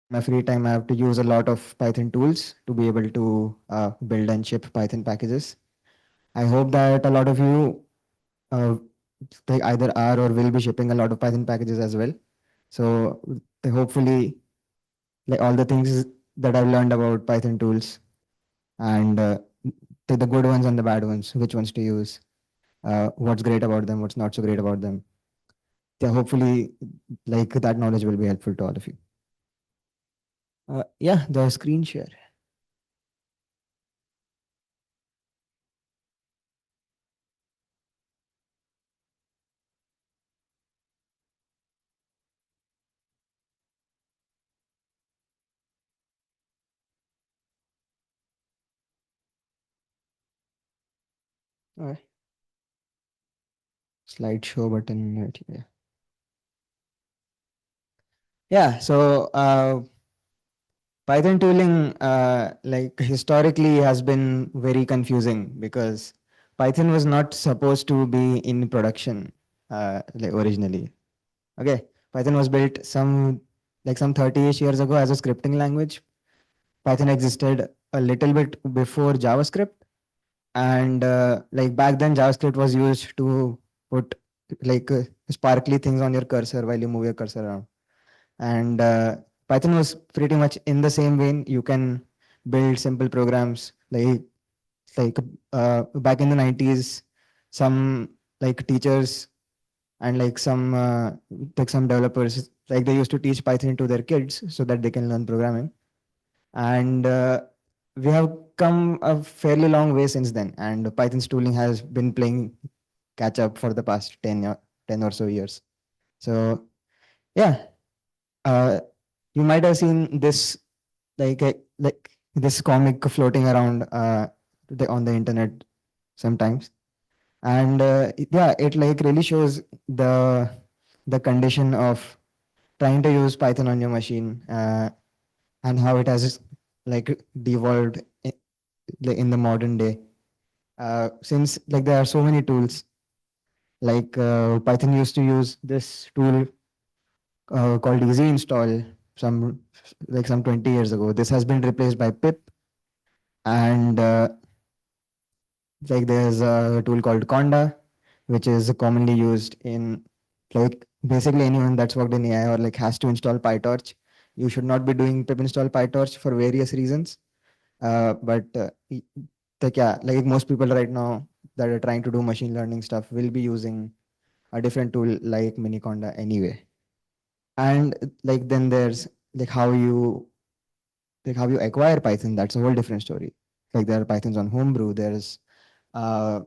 my free time, I have to use a lot of Python tools to be able to build and ship Python packages. I hope that a lot of you uh, they either are or will be shipping a lot of Python packages as well. So hopefully, like all the things that I've learned about Python tools and the good ones and the bad ones, which ones to use, what's great about them, what's not so great about them. Yeah, hopefully, like that knowledge will be helpful to all of you. Yeah, the screen share. Uh, Slideshow button. Right here. Yeah. So Python tooling, like historically, has been very confusing because Python was not supposed to be in production like originally. Okay, Python was built some 30-ish years ago as a scripting language. Python existed a little bit before JavaScript, and like back then, JavaScript was used to put like sparkly things on your cursor while you move your cursor around. And Python was pretty much in the same vein. You can build simple programs like back in the 90s, some like teachers and like some developers, like they used to teach Python to their kids so that they can learn programming. And we have come a fairly long way since then, and Python's tooling has been playing catch up for the past 10 or so years. So yeah, uh, you might have seen this like this comic floating around on the internet sometimes, and yeah, it like really shows the condition of trying to use Python on your machine, and how it has like devolved in the modern day. Since like there are so many tools, like Python used to use this tool called easy install some some 20 years ago. This has been replaced by pip, and like there's a tool called conda, which is commonly used in like basically anyone that's worked in AI or like has to install PyTorch. You should not be doing pip install PyTorch for various reasons. But like yeah, like most people right now that are trying to do machine learning stuff will be using a different tool like Miniconda anyway. And like then there's like how you acquire Python. That's a whole different story. Like there are Pythons on Homebrew. There's uh,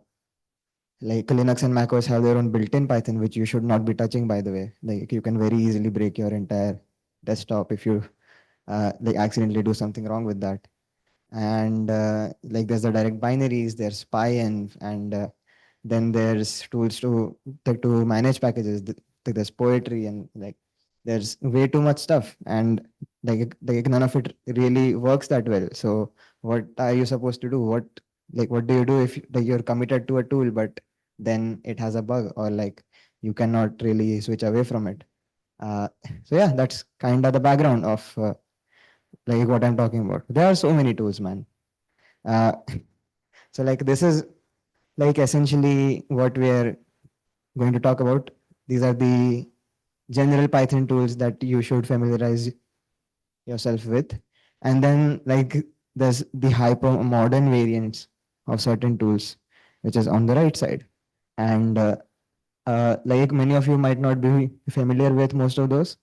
like Linux and macOS have their own built-in Python, which you should not be touching, by the way. Like you can very easily break your entire desktop if you like accidentally do something wrong with that. And like there's the direct binaries, there's pyenv, and then there's tools to manage packages. There's poetry, and like there's way too much stuff, and like none of it really works that well. So what are you supposed to do? What do you do if like you're committed to a tool but then it has a bug, or like you cannot really switch away from it? uh, so yeah, that's kind of the background of like what I'm talking about. There are so many tools, man. uh, so like this is like essentially what we're going to talk about. These are the general Python tools that you should familiarize yourself with. And then like there's the hyper modern variants of certain tools, which is on the right side. And like many of you might not be familiar with most of those.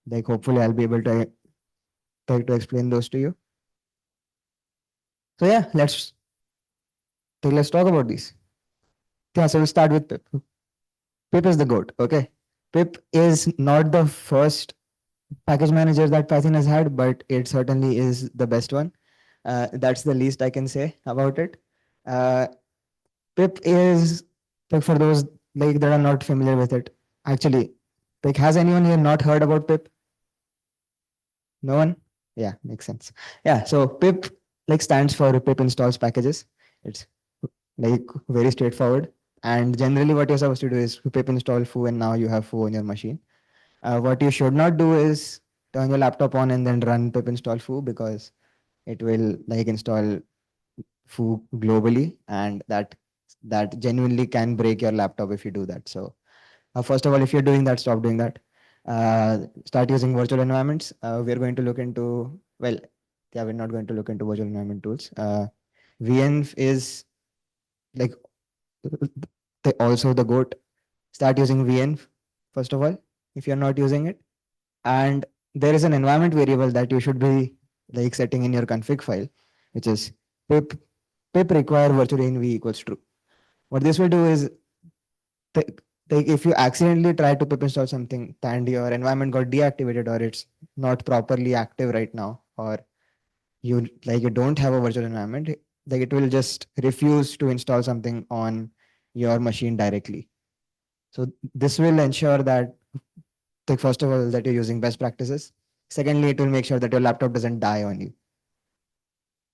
Like hopefully I'll be able to try to explain those to you. So yeah, let's talk about these. Yeah, so we'll start with Pip. Pip is the goat. Okay, Pip is not the first package manager that Python has had, but it certainly is the best one. That's the least I can say about it. Uh, Pip is like for those like that are not familiar with it. Actually, like has anyone here not heard about Pip? No one? Yeah, makes sense. Yeah, so Pip like stands for Pip installs packages. It's like very straightforward. And generally, what you're supposed to do is pip install foo, and now you have foo on your machine. What you should not do is turn your laptop on and then run pip install foo, because it will like install foo globally, and that genuinely can break your laptop if you do that. So first of all, if you're doing that, stop doing that. Start using virtual environments. We're going to look into, well, yeah, we're not going to look into virtual environment tools. VNF is like also the goat. Start using VNF first of all if you're not using it. And there is an environment variable that you should be like setting in your config file, which is pip require virtual env equals true. What this will do is, th- like if you accidentally try to pip install something and your environment got deactivated, or it's not properly active right now, or you don't have a virtual environment, like it will just refuse to install something on your machine directly. So this will ensure that, like first of all, that you're using best practices. Secondly, it will make sure that your laptop doesn't die on you.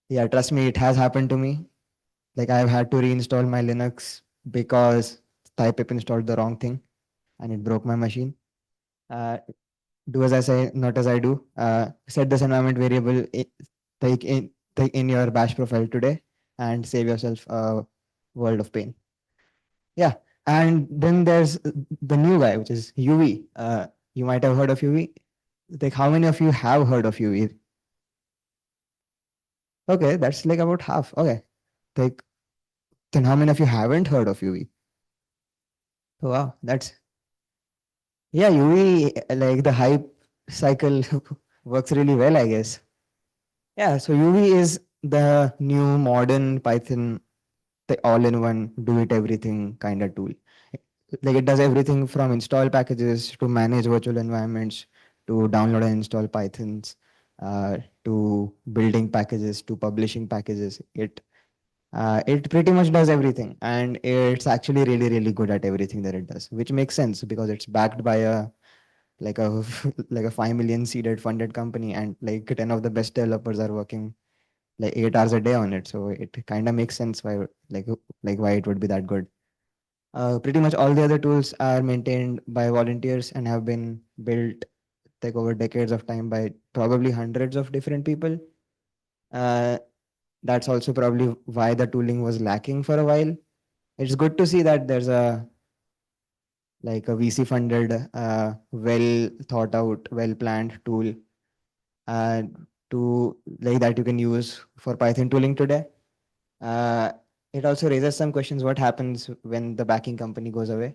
Yeah, trust me, it has happened to me. Like I've had to reinstall my Linux because typepip installed the wrong thing and it broke my machine. Uh, do as I say, not as I do. Set this environment variable take in in your bash profile today and save yourself a world of pain. Yeah, and then there's the new guy, which is UV. You might have heard of UV. Like, how many of you have heard of UV? Okay, that's like about half. Okay, like then how many of you haven't heard of UV? Oh, wow, that's yeah. UV, like the hype cycle works really well, I guess. Yeah, so UV is the new modern Python, the all-in-one, do-it-everything kind of tool. Like it does everything from install packages to manage virtual environments to download and install Pythons, to building packages to publishing packages. It pretty much does everything, and it's actually really really good at everything that it does, which makes sense because it's backed by a like a like a 5 million seeded funded company, and like 10 of the best developers are working like 8 hours a day on it. So it kind of makes sense why like why it would be that good. Pretty much all the other tools are maintained by volunteers and have been built like over decades of time by probably hundreds of different people. Uh, that's also probably why the tooling was lacking for a while. It's good to see that there's a like a VC funded, well thought out, well planned tool uh, to like that you can use for Python tooling today. Uh, it also raises some questions. What happens when the backing company goes away?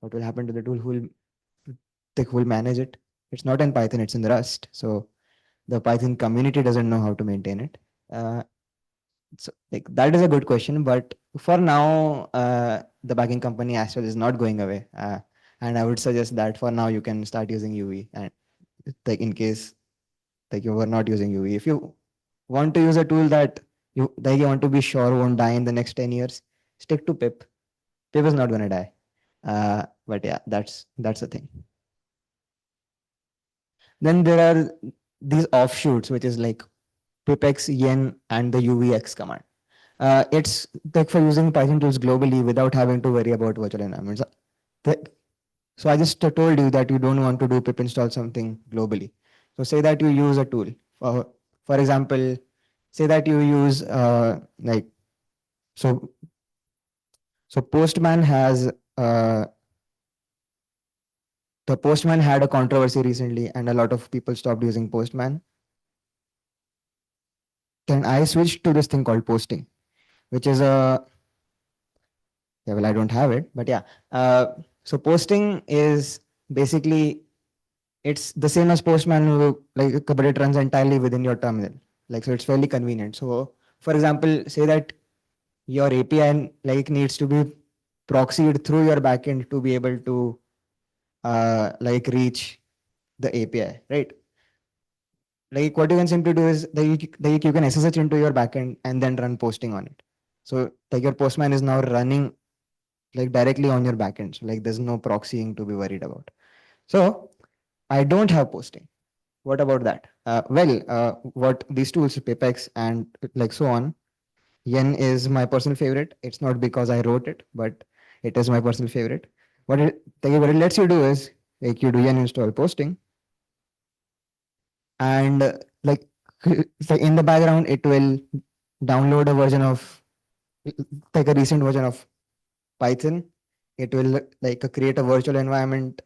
What will happen to the tool? Who will manage it? It's not in Python, it's in Rust. So the Python community doesn't know how to maintain it. Uh, so like that is a good question, but for now, the backing company Astral is not going away. And I would suggest that for now you can start using UV, and like in case like you were not using UV, if you want to use a tool that you want to be sure won't die in the next 10 years, stick to pip. Pip is not going to die. But yeah, that's the thing. Then there are these offshoots, which is like pipex, yen, and the uvx command. It's like for using Python tools globally without having to worry about virtual environments. So I just told you that you don't want to do pip install something globally. So say that you use a tool. For example, say that you use so so Postman has the Postman had a controversy recently, and a lot of people stopped using Postman. Then I switched to this thing called posting, which is a yeah, well, I don't have it, but yeah. So posting is basically it's the same as Postman, like but it runs entirely within your terminal. Like so, it's fairly convenient. So, for example, say that your API like needs to be proxied through your backend to be able to like reach the API, right? Like what you can simply do is you can SSH into your backend and then run posting on it. So like your Postman is now running like directly on your backend. So like there's no proxying to be worried about. So I don't have posting. What about that? What these tools, Pipex and like so on, Yen is my personal favorite. It's not because I wrote it, but it is my personal favorite. What it lets you do is like you do Yen install posting, and like so in the background it will download a version of like a recent version of Python. It will like create a virtual environment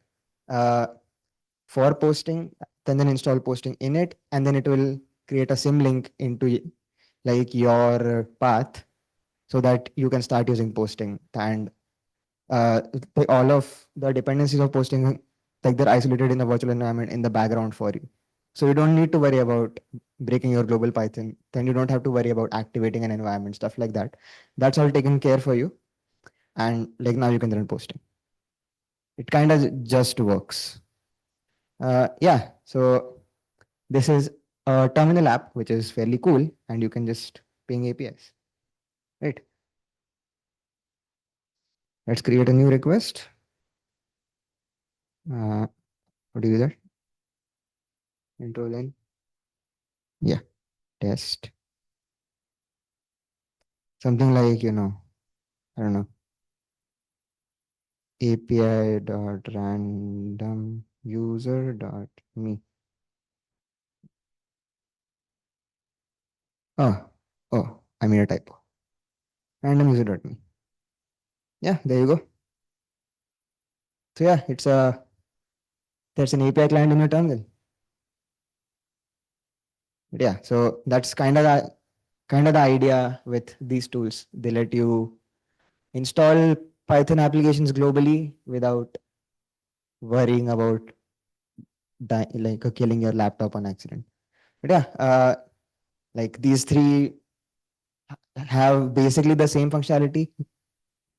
uh, for posting, then install posting in it, and then it will create a symlink into like your path so that you can start using posting. And all of the dependencies of posting, like they're isolated in the virtual environment in the background for you. So you don't need to worry about breaking your global Python. Then you don't have to worry about activating an environment, stuff like that. That's all taken care for you. And like now you can run posting. It kind of just works. Yeah. So this is a terminal app, which is fairly cool, and you can just ping APIs. Right. Let's create a new request. What do you do that? Intro line. Yeah. Test. Something like, I don't know, API dot random user dot me. Oh, I made a typo. Random user dot me. Yeah, there you go. So yeah, there's an API client in your terminal. But yeah, so that's kind of the idea with these tools. They let you install Python applications globally without worrying about killing your laptop on accident. But yeah, like these three have basically the same functionality.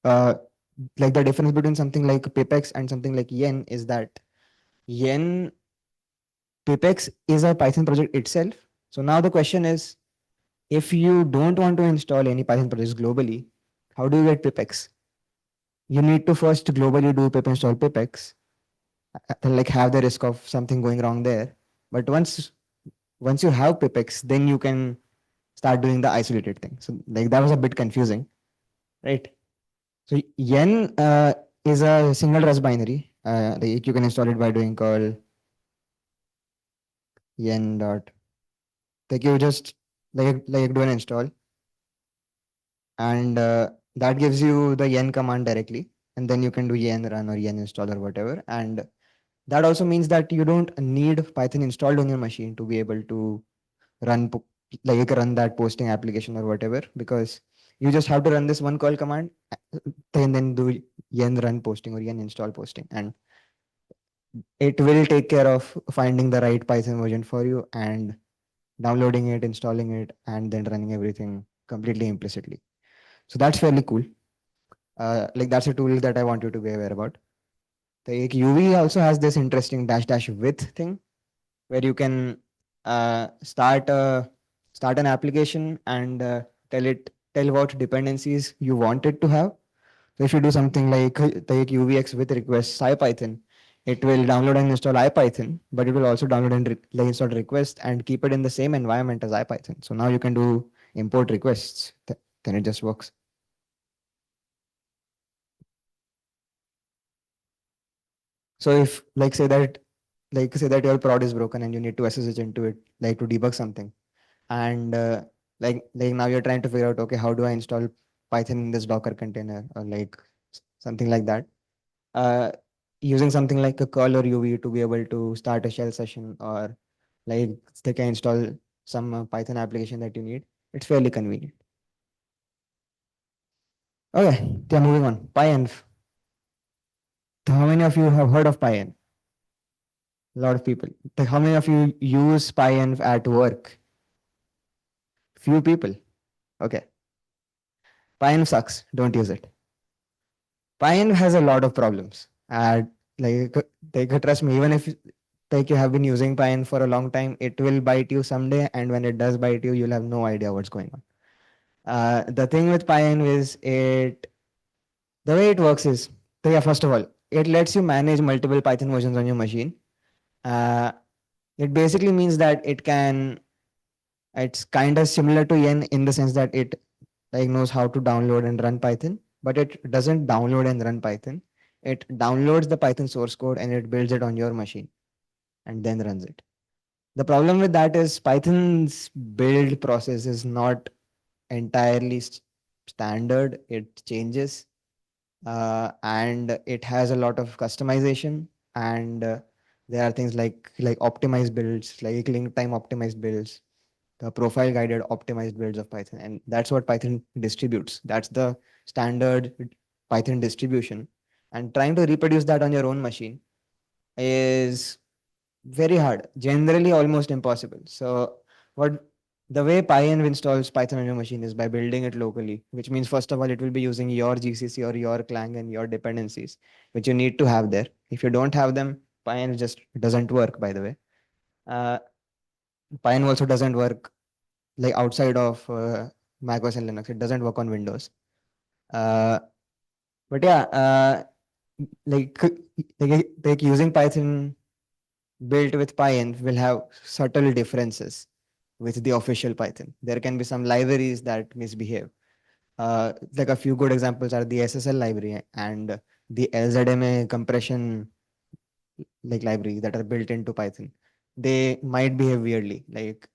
Uh, like the difference between something like Pipex and something like Yen is that Yen Pipex is a Python project itself. So now the question is, if you don't want to install any Python projects globally, how do you get Pipex? You need to first globally do pip install Pipex, like have the risk of something going wrong there. But once you have Pipex, then you can start doing the isolated thing. So like that was a bit confusing, right? So yen is a single Rust binary. Like you can install it by doing curl yen dot. Like you just like do an install, and that gives you the yen command directly, and then you can do yen run or yen install or whatever. And that also means that you don't need Python installed on your machine to be able to run run that posting application or whatever, because you just have to run this one call command and then do yen run posting or yen install posting, and it will take care of finding the right Python version for you and downloading it, installing it, and then running everything completely implicitly. So that's fairly cool. Like that's a tool that I want you to be aware about. The UV also has this interesting dash dash with thing where you can start an application and tell what dependencies you want it to have. So if you do something like UVX with request IPython, it will download and install IPython, but it will also download and install request and keep it in the same environment as IPython. So now you can do import requests. Then it just works. So if say that your prod is broken and you need to SSH into it, like to debug something, and like now you're trying to figure out, okay, how do I install Python in this Docker container or like something like that, uh, using something like a curl or UV to be able to start a shell session or like they can install some Python application that you need. It's fairly convenient. Okay, yeah, moving on. PyEnv. How many of you have heard of PyEnv? A lot of people. Like, how many of you use PyEnv at work? Few people. Okay. PyEnv sucks. Don't use it. PyEnv has a lot of problems. Like, trust me, even if like you have been using Pine for a long time, it will bite you someday, and when it does bite you, you'll have no idea what's going on. The thing with Pine is the way it works is, so yeah, first of all, it lets you manage multiple Python versions on your machine. Uh, it basically means that it's kind of similar to Yen in the sense that it like knows how to download and run Python, but it doesn't download and run Python. It downloads the Python source code and it builds it on your machine and then runs it. The problem with that is Python's build process is not entirely standard. It changes, and it has a lot of customization. And there are things like optimized builds, like link time optimized builds, the profile guided optimized builds of Python, and that's what Python distributes. That's the standard Python distribution. And trying to reproduce that on your own machine is very hard, generally almost impossible. So what the way Pyenv installs Python on your machine is by building it locally, which means first of all it will be using your GCC or your Clang and your dependencies, which you need to have there. If you don't have them, Pyenv just doesn't work. By the way, uh, Pyenv also doesn't work like outside of macOS and Linux. It doesn't work on Windows. Uh, but yeah, like like using Python built with Pyenv will have subtle differences with the official Python. There can be some libraries that misbehave. Like a few good examples are the SSL library and the LZMA compression like library that are built into Python. They might behave weirdly. Like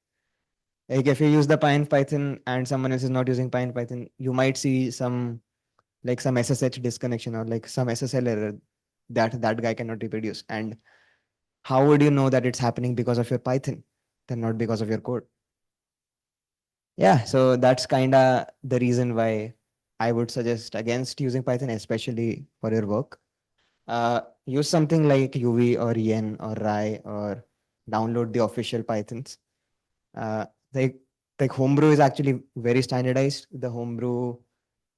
if you use the Python and someone else is not using Python, you might see some SSH disconnection or like some SSL error that that guy cannot reproduce. And how would you know that it's happening because of your Python, then not because of your code? Yeah, so that's kind of the reason why I would suggest against using Python, especially for your work. Use something like UV or Yen or Rai or download the official Pythons. Uh, like like Homebrew is actually very standardized. The Homebrew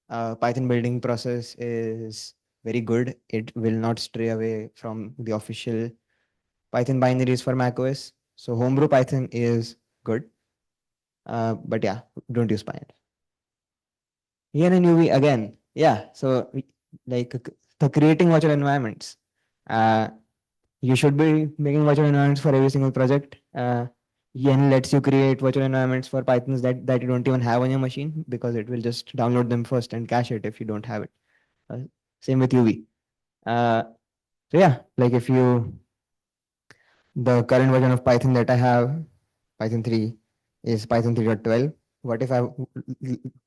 Python building process is very good. It will not stray away from the official Python binaries for macOS. So Homebrew Python is good. But yeah, don't use Python. Yen and UV again. Yeah. So like the creating virtual environments. Uh, you should be making virtual environments for every single project. Yen lets you create virtual environments for Pythons that you don't even have on your machine because it will just download them first and cache it if you don't have it. Uh, Same with UV. Uh, so yeah, like if you the current version of Python that I have, Python 3, is Python 3.12. What if I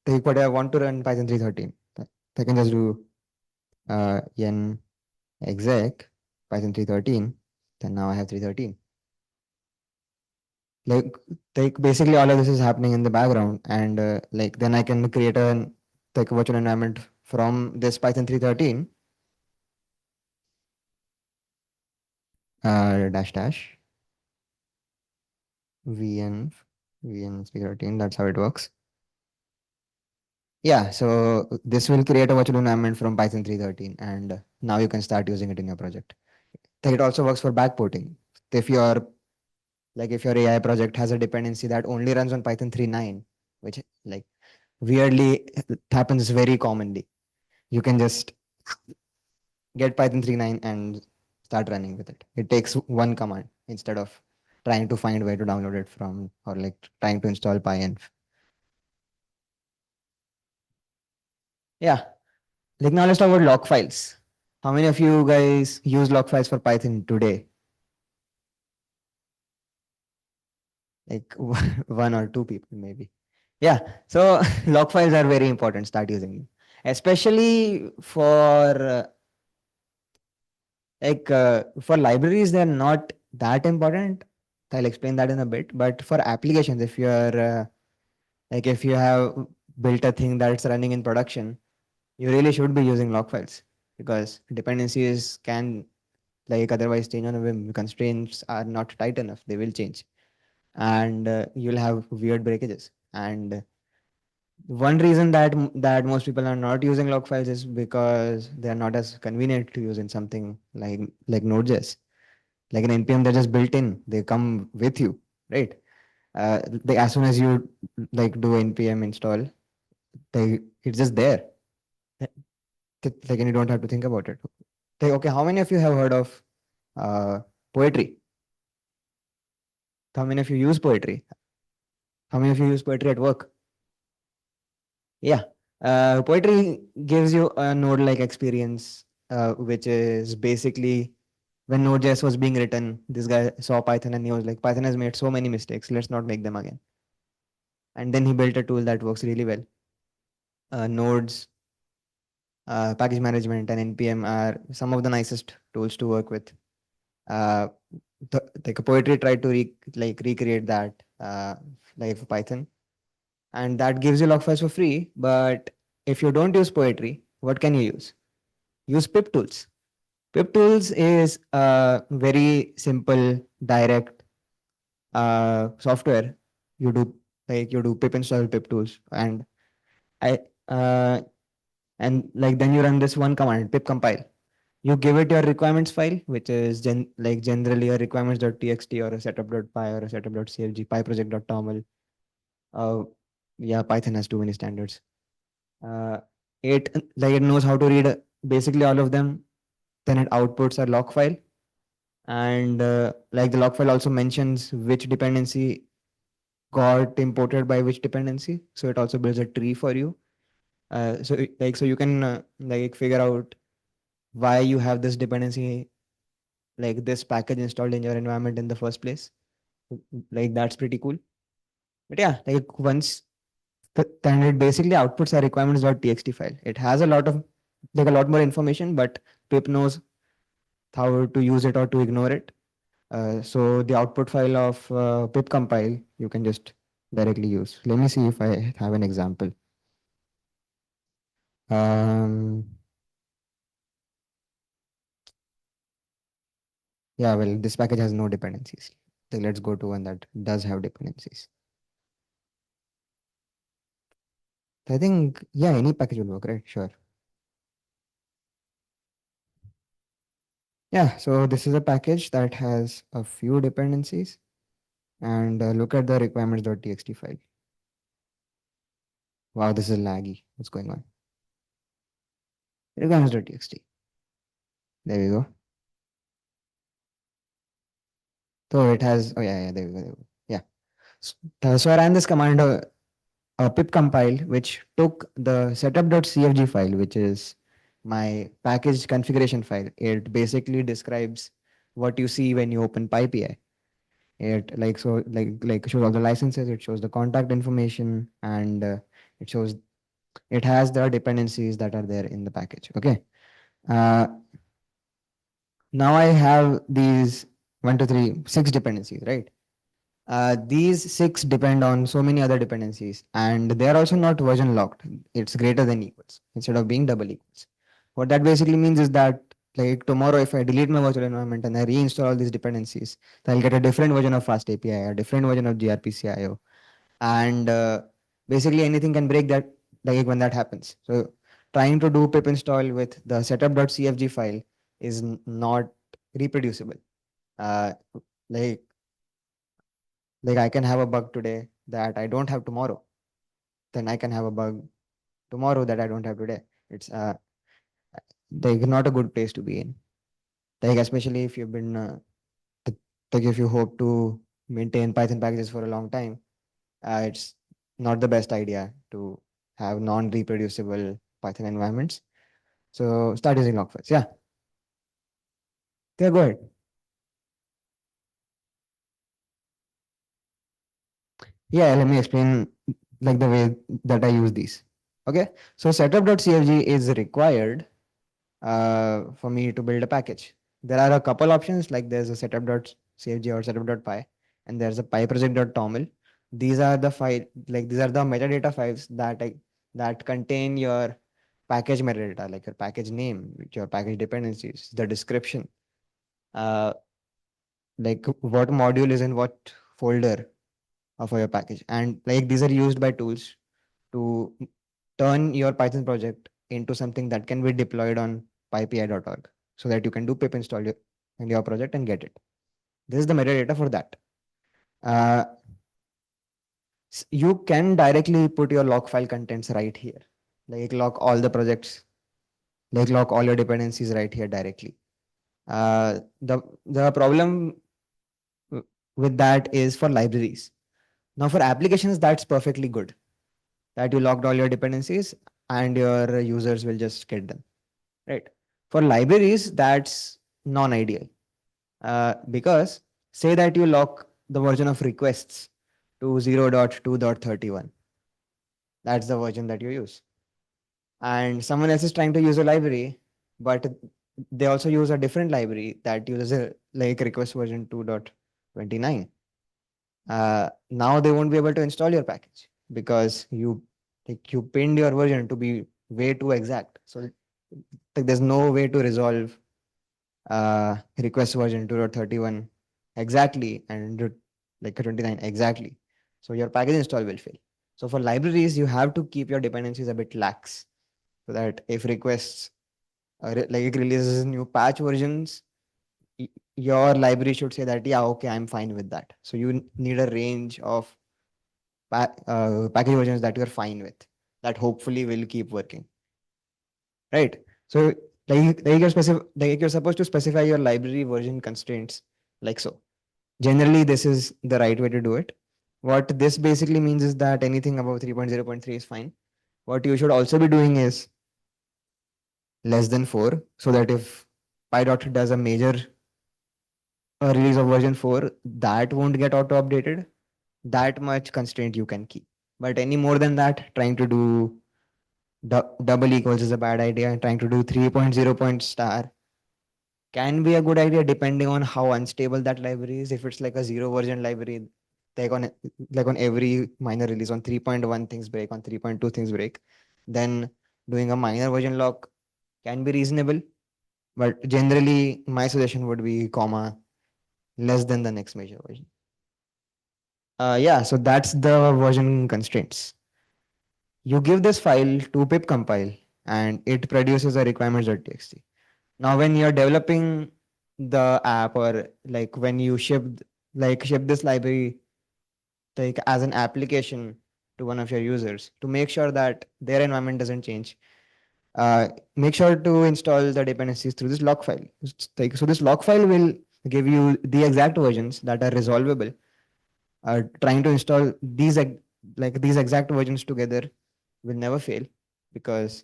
take what I want to run Python 3.13? I can just do yen exec Python 3.13. Then now I have 3.13. Like, like basically all of this is happening in the background, and like then I can create a like a virtual environment from this Python 3.13 dash dash vn vn 3.13. That's how it works. Yeah, so this will create a virtual environment from Python 3.13, and now you can start using it in your project. Like it also works for backporting. If your if your AI project has a dependency that only runs on Python 3.9, which like weirdly happens very commonly, you can just get Python 3.9 and start running with it. It takes one command instead of trying to find where to download it from or like trying to install pyenv. Yeah, like now let's talk about log files. How many of you guys use log files for Python today? Like one or two people maybe. Yeah, so log files are very important. Start using them, especially for libraries. They're not that important. I'll explain that in a bit. But for applications, if you have built a thing that's running in production, you really should be using log files because dependencies can otherwise change on a whim. Constraints are not tight enough; they will change, and you'll have weird breakages. And one reason that most people are not using log files is because they are not as convenient to use in something like Node.js. Like an npm, they're just built in. They come with you, right? As soon as you do npm install, it's just there. And you don't have to think about it. Okay, how many of you have heard of poetry? How many of you use poetry? How many of you use poetry at work? Yeah. Poetry gives you a node like experience, which is basically when Node.js was being written, this guy saw Python and he was like, Python has made so many mistakes. Let's not make them again. And then he built a tool that works really well. Nodes, package management, and npm are some of the nicest tools to work with. Uh, like a poetry tried to recreate that like for Python, and that gives you log files for free. But if you don't use poetry, what can you use? Use pip tools. Pip tools is a very simple, direct software. You do you do pip install pip tools, and I uh, and like then you run this one command, pip compile. You give it your requirements file, which is generally a requirements.txt or a setup.py or a setup.cfg, pyproject.toml. Uh, yeah, Python has too many standards. Uh, it knows how to read basically all of them. Then it outputs a log file, and like the log file also mentions which dependency got imported by which dependency. So it also builds a tree for you. So you can like figure out why you have this dependency, like this package installed in your environment in the first place. Like that's pretty cool. But yeah, like then it basically outputs a requirements.txt file. It has a lot more information, but pip knows how to use it or to ignore it. So the output file of pip compile you can just directly use. Let me see if I have an example. Um, yeah, well, this package has no dependencies. So let's go to one that does have dependencies. I think, yeah, any package will work, right? Sure. Yeah, so this is a package that has a few dependencies, and look at the requirements.txt file. Wow, this is laggy. What's going on? Requirements.txt. There we go. So it has, oh yeah, there we go. There we go. Yeah. So I ran this command, pip compile, which took the setup.cfg file, which is my package configuration file. It basically describes what you see when you open PyPI. It like shows all the licenses, it shows the contact information, and it shows it has the dependencies that are there in the package. Okay. Uh, Now I have these one, two, three, six dependencies, right? These six depend on so many other dependencies, and they are also not version locked. It's greater than equals instead of being double equals. What that basically means is that, like tomorrow, if I delete my virtual environment and I reinstall all these dependencies, then I'll get a different version of Fast API, a different version of gRPC and basically anything can break that, like when that happens. So trying to do pip install with the setup.cfg file is not reproducible. Uh, like like I can have a bug today that I don't have tomorrow. Then I can have a bug tomorrow that I don't have today. It's like not a good place to be in. Like especially if you've been like if you hope to maintain Python packages for a long time, it's not the best idea to have non-reproducible Python environments. So start using log files. Yeah, yeah, go ahead. Yeah, let me explain like the way that I use these. Okay, so setup.cfg is required for me to build a package. There are a couple options, like there's a setup.cfg or setup.py, and there's a pyproject.toml. These are the metadata files that contain your package metadata, like your package name, your package dependencies, the description, uh, like what module is in what folder of your package. And like these are used by tools to turn your Python project into something that can be deployed on pypi.org so that you can do pip install in your project and get it. This is the metadata for that. Uh, you can directly put your log file contents right here, like log all the projects, like log all your dependencies right here directly. The problem with that is for libraries. Now for applications, that's perfectly good that you logged all your dependencies and your users will just get them, right? For libraries, that's non-ideal. Because say that you lock the version of requests to 0.2.31. That's the version that you use. And someone else is trying to use a library, but they also use a different library that uses a like request version 2.29. Now they won't be able to install your package because you pinned your version to be way too exact. So like, there's no way to resolve request version 2.31 exactly and like 29 exactly. So your package install will fail. So for libraries, you have to keep your dependencies a bit lax so that if requests like it releases new patch versions, your library should say that, yeah, okay, I'm fine with that. So you need a range of package versions that you're fine with that hopefully will keep working, right? So like you're supposed to specify your library version constraints like so. Generally, this is the right way to do it. What this basically means is that anything above 3.0.3 is fine. What you should also be doing is less than 4, so that if PyDot does a major release of version 4, that won't get auto updated. That much constraint you can keep. But any more than that, trying to do double equals is a bad idea. Trying to do 3.0 point star can be a good idea depending on how unstable that library is. If it's like a zero version library, like on like on every minor release on 3.1 things break, on 3.2 things break, then doing a minor version lock can be reasonable. But generally, my suggestion would be comma less than the next major version. Yeah, so that's the version constraints. You give this file to pip compile and it produces a requirements.txt. Now, when you're developing the app or like when you ship this library like as an application to one of your users to make sure that their environment doesn't change, make sure to install the dependencies through this log file. So this log file will give you the exact versions that are resolvable. Trying to install these exact versions together will never fail because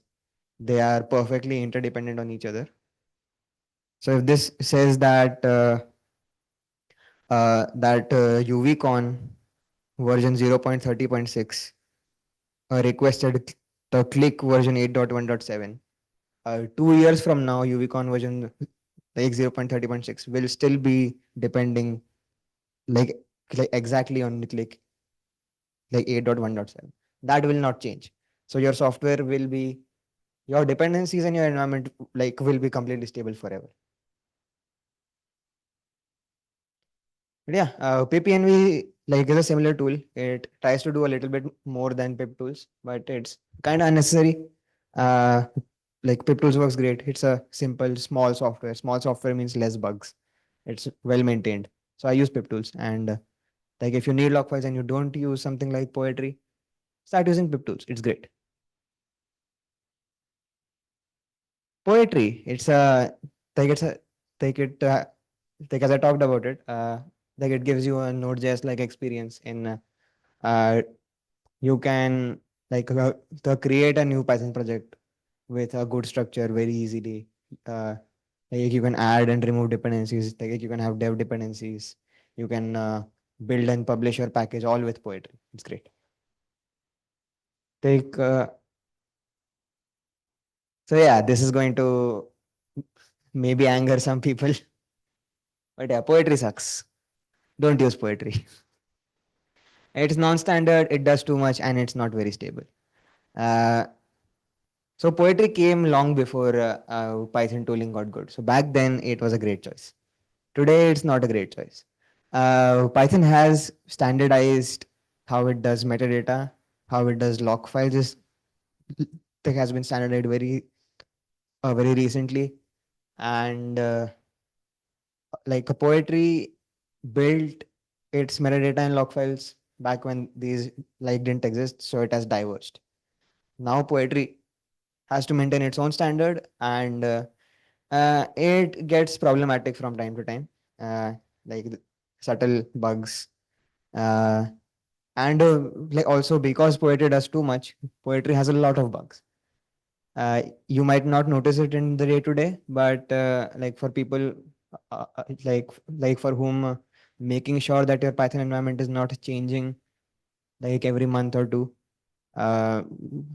they are perfectly interdependent on each other. So if this says that UVCon version 0.30.6 requested the click version 8.1.7, 2 years from now, UVCon version like 0.30.6 will still be depending like exactly on the click like 8.1.7. That will not change. So your software will be your dependencies and your environment like will be completely stable forever. But yeah, pipenv like is a similar tool. It tries to do a little bit more than pip tools, but it's kind of unnecessary. Uh, like pip tools works great. It's a simple small software. Small software means less bugs. It's well maintained. So I use pip tools, and like if you need log files and you don't use something like poetry, start using pip tools. It's great. Poetry. It's a it's a take it like as I talked about it. Like it gives you a Node.js like experience in you can create a new Python project with a good structure very easily. Uh, like you can add and remove dependencies. Like you can have dev dependencies. You can build and publish your package all with poetry. It's great. Take so yeah, this is going to maybe anger some people, but yeah, poetry sucks. Don't use poetry. It's non-standard. It does too much, and it's not very stable. Uh, So poetry came long before Python tooling got good. So back then it was a great choice. Today it's not a great choice. Python has standardized how it does metadata, how it does log files. It has been standardized very recently, and like a poetry built its metadata and log files back when these like didn't exist. So it has diverged. Now poetry has to maintain its own standard and it gets problematic from time to time, uh, like subtle bugs. Uh, and like also because poetry does too much, poetry has a lot of bugs. You might not notice it in the day to day, but like for people like for whom making sure that your Python environment is not changing like every month or two. Uh,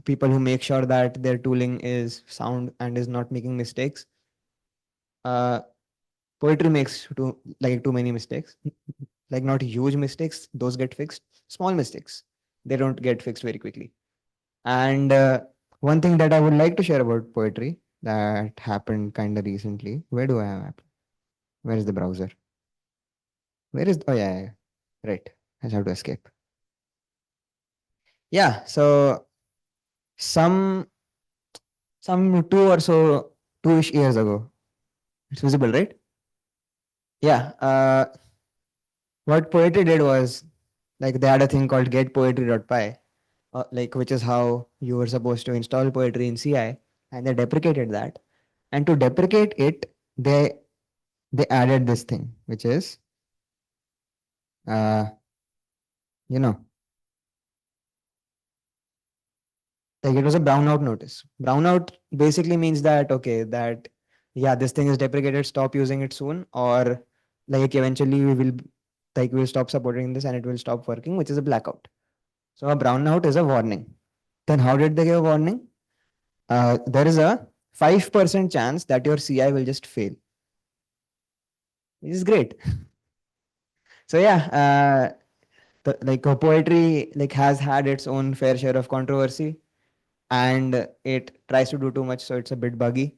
People who make sure that their tooling is sound and is not making mistakes. Uh, Poetry makes too many mistakes, like not huge mistakes. Those get fixed. Small mistakes, they don't get fixed very quickly. And one thing that I would like to share about poetry that happened kind of recently. Where do I have app? Where is the browser? Where is? Oh yeah, yeah, yeah. Right. I have to escape. Yeah. So some two or so 2-ish years ago, it's visible, right? Yeah. What poetry did was like they had a thing called getpoetry.py, like which is how you were supposed to install poetry in CI, and they deprecated that. And to deprecate it, they added this thing, which is uh, you know, like it was a brownout notice. Brownout basically means that okay, that yeah, this thing is deprecated, stop using it soon, or like eventually we'll stop supporting this and it will stop working, which is a blackout. So a brownout is a warning. Then how did they give a warning? There is a 5% chance that your CI will just fail, which is great. So yeah, poetry like has had its own fair share of controversy, and it tries to do too much, so it's a bit buggy.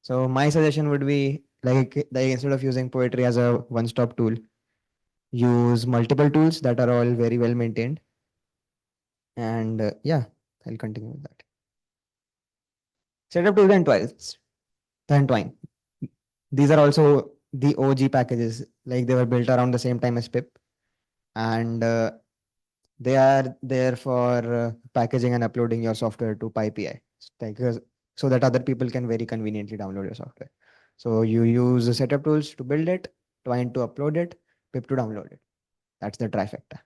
So my suggestion would be like instead of using poetry as a one-stop tool, use multiple tools that are all very well maintained. And yeah, I'll continue with that. Setup tools and twiles, and twine. These are also the OG packages. Like they were built around the same time as pip, and they are there for packaging and uploading your software to PyPI, like, so that other people can very conveniently download your software. So you use the setup tools to build it, twine to upload it, pip to download it. That's the trifecta.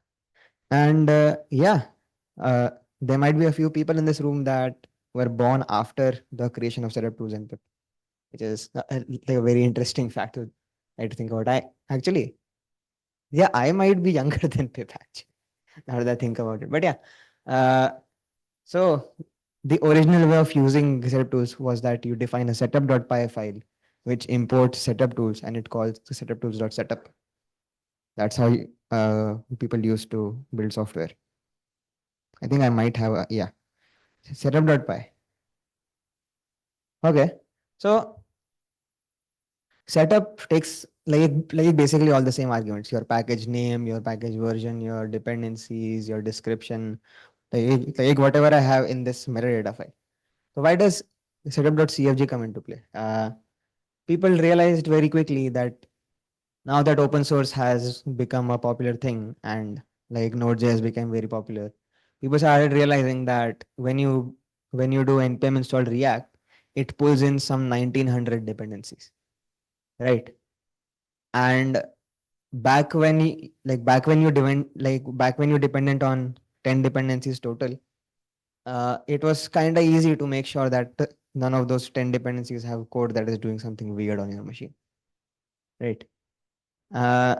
And yeah, uh, there might be a few people in this room that were born after the creation of setup tools and pip, which is like a very interesting fact to, like, to think about. I actually, yeah, I might be younger than pip actually. Now that I think about it, but yeah. Uh, So the original way of using setup tools was that you define a setup.py file which imports setup tools and it calls the setup tools.setup. That's how people used to build software. I think I might have a, yeah, setup.py. Okay. So setup takes like basically all the same arguments, your package name, your package version, your dependencies, your description, like whatever I have in this metadata file. So why does setup.cfg come into play? People realized very quickly that now that open source has become a popular thing and like Node.js became very popular, people started realizing that when you do npm install React, it pulls in some 1900 dependencies, right? And back when you depend like back when you dependent on 10 dependencies total, it was kind of easy to make sure that none of those 10 dependencies have code that is doing something weird on your machine, right? Uh,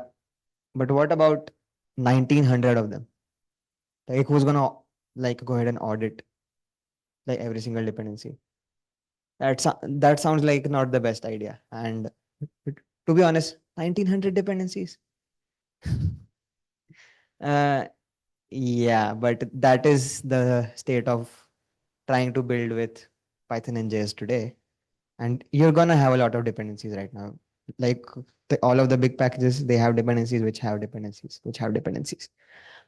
but what about 1900 of them? Like who's gonna like go ahead and audit like every single dependency? That sounds like not the best idea. And to be honest, 1900 dependencies. uh, yeah, but that is the state of trying to build with Python and JS today. And you're gonna have a lot of dependencies right now. Like all of the big packages, they have dependencies which have dependencies which have dependencies.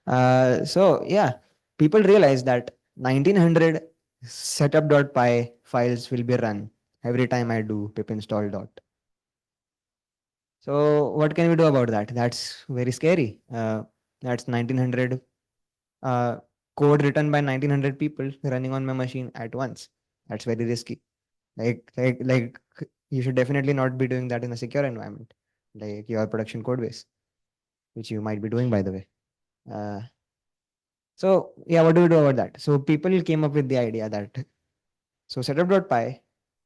So yeah, people realize that 1900 setup.py files will be run every time I do pip install dot. So what can we do about that? That's very scary. That's 1900 uh, code written by 1900 people running on my machine at once. That's very risky. Like you should definitely not be doing that in a secure environment, like your production code base, which you might be doing by the way. Uh, So yeah, what do we do about that? So people came up with the idea that so setup.py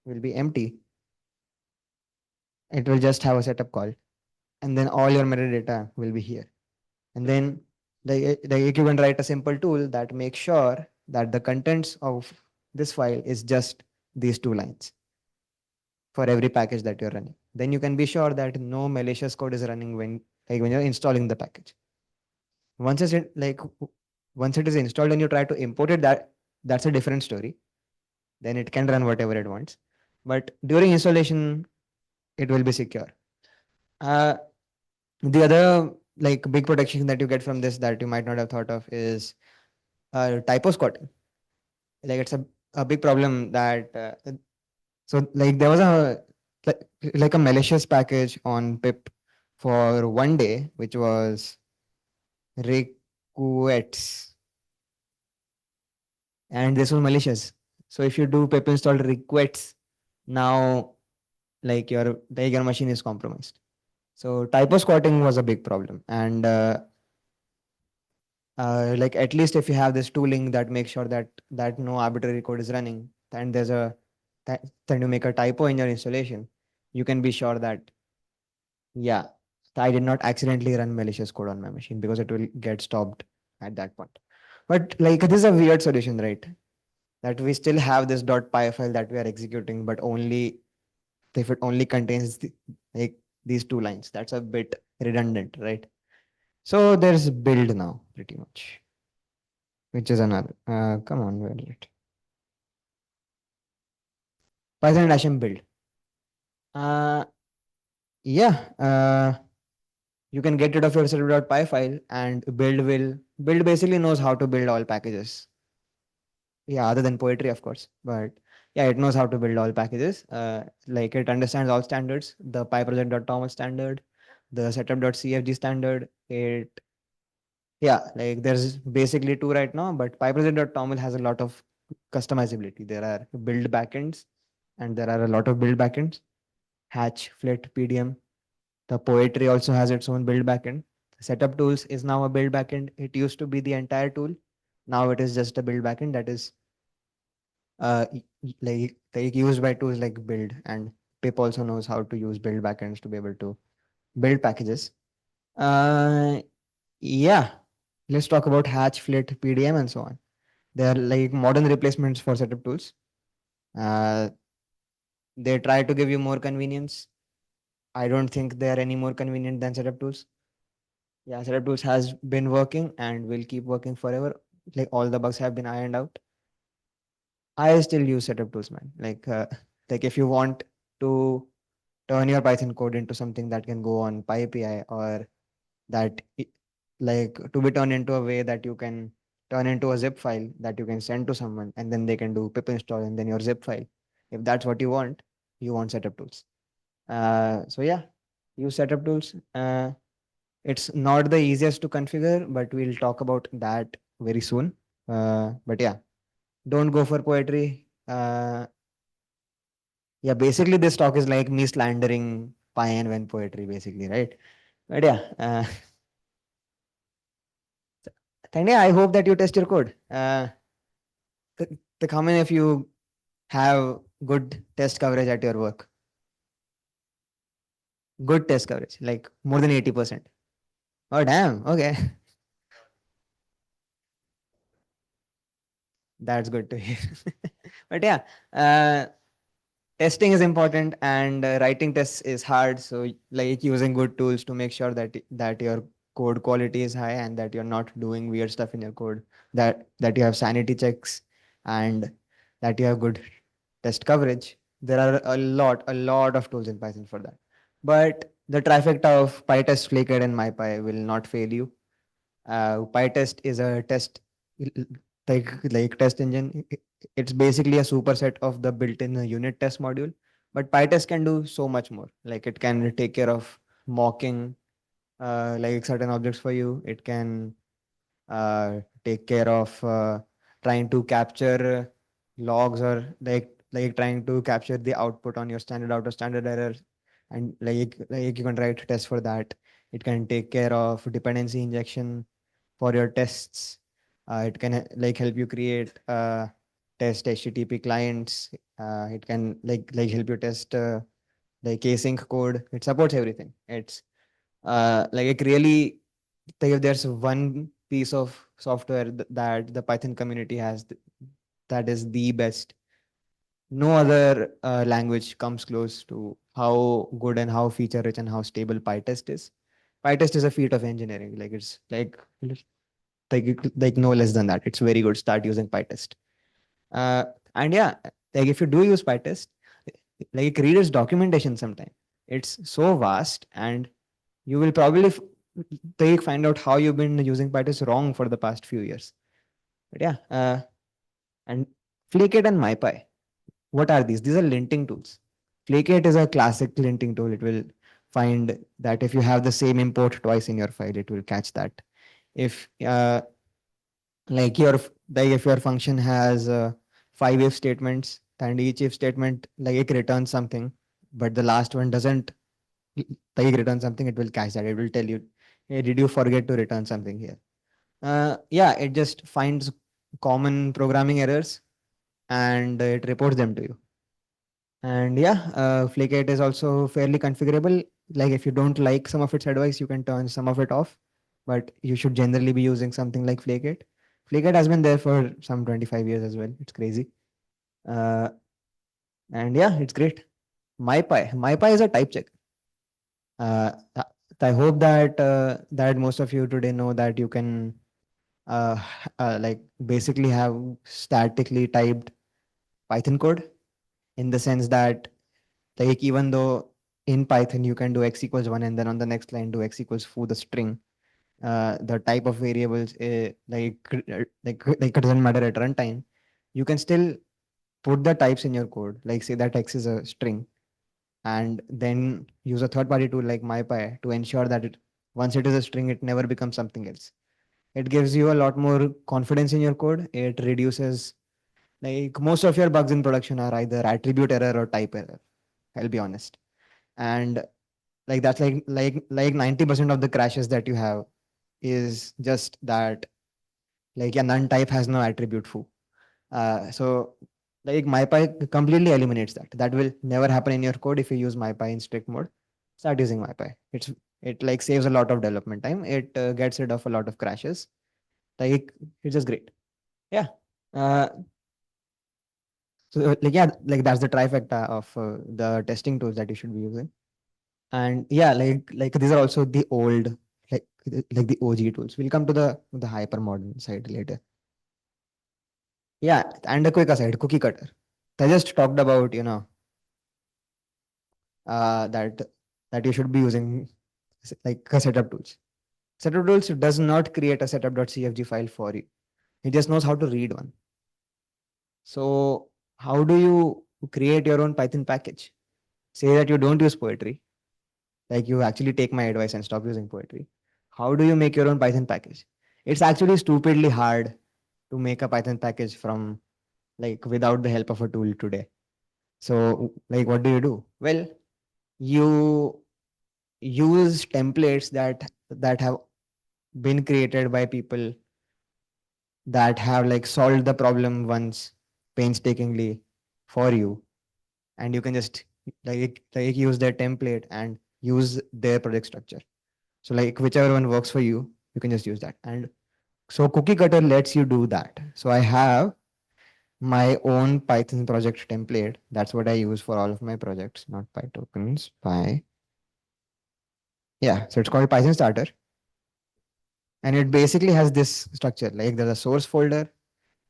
will be empty It will just have a setup call, and then all your metadata will be here. And then you can write a simple tool that makes sure that the contents of this file is just these two lines for every package that you're running. Then you can be sure that no malicious code is running when you're installing the package. Once it's once it is installed and you try to import it, that's a different story. Then it can run whatever it wants. But during installation, it will be secure. Uh, the other big protection that you get from this that you might not have thought of is typo squatting. It's a big problem that there was like, a malicious package on pip for one day, which was requests, and this was malicious. So if you do pip install requests, now your machine is compromised. So typo squatting was a big problem, and at least if you have this tooling that makes sure that no arbitrary code is running, and then you make a typo in your installation, you can be sure that yeah, I did not accidentally run malicious code on my machine, because it will get stopped at that point. But this is a weird solution, right? That we still have this .py file that we are executing, but only if it only contains these two lines. That's a bit redundant, right? So there's build now, pretty much, which is another. Come on, where is it? Python dash m build. Uh, yeah. You can get rid of your server.py file, and build basically knows how to build all packages. Yeah, other than poetry, of course. But yeah, it knows how to build all packages. It understands all standards, the pyproject.toml standard, the setup.cfg standard. There's basically two right now, but pyproject.toml has a lot of customizability. There are build backends, and there are a lot of build backends. Hatch, Flit, PDM. The poetry also has its own build backend. Setup tools is now a build backend. It used to be the entire tool. Now it is just a build backend that is used by tools like build, and pip also knows how to use build backends to be able to build packages. Uh, yeah, let's talk about Hatch, Flit, PDM, and so on. They are modern replacements for setup tools. Uh, they try to give you more convenience. I don't think they are any more convenient than setup tools. Yeah, setup tools has been working and will keep working forever. All the bugs have been ironed out. I still use setup tools, man. If you want to turn your Python code into something that can go on PyAPI, or that to be turned into a way that you can turn into a zip file that you can send to someone, and then they can do pip install and then your zip file. If that's what you want setup tools. So yeah, use setup tools. It's not the easiest to configure, but we'll talk about that very soon. But yeah, don't go for poetry. Yeah, basically this talk is like me slandering Py and Ven poetry, basically, right? But yeah, and yeah, I hope that you test your code. How many of you have good test coverage at your work? Good test coverage, like more than 80%. Oh, damn. Okay. That's good to hear. But yeah, uh, testing is important, and writing tests is hard. So using good tools to make sure that your code quality is high, and that you're not doing weird stuff in your code, that you have sanity checks, and that you have good test coverage. There are a lot of tools in Python for that. But the trifecta of PyTest, Flaker, and MyPy will not fail you. PyTest is a test test engine. It's basically a superset of the built-in unit test module. But PyTest can do so much more. It can take care of mocking certain objects for you. It can take care of trying to capture logs, or trying to capture the output on your standard out of standard error, and you can write tests for that. It can take care of dependency injection for your tests. It can help you create test HTTP clients. It can help you test like async code. It supports everything. It's like it really, like if there's one piece of software that the Python community has that is the best, no other language comes close to how good and how feature rich and how stable PyTest is. PyTest is a feat of engineering. Like it's like no less than that. It's very good. Start using PyTest. Uh, and yeah, like if you do use PyTest, like read its documentation sometime. It's so vast, and you will probably find out how you've been using PyTest wrong for the past few years. But yeah, and Flake and MyPy. What are these? These are linting tools. Flake is a classic linting tool. It will find that if you have the same import twice in your file, it will catch that. If like your like if your function has five if statements and each if statement like it returns something, but the last one doesn't like return something, it will catch that. It will tell you, hey, did you forget to return something here? Yeah, it just finds common programming errors and it reports them to you. And yeah, Flake is also fairly configurable. Like if you don't like some of its advice, you can turn some of it off, but you should generally be using something like Flake. Flake has been there for some 25 years as well. It's crazy. Uh, and yeah, it's great. MyPy is a type check. Uh, I I hope that that most of you today know that you can like basically have statically typed Python code, in the sense that like even though in Python you can do x equals 1 and then on the next line do x equals foo the string, the type of variables like it doesn't matter at runtime. You can still put the types in your code, like say that x is a string, and then use a third party tool like MyPy to ensure that once it is a string, it never becomes something else. It gives you a lot more confidence in your code. It reduces, like most of your bugs in production are either attribute error or type error. I'll be honest. And like that's like 90% of the crashes that you have is just that like a none type has no attribute foo. So like MyPy completely eliminates that. That will never happen in your code if you use MyPy in strict mode. Start using MyPy. It like saves a lot of development time. It gets rid of a lot of crashes. Like it's just great. Yeah. Uh, so like yeah, like that's the trifecta of the testing tools that you should be using. And yeah, like these are also the old like the OG tools. We'll come to the hyper modern side later. Yeah, and a quick aside, cookie cutter. I just talked about that you should be using like a setup tools. Setup tools does not create a setup.cfg file for you. It just knows how to read one. So how do you create your own Python package? Say that you don't use poetry, like you actually take my advice and stop using poetry. How do you make your own Python package? It's actually stupidly hard to make a Python package from like without the help of a tool today. So like what do? Well, you use templates that have been created by people that have like solved the problem once painstakingly for you, and you can just like use their template and use their project structure. So like whichever one works for you, you can just use that. And so cookie cutter lets you do that. So I have my own Python project template. That's what I use for all of my projects, not PyTokens. Yeah, so it's called Python Starter. And it basically has this structure. Like there's a source folder,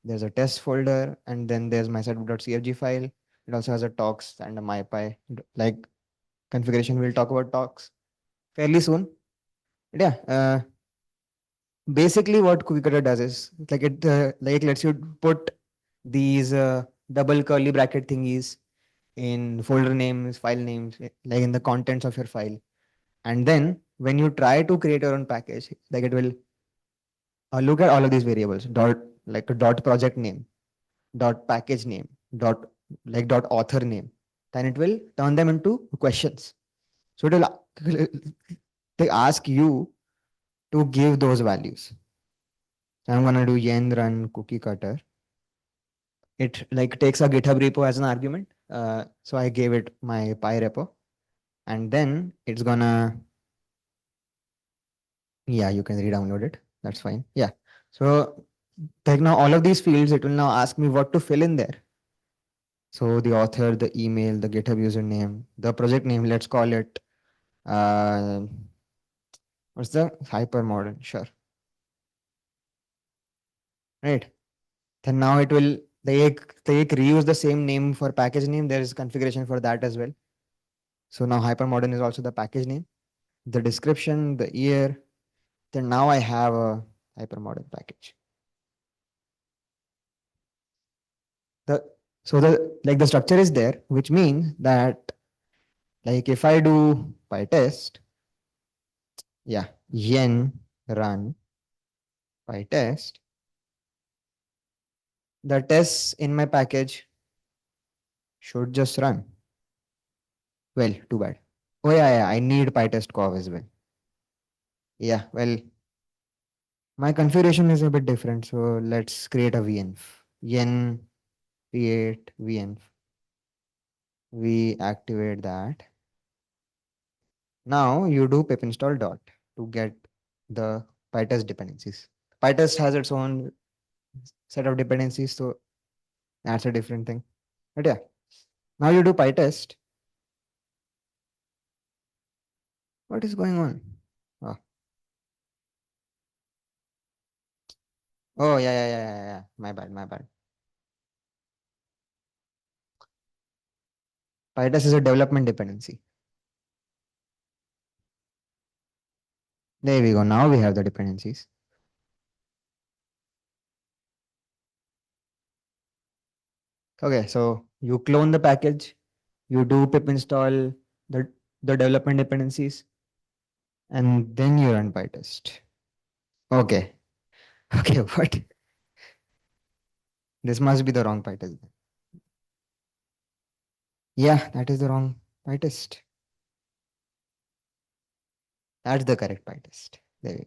there's a test folder, and then there's my setup.cfg file. It also has a talks and a mypy like configuration. We'll talk about talks fairly soon. But yeah, basically what cookie cutter does is like it like lets you put these double curly bracket thingies in folder names, file names, like in the contents of your file. And then when you try to create your own package, like it will look at all of these variables, dot like a dot project name, dot package name, dot author name. Then it will turn them into questions. So it will they ask you to give those values. So I'm gonna do yen run cookie cutter. It like takes a GitHub repo as an argument. So I gave it my py repo. and then it's gonna, yeah, you can re-download it. That's fine. Yeah. So like now all of these fields, it will now ask me what to fill in there. So the author, the email, the GitHub username, the project name, let's call it, uh, what's the hypermodern? Sure. Right. Then now it will take reuse the same name for package name. There is configuration for that as well. So now hypermodern is also the package name, the description, the year. Then now I have a hypermodern package. The so the like the structure is there, which means that like if I do PyTest, yeah, yen run PyTest, the tests in my package should just run. Well, too bad. Oh yeah, I need PyTest conf as well. Yeah, well, my configuration is a bit different, so let's create a VNF. Yen create VNF. We activate that. Now you do pip install dot to get the PyTest dependencies. PyTest has its own set of dependencies, so that's a different thing. But yeah, now you do PyTest. What is going on? Oh, oh yeah. My bad, my bad. PyTest is a development dependency. There we go. Now we have the dependencies. Okay, so you clone the package, you do pip install the, the development dependencies, and then you run PyTest. Okay, okay, what? This must be the wrong PyTest. Yeah, that is the wrong PyTest. That's the correct PyTest. There we go.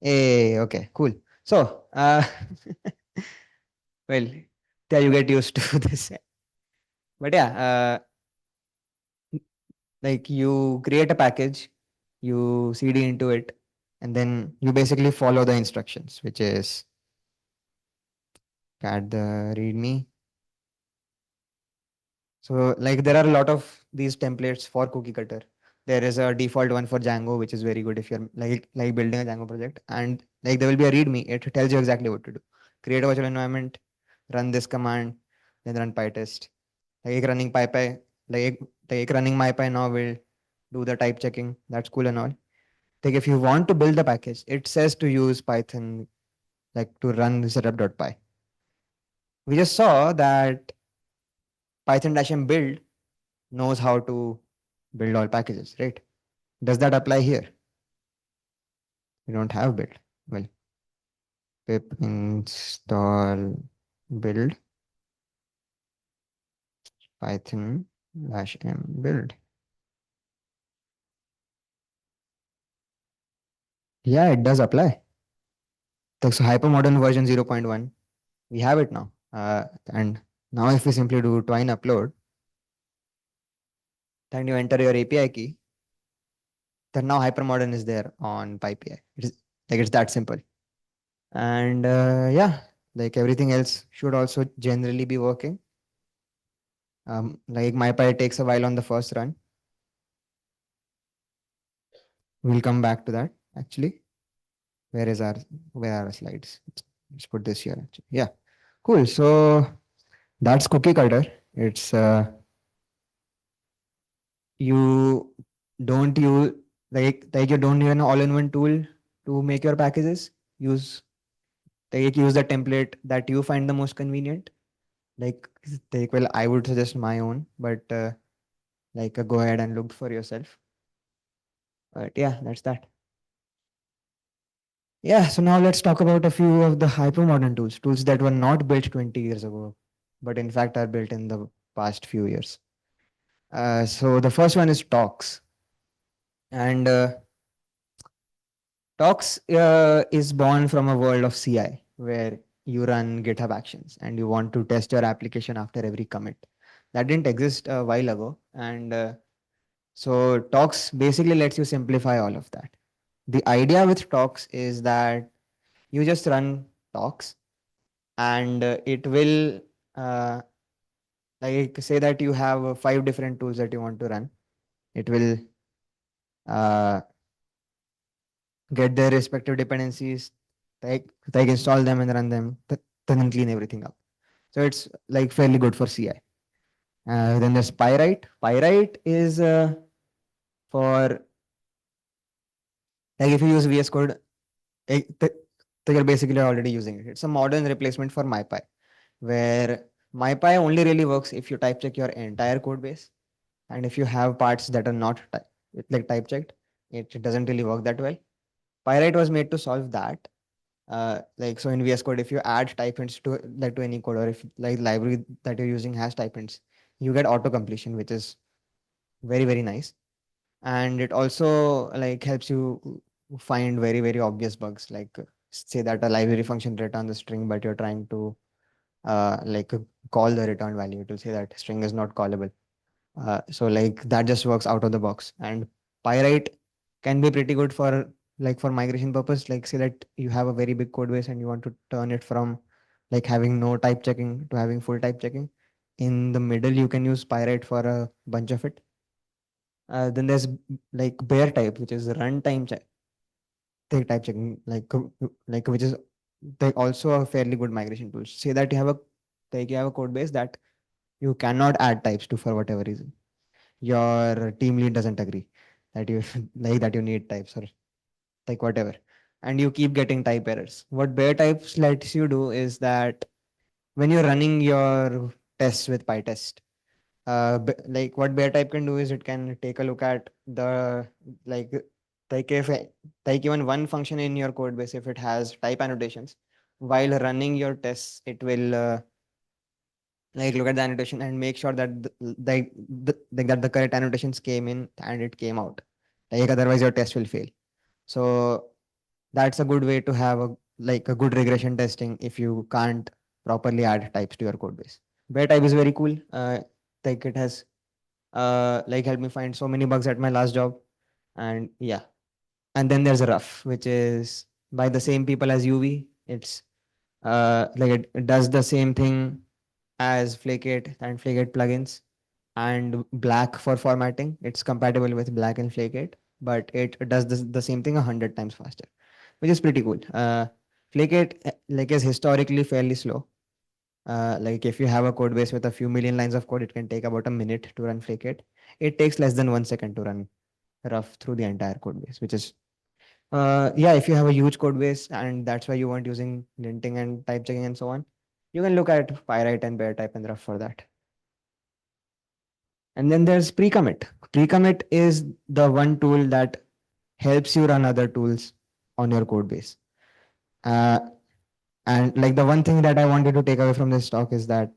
Hey, okay, cool. So, well, yeah, you get used to this. But yeah, like you create a package, you cd into it, and then you basically follow the instructions, which is cat the readme. So like there are a lot of these templates for cookie cutter. There is a default one for Django, which is very good if you're like building a Django project, and like there will be a readme. It tells you exactly what to do. Create a virtual environment, run this command, then run pytest. Like running pypy, like running mypy now will do the type checking. That's cool and all. Like if you want to build the package, it says to use Python like to run setup.py. We just saw that python-m build knows how to build all packages, right? Does that apply here? We don't have build. Well, pip install build python-m build. Yeah, it does apply. So hypermodern version 0.1, we have it now. And now if we simply do twine upload, then you enter your API key, then now hypermodern is there on PyPI. It's that simple. And yeah, like everything else should also generally be working. Like MyPy takes a while on the first run. We'll come back to that actually. Where is our where are our slides? Let's put this here actually. Yeah, cool. So that's cookie cutter. It's you don't use like you don't need an all-in-one tool to make your packages. Use use the template that you find the most convenient. Like well, I would suggest my own, but go ahead and look for yourself. But yeah, that's that. Yeah, so now let's talk about a few of the hypermodern tools that were not built 20 years ago, but in fact are built in the past few years. So the first one is Talks. And Talks is born from a world of CI where you run GitHub Actions and you want to test your application after every commit. That didn't exist a while ago. And So talks basically lets you simplify all of that. The idea with talks is that you just run talks, and it will uh, like say that you have five different tools that you want to run. It will uh, get their respective dependencies, like install them and run them, then clean everything up. So it's like fairly good for CI. Then there's Pyrite. Pyrite is for like if you use VS Code, then you're basically already using it. It's a modern replacement for MyPy, where MyPy only really works if you type check your entire code base, and if you have parts that are not like type checked, it doesn't really work that well. Pyrite was made to solve that. Like so in VS Code, if you add type hints to like to any code, or if like library that you're using has type hints, you get auto completion, which is very nice. And it also like helps you find very obvious bugs, like say that a library function returns the string, but you're trying to like call the return value. It will say that string is not callable. So like that just works out of the box. And Pyrite can be pretty good for like for migration purpose. Like say that you have a very big code base and you want to turn it from like having no type checking to having full type checking. In the middle, you can use Pyrite for a bunch of it. Then there's like bare type, which is runtime type checking, like which is like also a fairly good migration tool. Say that you have a code base that you cannot add types to for whatever reason. Your team lead doesn't agree that you like that you need types or like whatever, and you keep getting type errors. What bare types lets you do is that when you're running your tests with PyTest, like what bare type can do is it can take a look at the like like if like even one function in your code base, if it has type annotations, while running your tests it will like look at the annotation and make sure that that the correct annotations came in and it came out, like otherwise your test will fail. So that's a good way to have a like a good regression testing if you can't properly add types to your code base. Bare type is very cool. Like it has like helped me find so many bugs at my last job. And yeah, and then there's rough, which is by the same people as UV. It's like it does the same thing as Flake8 and Flake8 plugins, and Black for formatting. It's compatible with Black and Flake8, but it does the same thing 100 times faster, which is pretty cool. Flake8 like is historically fairly slow. Like if you have a code base with a few million lines of code, it can take about a minute to run Flake8. It takes less than 1 second to run rough through the entire code base, which is yeah, if you have a huge code base and that's why you weren't using linting and type checking and so on, you can look at Pyrite and Bear type and rough for that. And then there's pre-commit. Pre-commit is the one tool that helps you run other tools on your code base. Uh, and like the one thing that I wanted to take away from this talk is that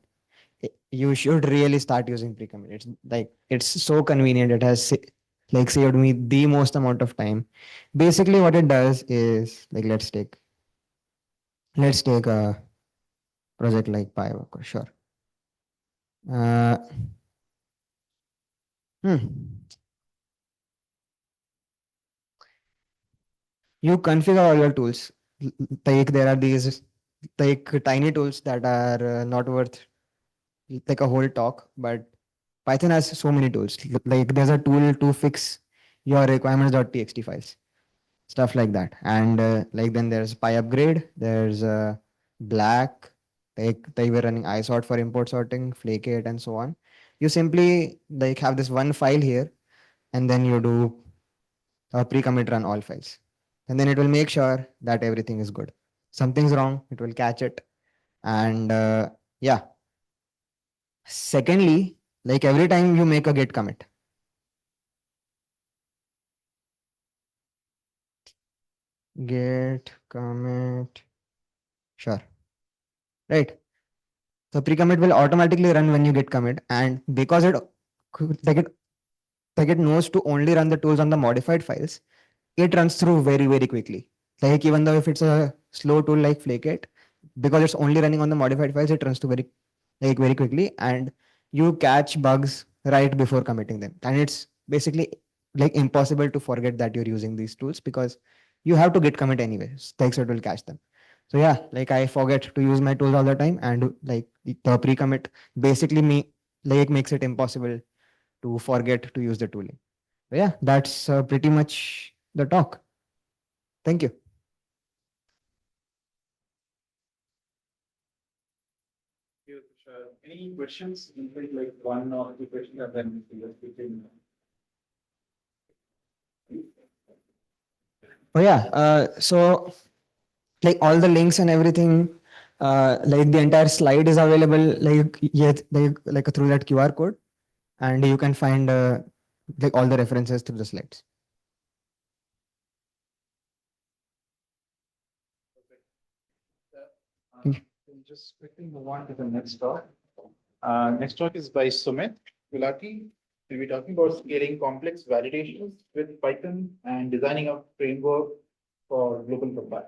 you should really start using pre-commit. It's like it's so convenient. It has like saved me the most amount of time. Basically, what it does is like let's take a project like PyWorker. Sure. Uh, hmm. You configure all your tools. Like there are these like tiny tools that are not worth like a whole talk, but Python has so many tools. Like there's a tool to fix your requirements.txt files, stuff like that. And like then there's PyUpgrade, there's Black, like they were running isort for import sorting, Flake8, and so on. You simply like have this one file here, and then you do pre-commit run all files, and then it will make sure that everything is good. Something's wrong, it will catch it. And yeah, secondly, like every time you make a git commit, git commit, sure, right? So pre-commit will automatically run when you git commit, and because like it like it knows to only run the tools on the modified files, it runs through very quickly. Like even though if it's a slow tool like Flake8, because it's only running on the modified files, it runs to very quickly, and you catch bugs right before committing them. And it's basically like impossible to forget that you're using these tools because you have to git commit anyways. Textlet will catch them. So yeah, like I forget to use my tools all the time, and like the pre-commit basically makes it impossible to forget to use the tooling. So yeah, that's pretty much the talk. Thank you. Any questions? You take like one or two questions and then we can. Oh yeah, so like all the links and everything, like the entire slide is available like through that QR code, and you can find like all the references through the slides. Just quickly move on to the next talk. Next talk is by Sumit Gulati. We'll be talking about scaling complex validations with Python and designing a framework for global compliance.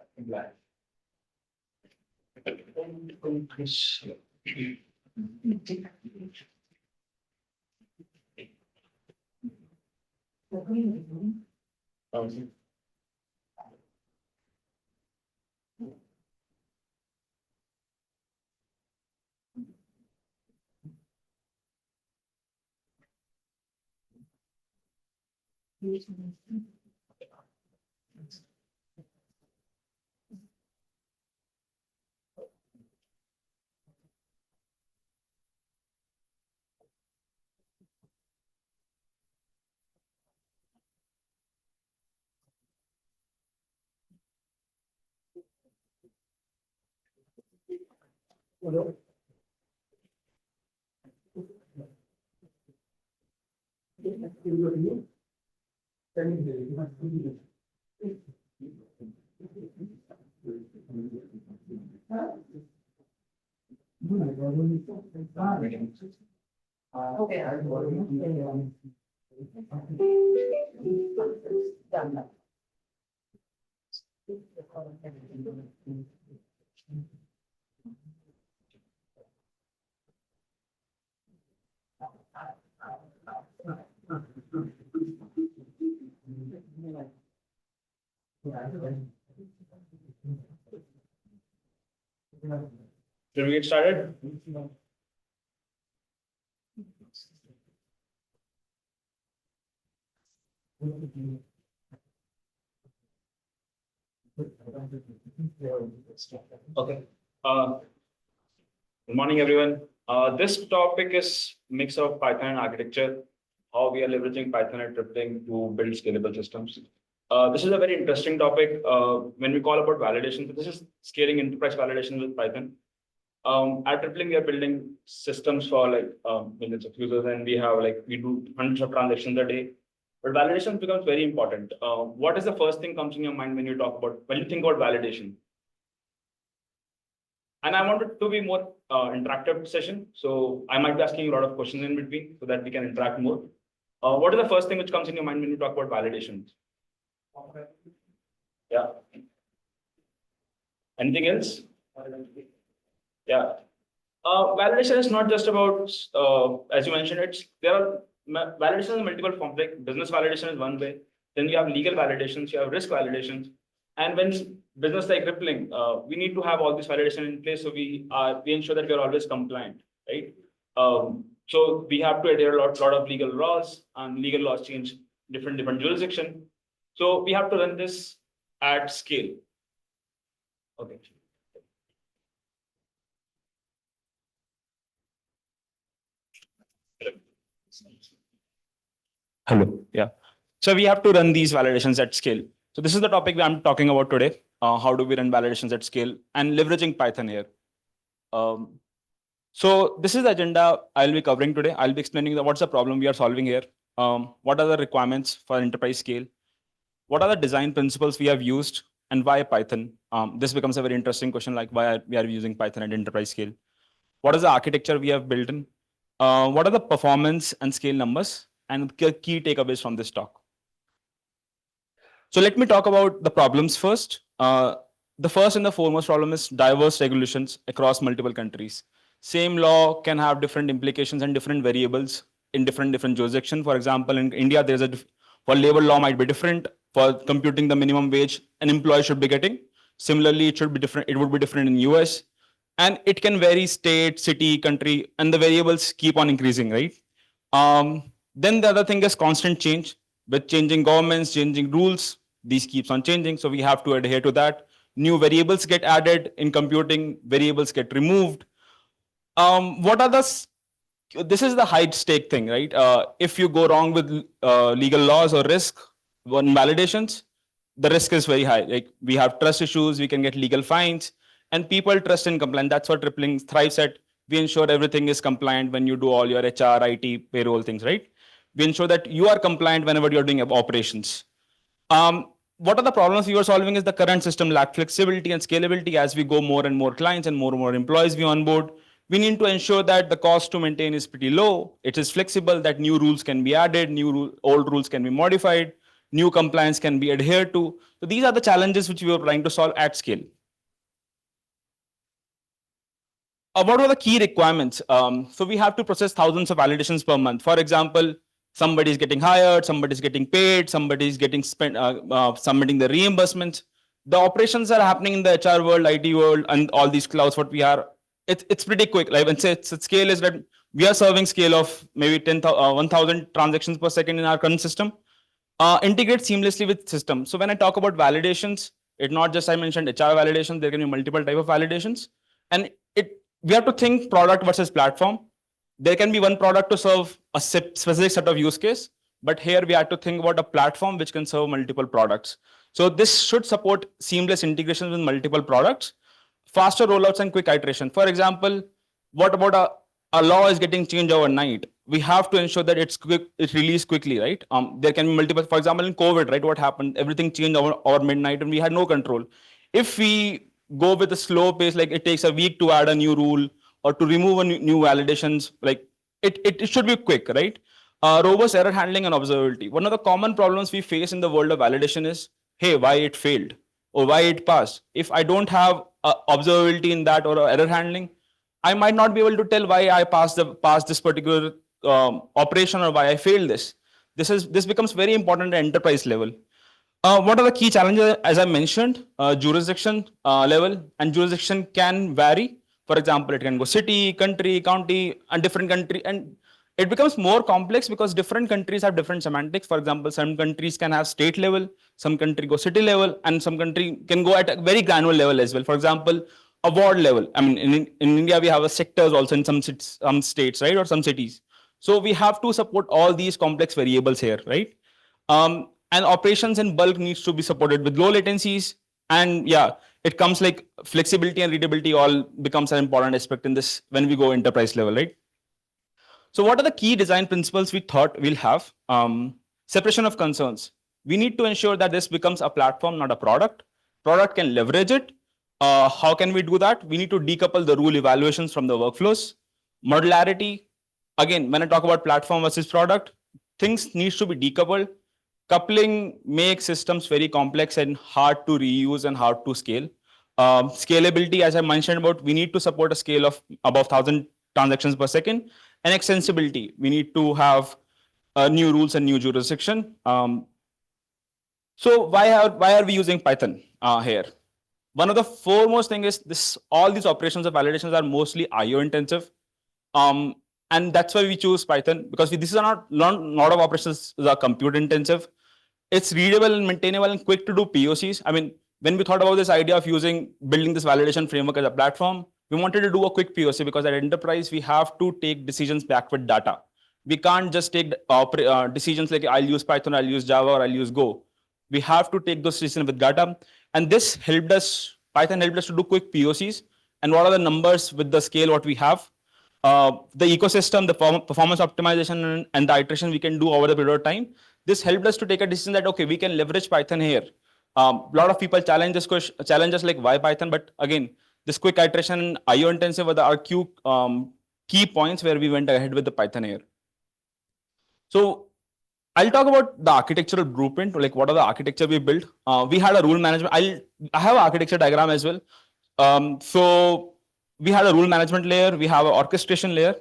Should we get started? Okay. Good morning, everyone. This topic is mix of Python and architecture, how we are leveraging Python and tripling to build scalable systems. This is a very interesting topic when we call about validation. This is scaling enterprise validation with Python. At tripling, we are building systems for like millions of users, and we do hundreds of transactions a day. But validation becomes very important. What is the first thing comes in your mind when you think about validation? And I wanted to be more interactive session. So I might be asking you a lot of questions in between so that we can interact more. What is the first thing which comes in your mind when you talk about validation? Yeah. Anything else? Yeah. Validation is not just about, as you mentioned, validation is multiple forms. Like business validation is one way. Then you have legal validations, you have risk validations. And when business like rippling, we need to have all this validation in place. So we ensure that we are always compliant, right? So we have to adhere a lot of legal laws, and legal laws change different jurisdiction. So we have to run this at scale. Okay. Hello. Yeah. So we have to run these validations at scale. So this is the topic that I'm talking about today. How do we run validations at scale and leveraging Python here? So this is the agenda I'll be covering today. I'll be explaining what's the problem we are solving here. What are the requirements for enterprise scale? What are the design principles we have used, and why Python? This becomes a very interesting question, like why we are using Python at enterprise scale. What is the architecture we have built in? What are the performance and scale numbers, and key takeaways from this talk? So let me talk about the problems first. The first and the foremost problem is diverse regulations across multiple countries. Same law can have different implications and different variables. in different jurisdiction. For example, in India, there's for labor law might be different. For computing the minimum wage, an employee should be getting. Similarly, it should be different. It would be different in US, and it can vary state, city, country, and the variables keep on increasing, right? Then the other thing is constant change. With changing governments, changing rules, these keeps on changing. So we have to adhere to that. New variables get added in computing, variables get removed. What are this is the high stake thing, right? If you go wrong with legal laws or risk, validations, the risk is very high. Like we have trust issues, we can get legal fines, and people trust in compliance. That's what Rippling thrives at. We ensure everything is compliant when you do all your HR, IT, payroll things, right? We ensure that you are compliant whenever you're doing operations. What are the problems we were solving is the current system lack flexibility and scalability. As we go more and more clients and more employees we onboard, we need to ensure that the cost to maintain is pretty low. It is flexible, that new rules can be added, old rules can be modified, new compliance can be adhered to. So these are the challenges which we were trying to solve at scale. What are the key requirements? So we have to process thousands of validations per month. For example, somebody is getting hired, somebody is getting paid, somebody is getting submitting the reimbursements. The operations are happening in the HR world, IT world, and all these clouds. What we are, it's pretty quick. Like when say scale is that we are serving scale of maybe 1,000 transactions per second in our current system. Integrate seamlessly with system. So when I talk about validations, it's not just I mentioned HR validations. There can be multiple type of validations, and we have to think product versus platform. There can be one product to serve a specific set of use case, but here we have to think about a platform which can serve multiple products. So this should support seamless integration with multiple products, faster rollouts and quick iteration. For example, what about a law is getting changed overnight? We have to ensure that it's released quickly, right? There can be multiple, for example, in COVID, right? What happened? Everything changed over midnight and we had no control. If we go with a slow pace, like it takes a week to add a new rule or to remove a new validations, like it should be quick, right? Robust error handling and observability. One of the common problems we face in the world of validation is, hey, why it failed or why it passed? If I don't have observability in that or error handling, I might not be able to tell why I passed this particular operation or why I failed this. This becomes very important at enterprise level. What are the key challenges? As I mentioned, jurisdiction level, and jurisdiction can vary. For example, it can go city, country, county, and different country, and it becomes more complex because different countries have different semantics. For example, some countries can have state level, some country go city level, and some country can go at a very granular level as well. For example, award level. I mean, in India, we have a sectors also in some states, right, or some cities. So we have to support all these complex variables here, right? And operations in bulk needs to be supported with low latencies. And yeah, it comes like flexibility and readability all becomes an important aspect in this when we go enterprise level, right? So what are the key design principles we thought we'll have? Separation of concerns. We need to ensure that this becomes a platform, not a product. Product can leverage it. How can we do that? We need to decouple the rule evaluations from the workflows. Modularity. Again, when I talk about platform versus product, things needs to be decoupled. Coupling makes systems very complex and hard to reuse and hard to scale. Scalability, as I mentioned about, we need to support a scale of above 1,000 transactions per second. And extensibility, we need to have new rules and new jurisdiction. So why are we using Python here? One of the foremost thing is this: all these operations of validations are mostly IO intensive. And that's why we choose Python, because this is not lot of operations that are compute intensive. It's readable and maintainable and quick to do POCs. I mean, when we thought about this idea of building this validation framework as a platform, we wanted to do a quick POC because at enterprise, we have to take decisions back with data. We can't just take decisions like I'll use Python, I'll use Java, or I'll use Go. We have to take those decisions with data. And this helped us, Python helped us to do quick POCs. And what are the numbers with the scale what we have? The ecosystem, the performance optimization, and the iteration we can do over the period of time. This helped us to take a decision that, okay, we can leverage Python here. A lot of people challenge us like, why Python? But again, this quick iteration, IO intensive were our key points where we went ahead with the Python here. So I'll talk about the architectural blueprint, like what are the architecture we built. We had a rule management. I have an architecture diagram as well. So we had a rule management layer. We have an orchestration layer.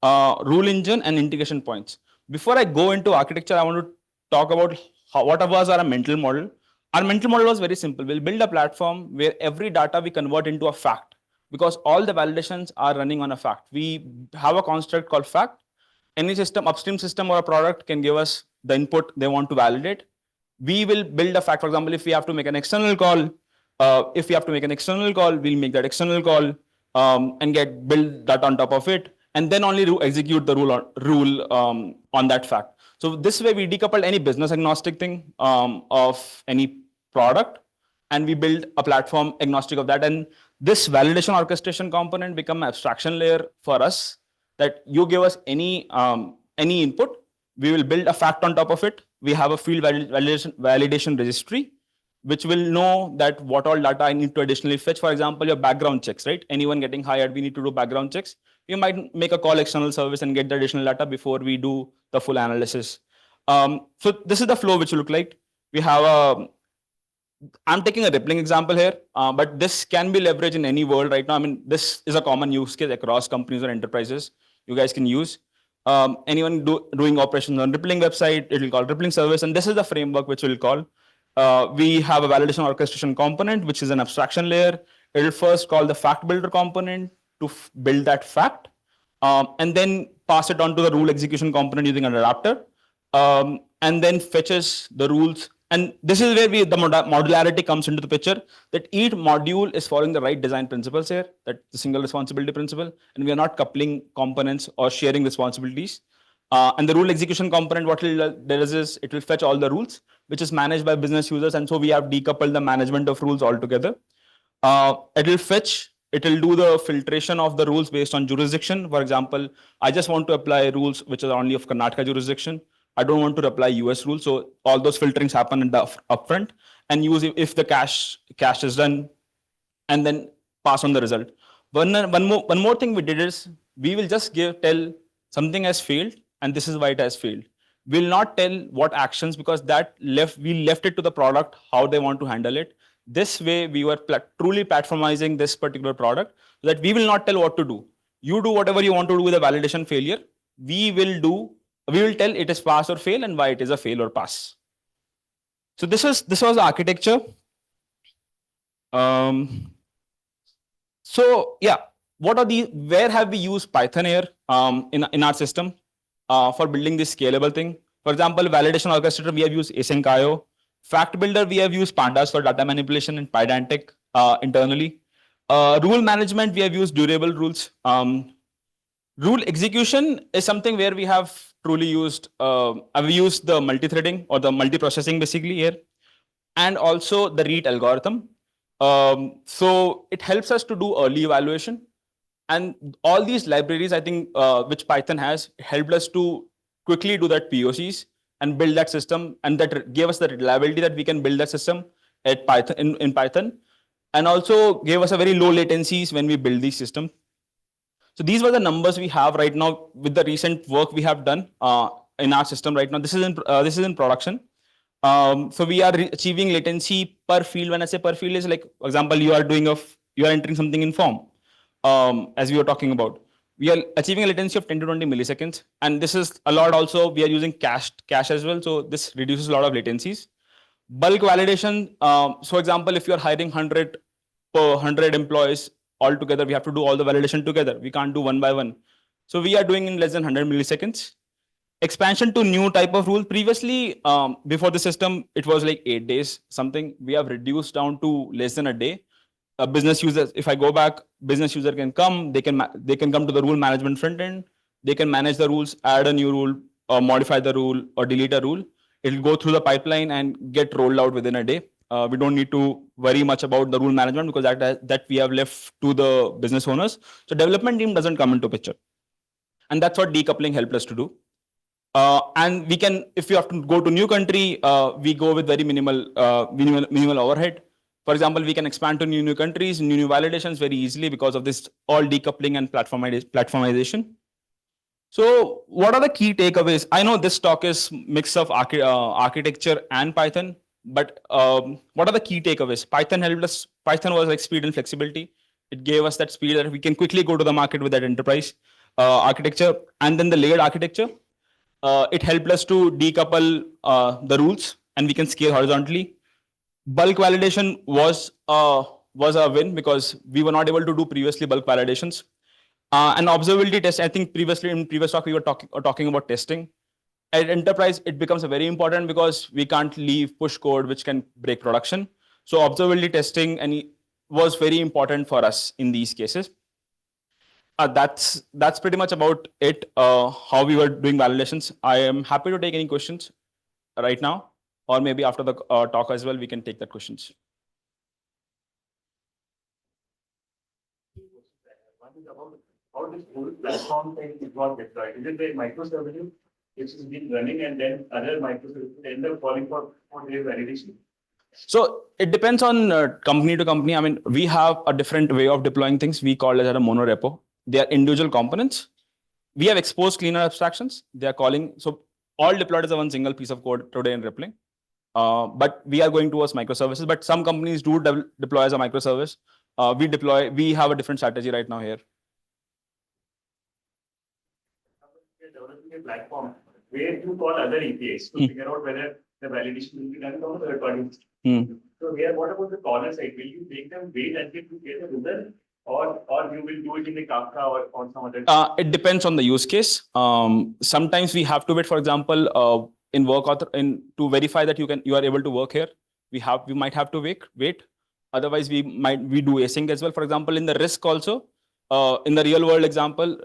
rule engine, and integration points. Before I go into architecture, I want to talk about what was our mental model. Our mental model was very simple. We'll build a platform where every data we convert into a fact, because all the validations are running on a fact. We have a construct called fact. Any system, upstream system or a product, can give us the input they want to validate. We will build a fact. For example, if we have to make an external call, we'll make that external call, and get build that on top of it, and then only execute the rule on that fact. So this way, we decoupled any business agnostic thing of any product, and we build a platform agnostic of that. And this validation orchestration component become an abstraction layer for us, that you give us any input, we will build a fact on top of it. We have a field validation registry, which will know that what all data I need to additionally fetch. For example, your background checks, right? Anyone getting hired, we need to do background checks. We might make a call external service and get the additional data before we do the full analysis. So this is the flow which will look like. We have a I'm taking a rippling example here, but this can be leveraged in any world right now. I mean, this is a common use case across companies or enterprises you guys can use. Anyone doing operations on rippling website, it will call rippling service. And this is the framework which we'll call. We have a validation orchestration component, which is an abstraction layer. It will first call the fact builder component to build that fact, and then pass it on to the rule execution component using an adapter, and then fetches the rules. And this is where the modularity comes into the picture, that each module is following the right design principles here, that the single responsibility principle, and we are not coupling components or sharing responsibilities. And the rule execution component, what it does is it will fetch all the rules, which is managed by business users. And so we have decoupled the management of rules altogether. It will do the filtration of the rules based on jurisdiction. For example, I just want to apply rules which are only of Karnataka jurisdiction. I don't want to apply US rules. So all those filterings happen in the upfront, and use if the cache is done, and then pass on the result. One more thing we did is we will just tell something has failed and this is why it has failed. We'll not tell what actions, because we left it to the product how they want to handle it. This way we were truly platformizing this particular product, so that we will not tell what to do. You do whatever you want to do with a validation failure. We will tell it is pass or fail and why it is a fail or pass. So this was the architecture. So yeah, where have we used Python here in our system for building this scalable thing? For example, validation orchestrator, we have used async.io. Fact builder, we have used pandas for data manipulation and Pydantic internally. Rule management, we have used durable rules. Rule execution is something where we have truly used, I've used the multi-threading or the multi-processing basically here, and also the REAT algorithm. So it helps us to do early evaluation. And all these libraries, I think, which Python has, helped us to quickly do that POCs and build that system, and that gave us the reliability that we can build that system at Python in Python, and also gave us a very low latencies when we build these systems. So these were the numbers we have right now with the recent work we have done in our system right now. This is in production. So we are achieving latency per field. When I say per field, is like, for example, you are entering something in form, as we were talking about. We are achieving a latency of 10 to 20 milliseconds, and this is a lot. Also, we are using cache as well, so this reduces a lot of latencies. Bulk validation. So, example, if you are hiring 100 employees altogether, we have to do all the validation together. We can't do one by one. So we are doing in less than 100 milliseconds. Expansion to new type of rule. Previously, before the system, it was like 8 days something. We have reduced down to less than a day. Business users, if I go back, business user can come. They can come to the rule management front end. They can manage the rules, add a new rule, or modify the rule, or delete a rule. It'll go through the pipeline and get rolled out within a day. We don't need to worry much about the rule management, because that we have left to the business owners. So development team doesn't come into picture, and that's what decoupling helped us to do. And we can, if you have to go to new country, we go with very minimal overhead. For example, we can expand to new countries, new validations very easily because of this all decoupling and platformization. So what are the key takeaways? I know this talk is mix of architecture and Python, but what are the key takeaways? Python helped us. Python was like speed and flexibility. It gave us that speed that we can quickly go to the market with that enterprise. architecture and then the layered architecture. It helped us to decouple the rules and we can scale horizontally. Bulk validation was a win because we were not able to do previously bulk validations. And observability test, I think previously in previous talk we were talking about testing. At enterprise, it becomes very important because we can't leave push code which can break production. So observability testing and was very important for us in these cases. That's pretty much about it. How we were doing validations. I am happy to take any questions right now, or maybe after the talk as well, we can take that questions. One is about how this whole platform thing is not deployed. Is it a microservice which is being running and then other microservices end up calling for their validation? So it depends on company to company. I mean, we have a different way of deploying things. We call it as a monorepo. They are individual components. We have exposed cleaner abstractions. They are calling, so all deployed as a one single piece of code today in Rippling. But we are going towards microservices, but some companies do deploy as a microservice. We have a different strategy right now here. We're developing a platform where you call other APIs to figure out whether the validation will be done from third parties. So here, what about the caller side? Will you make them wait until you get a result, or you will do it in a Kafka or some other? It depends on the use case. Sometimes we have to wait. For example, in work author, in to verify that you are able to work here, we might have to wait. Otherwise, we do async as well. For example, in the risk also, in the real world example,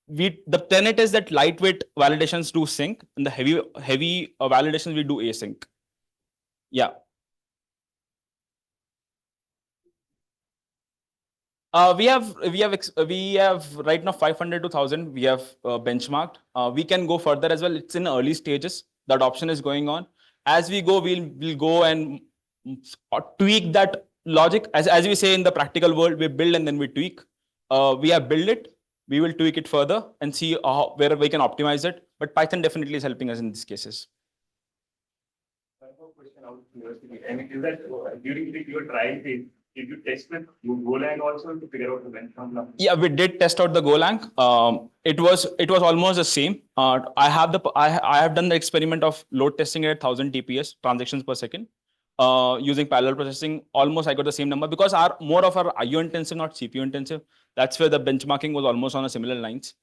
the tenet is that lightweight validations do sync, and the heavy validations we do async. Yeah. We have right now 500 to 1,000. We have benchmarked. We can go further as well. It's in early stages. The adoption is going on. As we go, we'll go and tweak that logic. As we say in the practical world, we build and then we tweak. We have built it. We will tweak it further and see where we can optimize it. But Python definitely is helping us in these cases. Question out of curiosity. I mean, is that during your trial phase, did you test with Golang also to figure out the benchmark? Yeah, we did test out the Golang. It was almost the same. I have done the experiment of load testing at 1,000 TPS transactions per second. Using parallel processing, almost I got the same number because more of our IO intensive, not CPU intensive. That's where the benchmarking was almost on a similar lines.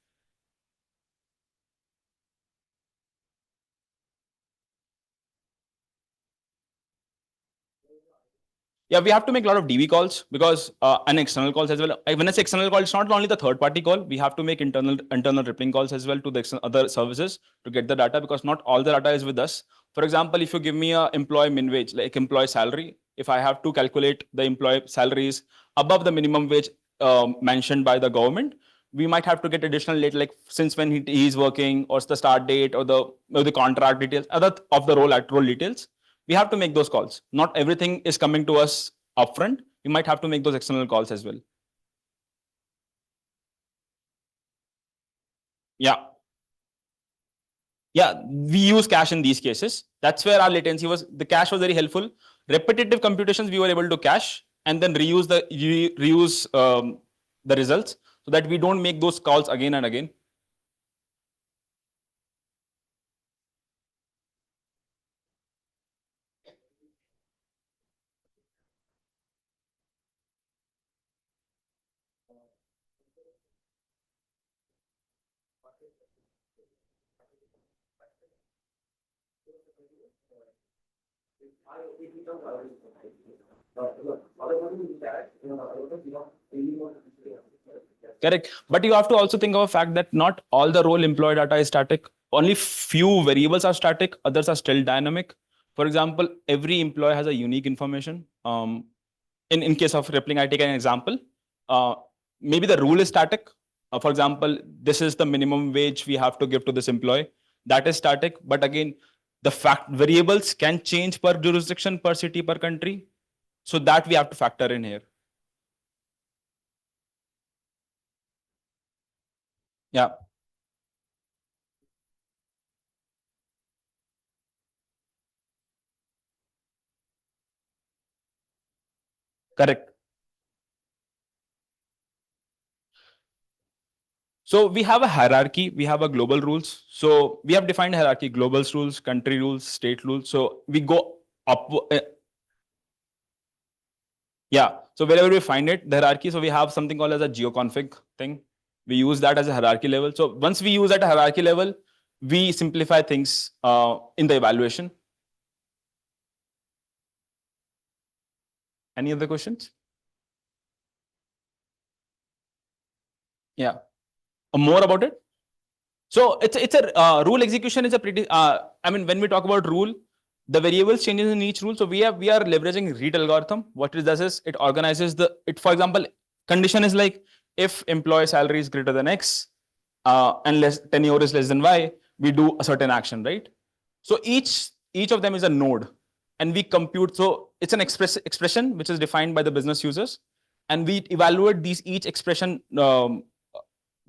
Yeah, we have to make a lot of DB calls because and external calls as well. When I say external call, it's not only the third party call. We have to make internal rippling calls as well to the other services to get the data because not all the data is with us. For example, if you give me a employee min wage, like employee salary, if I have to calculate the employee salaries above the minimum wage mentioned by the government, we might have to get additional data like since when he is working, or the start date, or the contract details, other of the role details. We have to make those calls. Not everything is coming to us upfront. We might have to make those external calls as well. Yeah. Yeah, we use cache in these cases. That's where our latency was. The cache was very helpful. Repetitive computations we were able to cache and then reuse the results so that we don't make those calls again and again. Correct. But you have to also think of the fact that not all the role employee data is static. Only few variables are static, others are still dynamic. For example, every employee has a unique information. In case of Rippling, I take an example. Maybe the rule is static. For example, this is the minimum wage we have to give to this employee. That is static. But again, the fact variables can change per jurisdiction, per city, per country. So that we have to factor in here. Yeah. Correct. So we have a hierarchy, we have a global rules. So we have defined hierarchy, global rules, country rules, state rules. So we go up. Yeah. So wherever we find it, the hierarchy. So we have something called as a geoconfig thing. We use that as a hierarchy level. So once we use at a hierarchy level, we simplify things in the evaluation. Any other questions? Yeah. More about it? So it's a rule execution is a pretty, I mean, when we talk about rule, the variables changes in each rule. So we are leveraging read algorithm. What it does is it organizes for example, condition is like if employee salary is greater than X and tenure is less than Y, we do a certain action, right? So each of them is a node and we compute. So it's an expression which is defined by the business users and we evaluate these each expression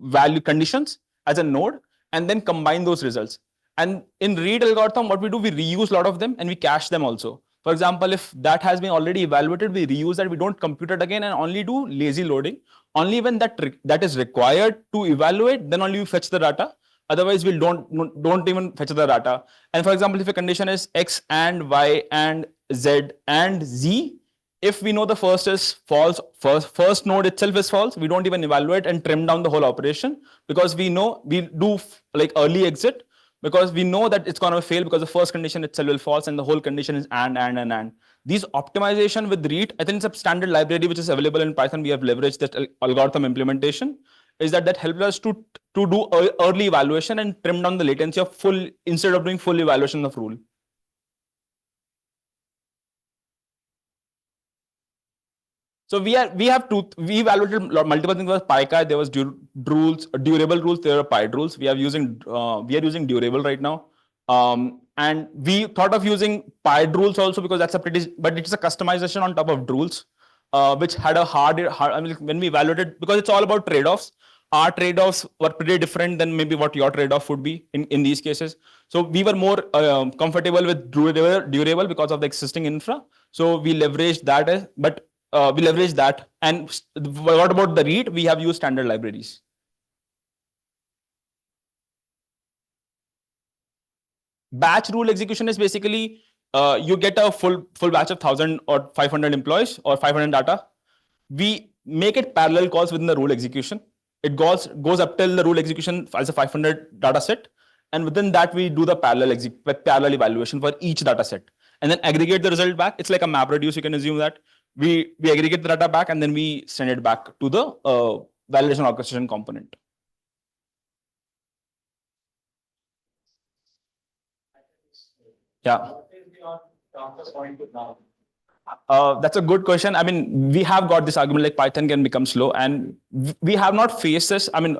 value conditions as a node and then combine those results. And in read algorithm, what we do, we reuse a lot of them and we cache them also. For example, if that has been already evaluated, we reuse that, we don't compute it again and only do lazy loading. Only when that is required to evaluate, then only we fetch the data. Otherwise, we don't even fetch the data. And for example, if a condition is X and Y and Z and Z, if we know the first is false, first node itself is false, we don't even evaluate and trim down the whole operation because we know we do like early exit because we know that it's going to fail because the first condition itself will false and the whole condition is and. These optimization with read, I think it's a standard library which is available in Python. We have leveraged that algorithm implementation. Is that helps us to do early evaluation and trim down the latency of full instead of doing full evaluation of rule. So we evaluated multiple things. There was PyCar, there was durable rules, there were PyD rules. We are using durable right now. And we thought of using PyD rules also because that's but it's a customization on top of rules, which had a hard, I mean, when we evaluated, because it's all about trade-offs. Our trade-offs were pretty different than maybe what your trade-off would be in these cases. So we were more comfortable with durable because of the existing infra. So we leveraged that, we leverage that. And what about the read? We have used standard libraries. Batch rule execution is basically you get a full batch of 1,000 or 500 employees or 500 data. We make it parallel calls within the rule execution. It goes up till the rule execution as a 500 data set. And within that, we do the parallel evaluation for each data set. And then aggregate the result back. It's like a map reduce. You can assume that we aggregate the data back and then we send it back to the validation orchestration component. Yeah. That's a good question. I mean, we have got this argument like Python can become slow, and we have not faced this. I mean,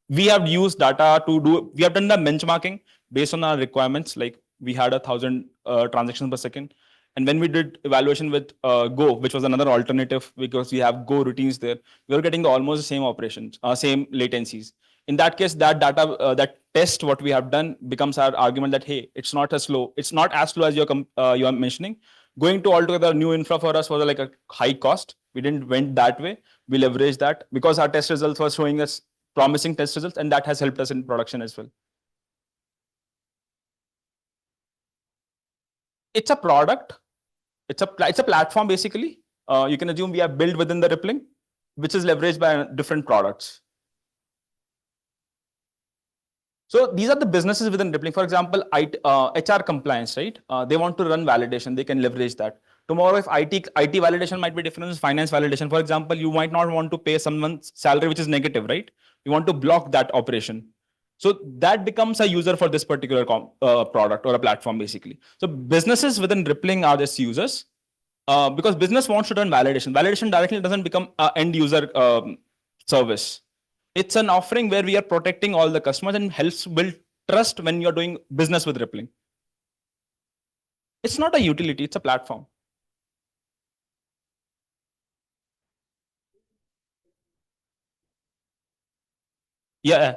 we have used data we have done the benchmarking based on our requirements. Like we had 1,000 transactions per second. And when we did evaluation with Go, which was another alternative because we have Go routines there, we were getting almost the same operations, same latencies. In that case, that data, that test, what we have done becomes our argument that, hey, it's not as slow as you are mentioning. Going to altogether new infra for us was like a high cost. We didn't went that way. We leveraged that because our test results were showing us promising test results, and that has helped us in production as well. It's a product. It's a platform basically. You can assume we are built within the Rippling, which is leveraged by different products. So these are the businesses within Rippling. For example, HR compliance, right? They want to run validation. They can leverage that. Tomorrow, if IT validation might be different than finance validation. For example, you might not want to pay someone's salary which is negative, right? You want to block that operation. So that becomes a user for this particular product or a platform, basically. So businesses within Rippling are just users because business wants to run validation. Validation directly doesn't become an end user service. It's an offering where we are protecting all the customers and helps build trust when you're doing business with Rippling. It's not a utility, it's a platform. Yeah.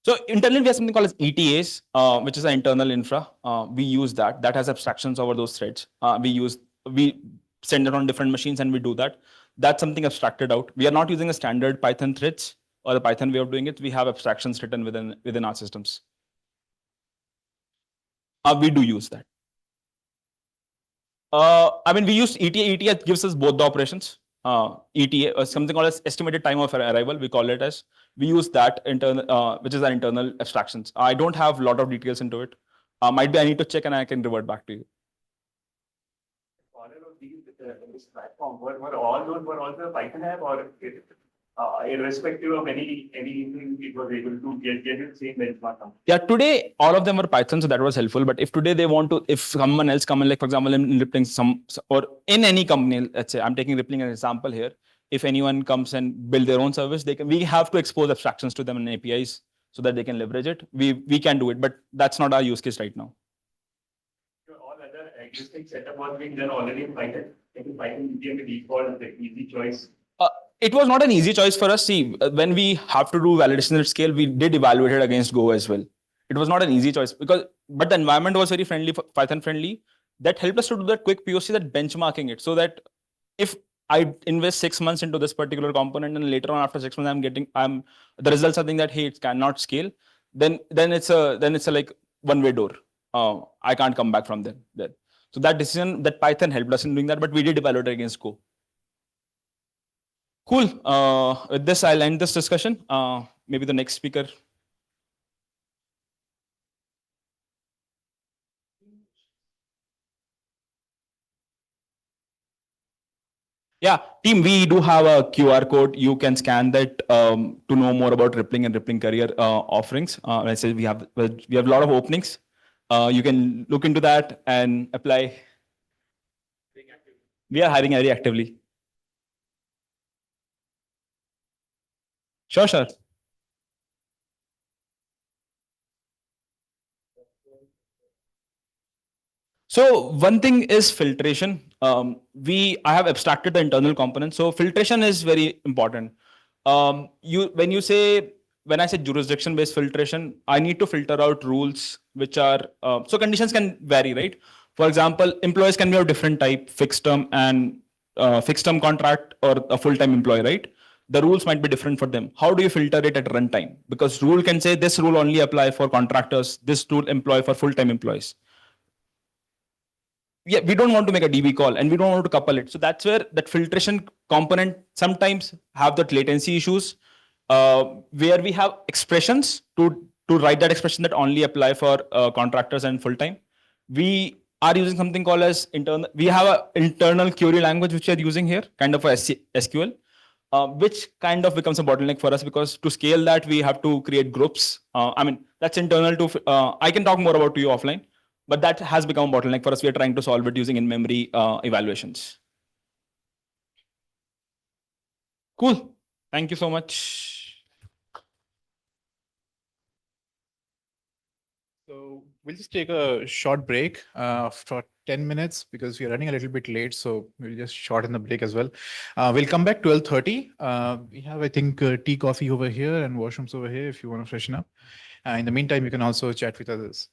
So internally, we have something called as ETAs, which is an internal infra. We use that. That has abstractions over those threads. We send it on different machines and we do that. That's something abstracted out. We are not using a standard Python threads or the Python way of doing it, we have abstractions written within our systems. We do use that. I mean, we use ETA. ETA gives us both the operations. ETA, something called as estimated time of arrival. We call it as. We use that internal, which is our internal abstractions. I don't have a lot of details into it. Might be I need to check and I can revert back to you. All of these this platform were all those were also Python app, or irrespective of anything, it was able to get the same benchmark. Yeah, today all of them were Python, so that was helpful. But if today they want to, if someone else come in, like for example, in Rippling, or in any company, let's say I'm taking Rippling as an example here. If anyone comes and build their own service, we have to expose abstractions to them in APIs so that they can leverage it. We can do it, but that's not our use case right now. All other existing setup was being done already in Python. I think Python became the default, the easy choice. It was not an easy choice for us. See, when we have to do validation at scale, we did evaluate it against Go as well. It was not an easy choice but the environment was very friendly, Python friendly. That helped us to do that quick POC, that benchmarking it, so that if I invest 6 months into this particular component and later on after 6 months the results are saying that hey, it cannot scale, then it's a like one-way door. I can't come back from there. So that decision, that Python helped us in doing that, but we did evaluate it against Go. Cool. With this, I'll end this discussion. Maybe the next speaker. Yeah, team, we do have a QR code. You can scan that to know more about Rippling and Rippling career offerings. I said we have a lot of openings. You can look into that and apply. We are hiring very actively. Sure. So one thing is filtration. I have abstracted the internal components. So filtration is very important. When I say jurisdiction-based filtration, I need to filter out rules which are, so conditions can vary, right? For example, employees can be of different type, fixed term and fixed term contract or a full-time employee, right? The rules might be different for them. How do you filter it at runtime? Because rule can say this rule only apply for contractors, this rule employ for full-time employees. Yeah, we don't want to make a DB call and we don't want to couple it. So that's where that filtration component sometimes have that latency issues, where we have expressions to write that expression that only apply for contractors and full time. We are using something called as internal. We have an internal query language which we are using here, kind of a SQL, which kind of becomes a bottleneck for us because to scale that we have to create groups. I mean that's internal to. I can talk more about to you offline. But that has become a bottleneck for us. We are trying to solve it using in-memory evaluations. Cool. Thank you so much. So we'll just take a short break for 10 minutes because we are running a little bit late. So we'll just shorten the break as well. We'll come back 12:30. We have, I think, tea, coffee over here and washrooms over here if you want to freshen up. In the meantime, you can also chat with others.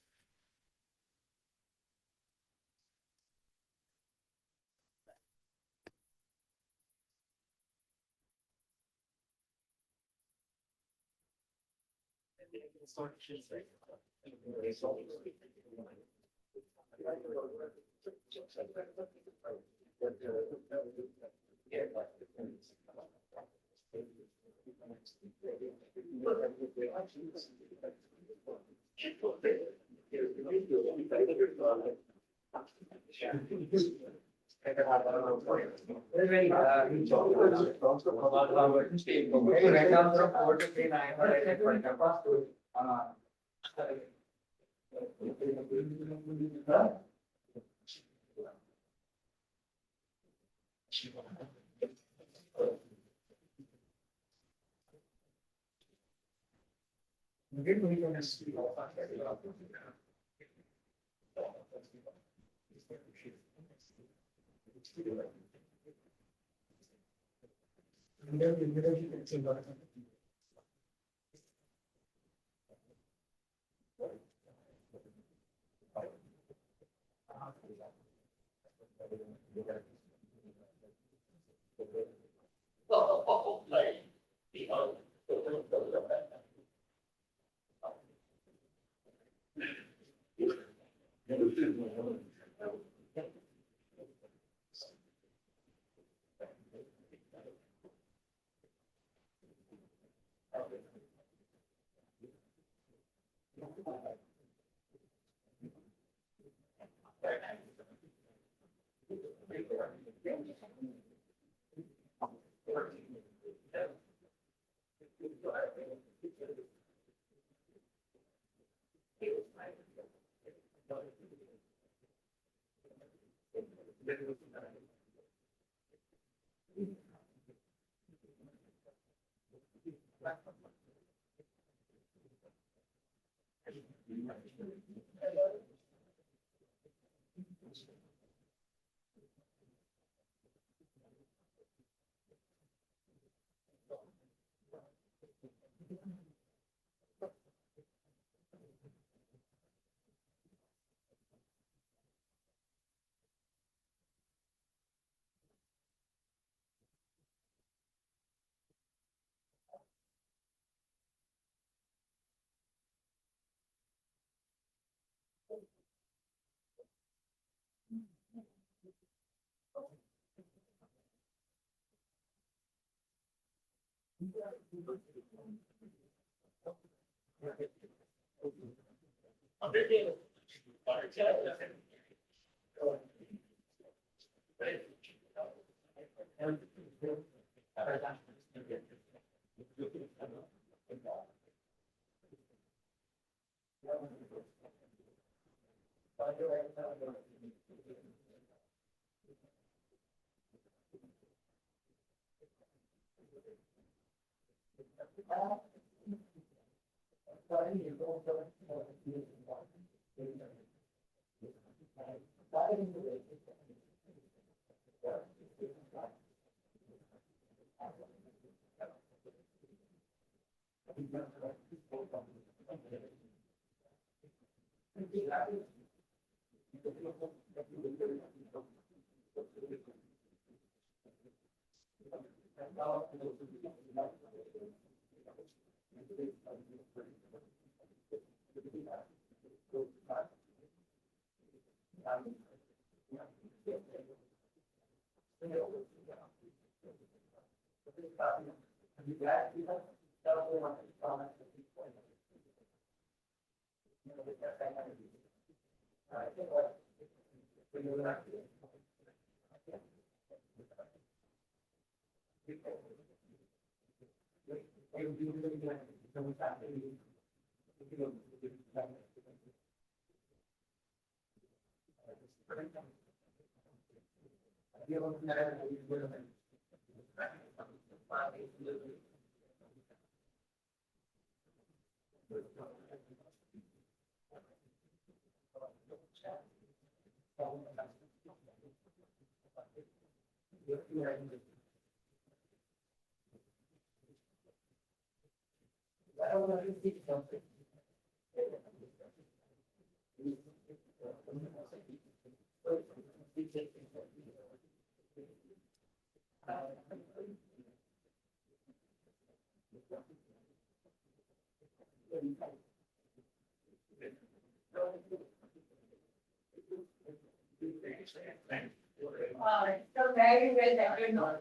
So very well that you know,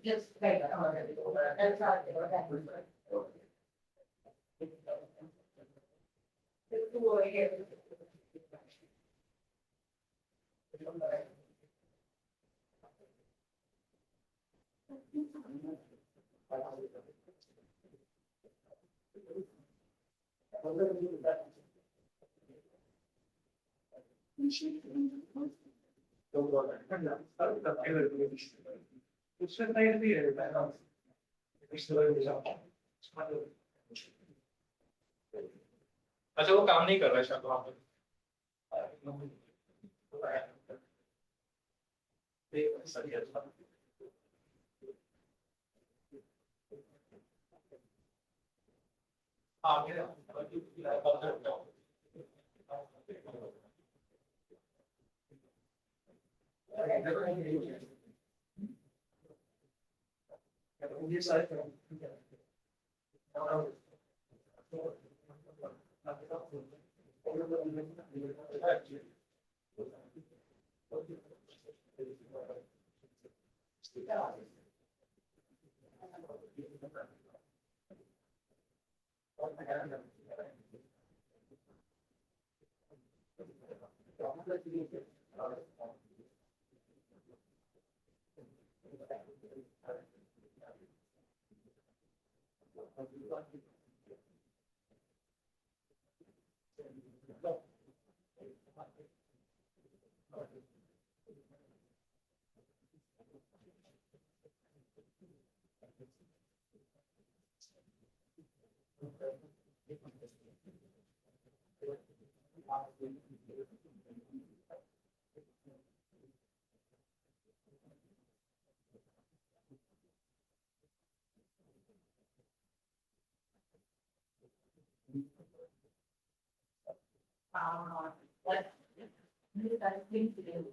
just like, that's not, the two over here. अच्छा वो काम नहीं कर रहा है शायद वहाँ पे Like, I think it is.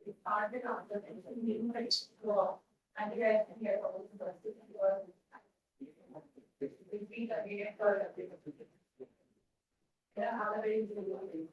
It's hard to answer. And you guys can hear all the words. Repeat again for yeah, how are you doing?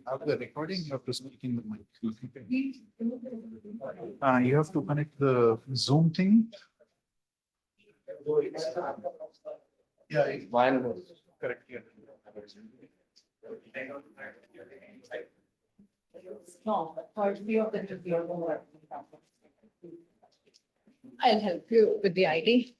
After the recording, you have to speak in the mic. You have to connect the Zoom thing. Yeah, correct. Yeah. No, for few of them to be on the. I'll help you with the ID.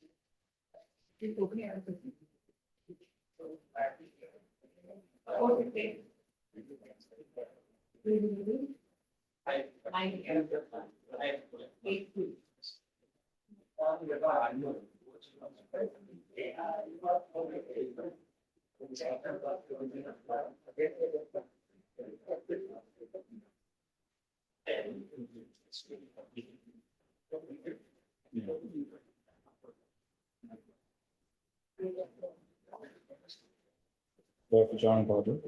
John Gordon.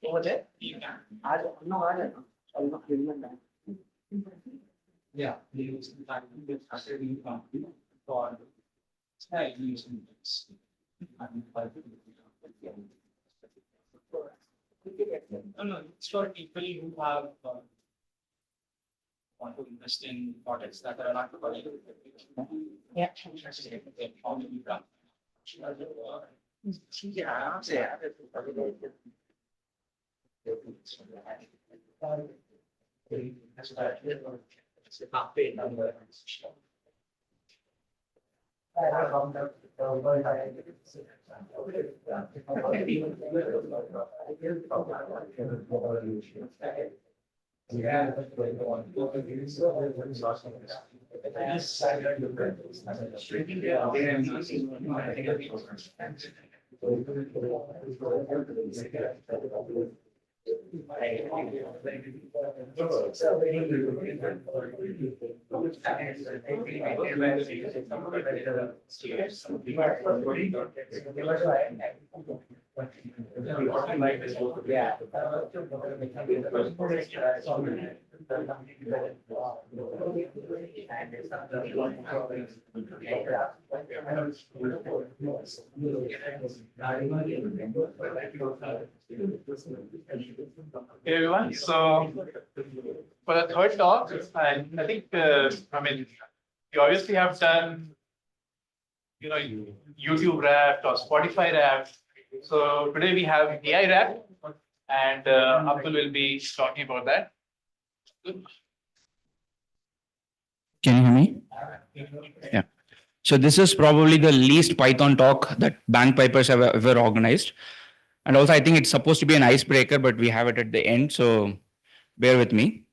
Over there? Yeah. No, it's for people who have want to invest in products that are not public. Yeah. Hey everyone, so for the third talk, I think, you obviously have done, YouTube Wrapped or Spotify Wrapped. So today we have AI Wrapped, and Abdul will be talking about that. Can you hear me? Yeah. So this is probably the least Python talk that BangPypers have ever organized. And also, I think it's supposed to be an icebreaker, but we have it at the end. So bear with me.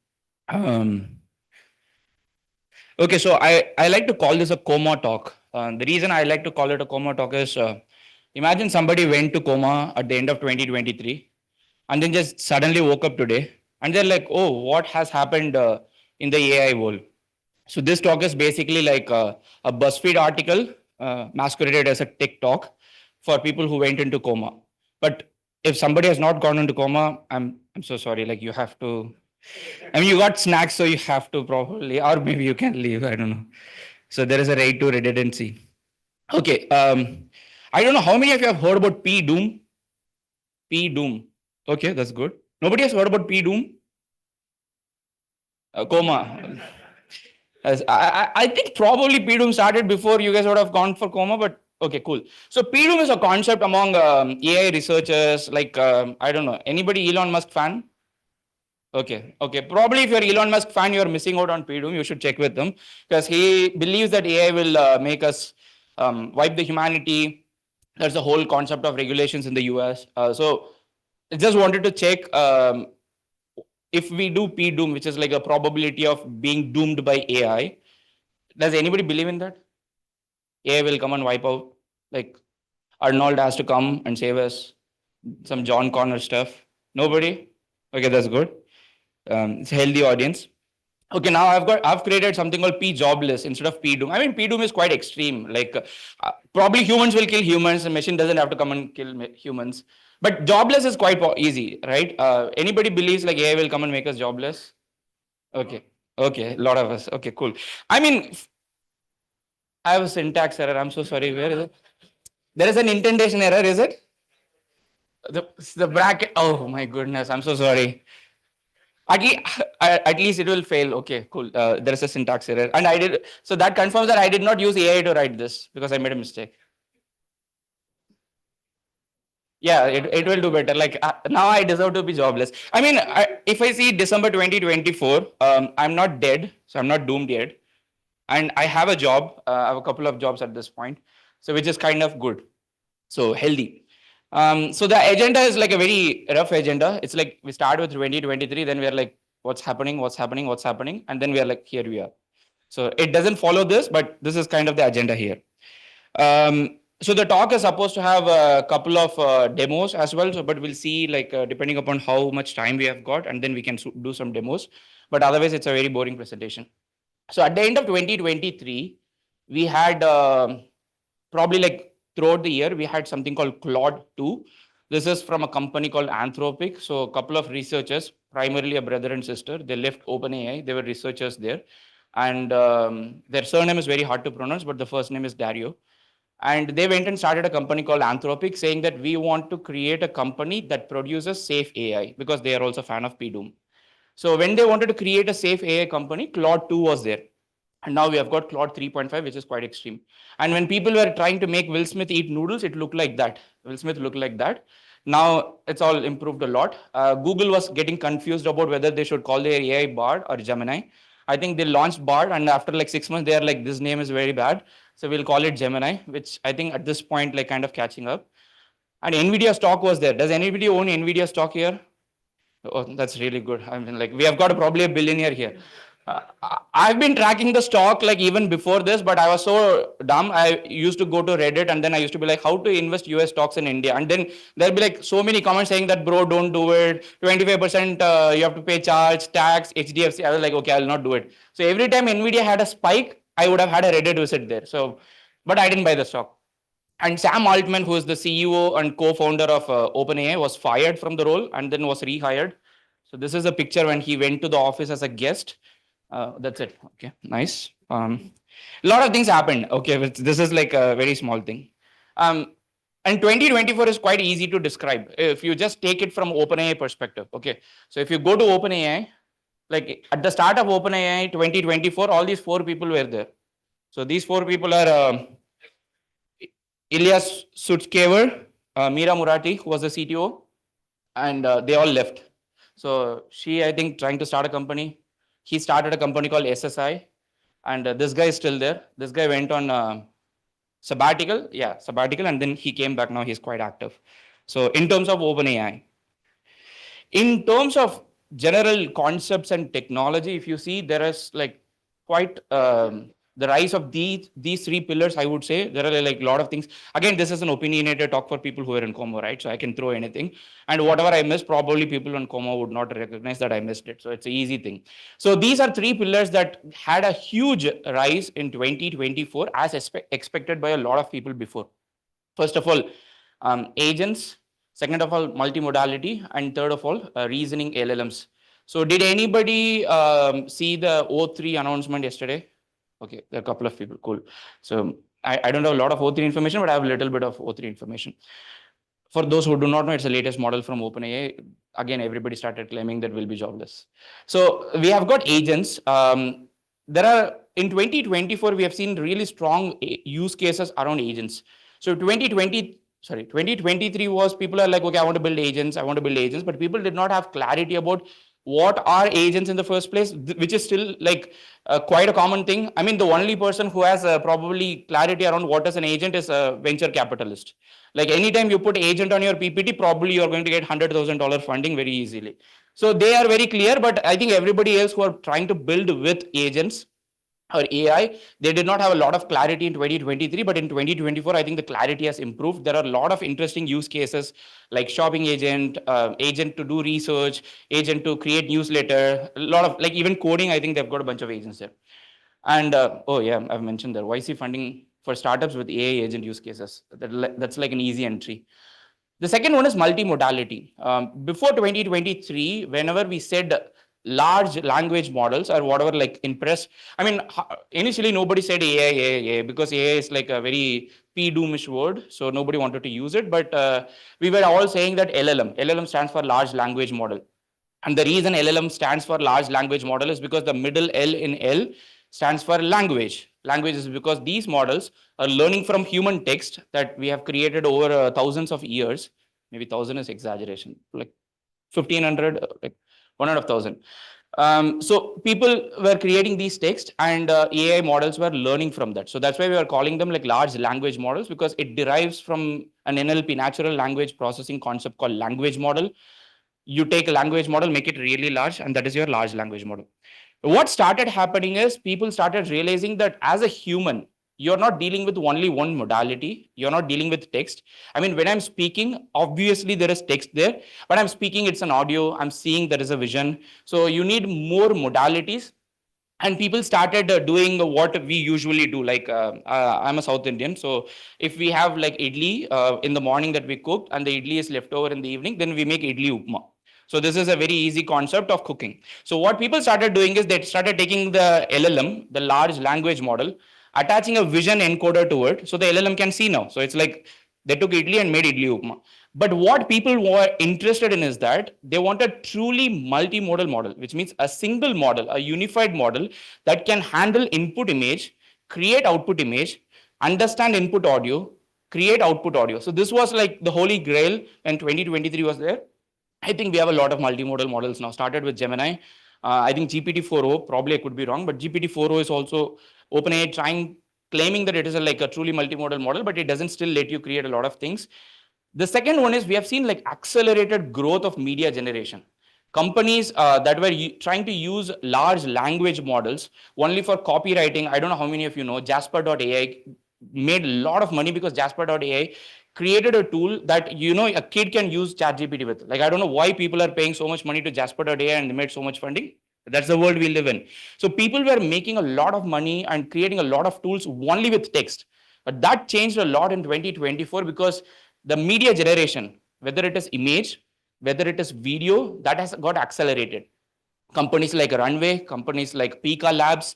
Okay, so I like to call this a coma talk. The reason I like to call it a coma talk is Imagine somebody went to coma at the end of 2023 and then just suddenly woke up today and they're like, oh, what has happened in the AI world? So this talk is basically like a BuzzFeed article masqueraded as a tech talk for people who went into coma. But if somebody has not gone into coma, I'm so sorry. Like you have to. I mean, you got snacks, so you have to probably, or maybe you can leave. I don't know. So there is a right to redundancy. Okay. I don't know how many of you have heard about P Doom. P Doom. Okay, that's good. Nobody has heard about P Doom. Coma. I think probably PDOM started before you guys would have gone for coma, but okay, cool. So PDOM is a concept among AI researchers, like, I don't know, anybody Elon Musk fan? Okay, okay. Probably if you're Elon Musk fan, you're missing out on PDOM. You should check with them because he believes that AI will make us wipe the humanity. There's a whole concept of regulations in the US. So I just wanted to check if we do P-doom, which is like a probability of being doomed by AI, does anybody believe in that? AI will come and wipe out. Like Arnold has to come and save us. Some John Connor stuff. Nobody? Okay, that's good. It's a healthy audience. Okay, now I've created something called P jobless instead of P doom. I mean, P doom is quite extreme. Like probably humans will kill humans. The machine doesn't have to come and kill humans. But jobless is quite easy, right? Anybody believes like AI will come and make us jobless? Okay, okay, a lot of us. Okay, cool. I mean, I have a syntax error. I'm so sorry. Where is it? There is an indentation error. Is it? The bracket. Oh my goodness. I'm so sorry. At least it will fail. Okay, cool. There is a syntax error. And I did, so that confirms that I did not use AI to write this because I made a mistake. Yeah, it will do better. Like now I deserve to be jobless. I mean, if I see December 2024, I'm not dead. So I'm not doomed yet. And I have a job. I have a couple of jobs at this point. So which is kind of good. So healthy. So the agenda is like a very rough agenda. It's like we start with 2023, then we're like, what's happening, what's happening, what's happening? And then we are like, here we are. So it doesn't follow this, but this is kind of the agenda here. So the talk is supposed to have a couple of demos as well. So, but we'll see like depending upon how much time we have got, and then we can do some demos. But otherwise, it's a very boring presentation. So at the end of 2023, we had probably like throughout the year, we had something called Claude 2. This is from a company called Anthropic. So a couple of researchers, primarily a brother and sister, they left OpenAI. They were researchers there. And their surname is very hard to pronounce, but the first name is Dario. And they went and started a company called Anthropic, saying that we want to create a company that produces safe AI because they are also a fan of PDOM. So when they wanted to create a safe AI company, Claude 2 was there. And now we have got Claude 3.5, which is quite extreme. And when people were trying to make Will Smith eat noodles, it looked like that. Will Smith looked like that. Now it's all improved a lot. Google was getting confused about whether they should call their AI Bard or Gemini. I think they launched Bard, and after like 6 months, they are like, this name is very bad. So we'll call it Gemini, which I think at this point, like kind of catching up. And NVIDIA stock was there. Does anybody own NVIDIA stock here? Oh, that's really good. I mean, like we have got probably a billionaire here. I've been tracking the stock like even before this, but I was so dumb. I used to go to Reddit and then I used to be like, how to invest US stocks in India? And then there'll be like so many comments saying that, bro, don't do it. 25% you have to pay charge, tax, HDFC. I was like, okay, I'll not do it. So every time Nvidia had a spike, I would have had a Reddit visit there. So, but I didn't buy the stock. And Sam Altman, who is the CEO and co-founder of OpenAI, was fired from the role and then was rehired. So this is a picture when he went to the office as a guest. That's it. Okay, nice. A lot of things happened. Okay, this is like a very small thing. And 2024 is quite easy to describe if you just take it from OpenAI perspective. Okay, so if you go to OpenAI, like at the start of OpenAI 2024, all these 4 people were there. So these 4 people are Ilyas Sutskever, Meera Murati, who was the CTO, and they all left. So she, I think, trying to start a company. He started a company called SSI, and this guy is still there. This guy went on sabbatical, and then he came back. Now he's quite active. So in terms of OpenAI, in terms of general concepts and technology, if you see, there is like quite the rise of these three pillars, I would say there are like a lot of things. Again, this is an opinionated talk for people who are in coma, right? So I can throw anything, and whatever I missed, probably people in coma would not recognize that I missed it. So it's an easy thing. So these are three pillars that had a huge rise in 2024 as expected by a lot of people before. First of all, agents. Second of all, multimodality, and third of all, reasoning LLMs. So did anybody see the O3 announcement yesterday? Okay, there are a couple of people. Cool. So I don't have a lot of O3 information, but I have a little bit of O3 information. For those who do not know, it's the latest model from OpenAI. Again, everybody started claiming that we'll be jobless. So we have got agents. There are in 2024, we have seen really strong use cases around agents. So 2023 was people are like, okay, I want to build agents, but people did not have clarity about what are agents in the first place, which is still like quite a common thing. I mean, the only person who has probably clarity around what is an agent is a venture capitalist. Like anytime you put agent on your PPT, probably you're going to get $100,000 funding very easily. So they are very clear, but I think everybody else who are trying to build with agents or AI, they did not have a lot of clarity in 2023, but in 2024, I think the clarity has improved. There are a lot of interesting use cases like shopping agent, agent to do research, agent to create newsletter, a lot of like even coding, I think they've got a bunch of agents there. And oh yeah, I've mentioned there, YC funding for startups with AI agent use cases. That's like an easy entry. The second one is multimodality. Before 2023, whenever we said large language models or whatever, like in press, I mean, initially nobody said AI because AI is like a very P-doomish word. So nobody wanted to use it. But we were all saying that LLM stands for large language model. And the reason LLM stands for large language model is because the middle L in L stands for language. Language is because these models are learning from human text that we have created over thousands of years. Maybe 1,000 is exaggeration, like 1,500, like 1,500. So people were creating these texts and AI models were learning from that. So that's why we are calling them like large language models, because it derives from an NLP, natural language processing concept called language model. You take a language model, make it really large, and that is your large language model. What started happening is people started realizing that as a human, you're not dealing with only one modality. You're not dealing with text. I mean, when I'm speaking, obviously there is text there, but I'm speaking, it's an audio. I'm seeing there is a vision. So you need more modalities. And people started doing what we usually do. Like I'm a South Indian. So if we have like idli in the morning that we cooked and the idli is left over in the evening, then we make idli upma. So this is a very easy concept of cooking. So what people started doing is they started taking the LLM, the large language model, attaching a vision encoder to it. So the LLM can see now. So it's like they took idli and made idli upma. But what people were interested in is that they want a truly multimodal model, which means a single model, a unified model that can handle input image, create output image, understand input audio, create output audio. So this was like the holy grail when 2023 was there. I think we have a lot of multimodal models now. Started with Gemini. I think GPT-4o, probably I could be wrong, but GPT-4o is also OpenAI claiming that it is like a truly multimodal model, but it doesn't still let you create a lot of things. The second one is we have seen like accelerated growth of media generation. Companies that were trying to use large language models only for copywriting. I don't know how many of you know, Jasper.ai made a lot of money because Jasper.ai created a tool that, you know, a kid can use ChatGPT with. Like, I don't know why people are paying so much money to Jasper.ai and they made so much funding. That's the world we live in. So people were making a lot of money and creating a lot of tools only with text. But that changed a lot in 2024 because the media generation, whether it is image, whether it is video, that has got accelerated. Companies like Runway, companies like Pika Labs,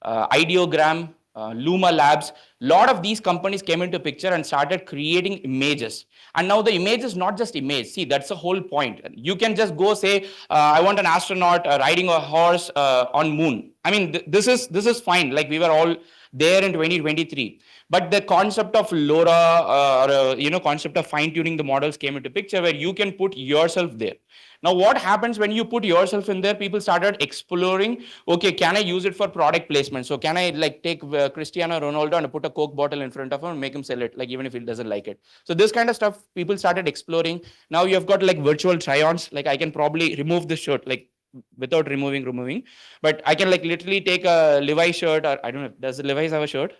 Ideogram, Luma Labs, lot of these companies came into picture and started creating images. And now the image is not just image. See, that's the whole point. You can just go say, I want an astronaut riding a horse on moon. I mean, this is fine. Like we were all there in 2023. But the concept of LoRa or concept of fine tuning the models came into picture where you can put yourself there. Now, what happens when you put yourself in there? People started exploring, okay, can I use it for product placement? So can I like take Cristiano Ronaldo and put a Coke bottle in front of him and make him sell it, like even if he doesn't like it? So this kind of stuff people started exploring. Now you've got like virtual try-ons, like I can probably remove this shirt, like without removing. But I can like literally take a Levi's shirt, or I don't know, does Levi's have a shirt?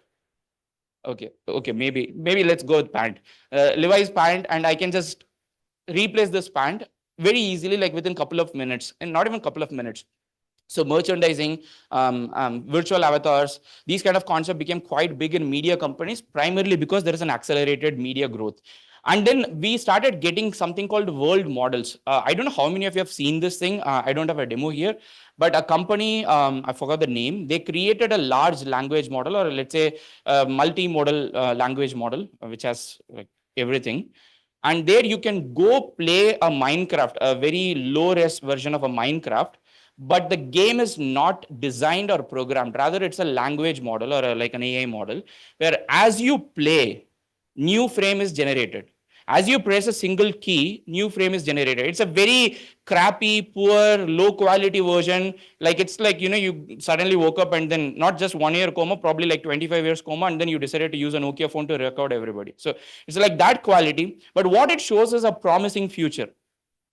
Okay, maybe let's go with pant. Levi's pant, and I can just replace this pant very easily, like within couple of minutes, and not even couple of minutes. So merchandising, virtual avatars, these kind of concepts became quite big in media companies, primarily because there is an accelerated media growth. And then we started getting something called world models. I don't know how many of you have seen this thing. I don't have a demo here, but a company, I forgot the name, they created a large language model, or let's say a multimodal language model, which has like everything. And there you can go play a Minecraft, a very low res version of a Minecraft, but the game is not designed or programmed. Rather, it's a language model, or like an AI model, where as you play, new frame is generated. As you press a single key, new frame is generated. It's a very crappy, poor, low quality version. Like it's like, you suddenly woke up and then not just 1 year coma, probably like 25 years coma, and then you decided to use a Nokia phone to record everybody. So it's like that quality. But what it shows is a promising future.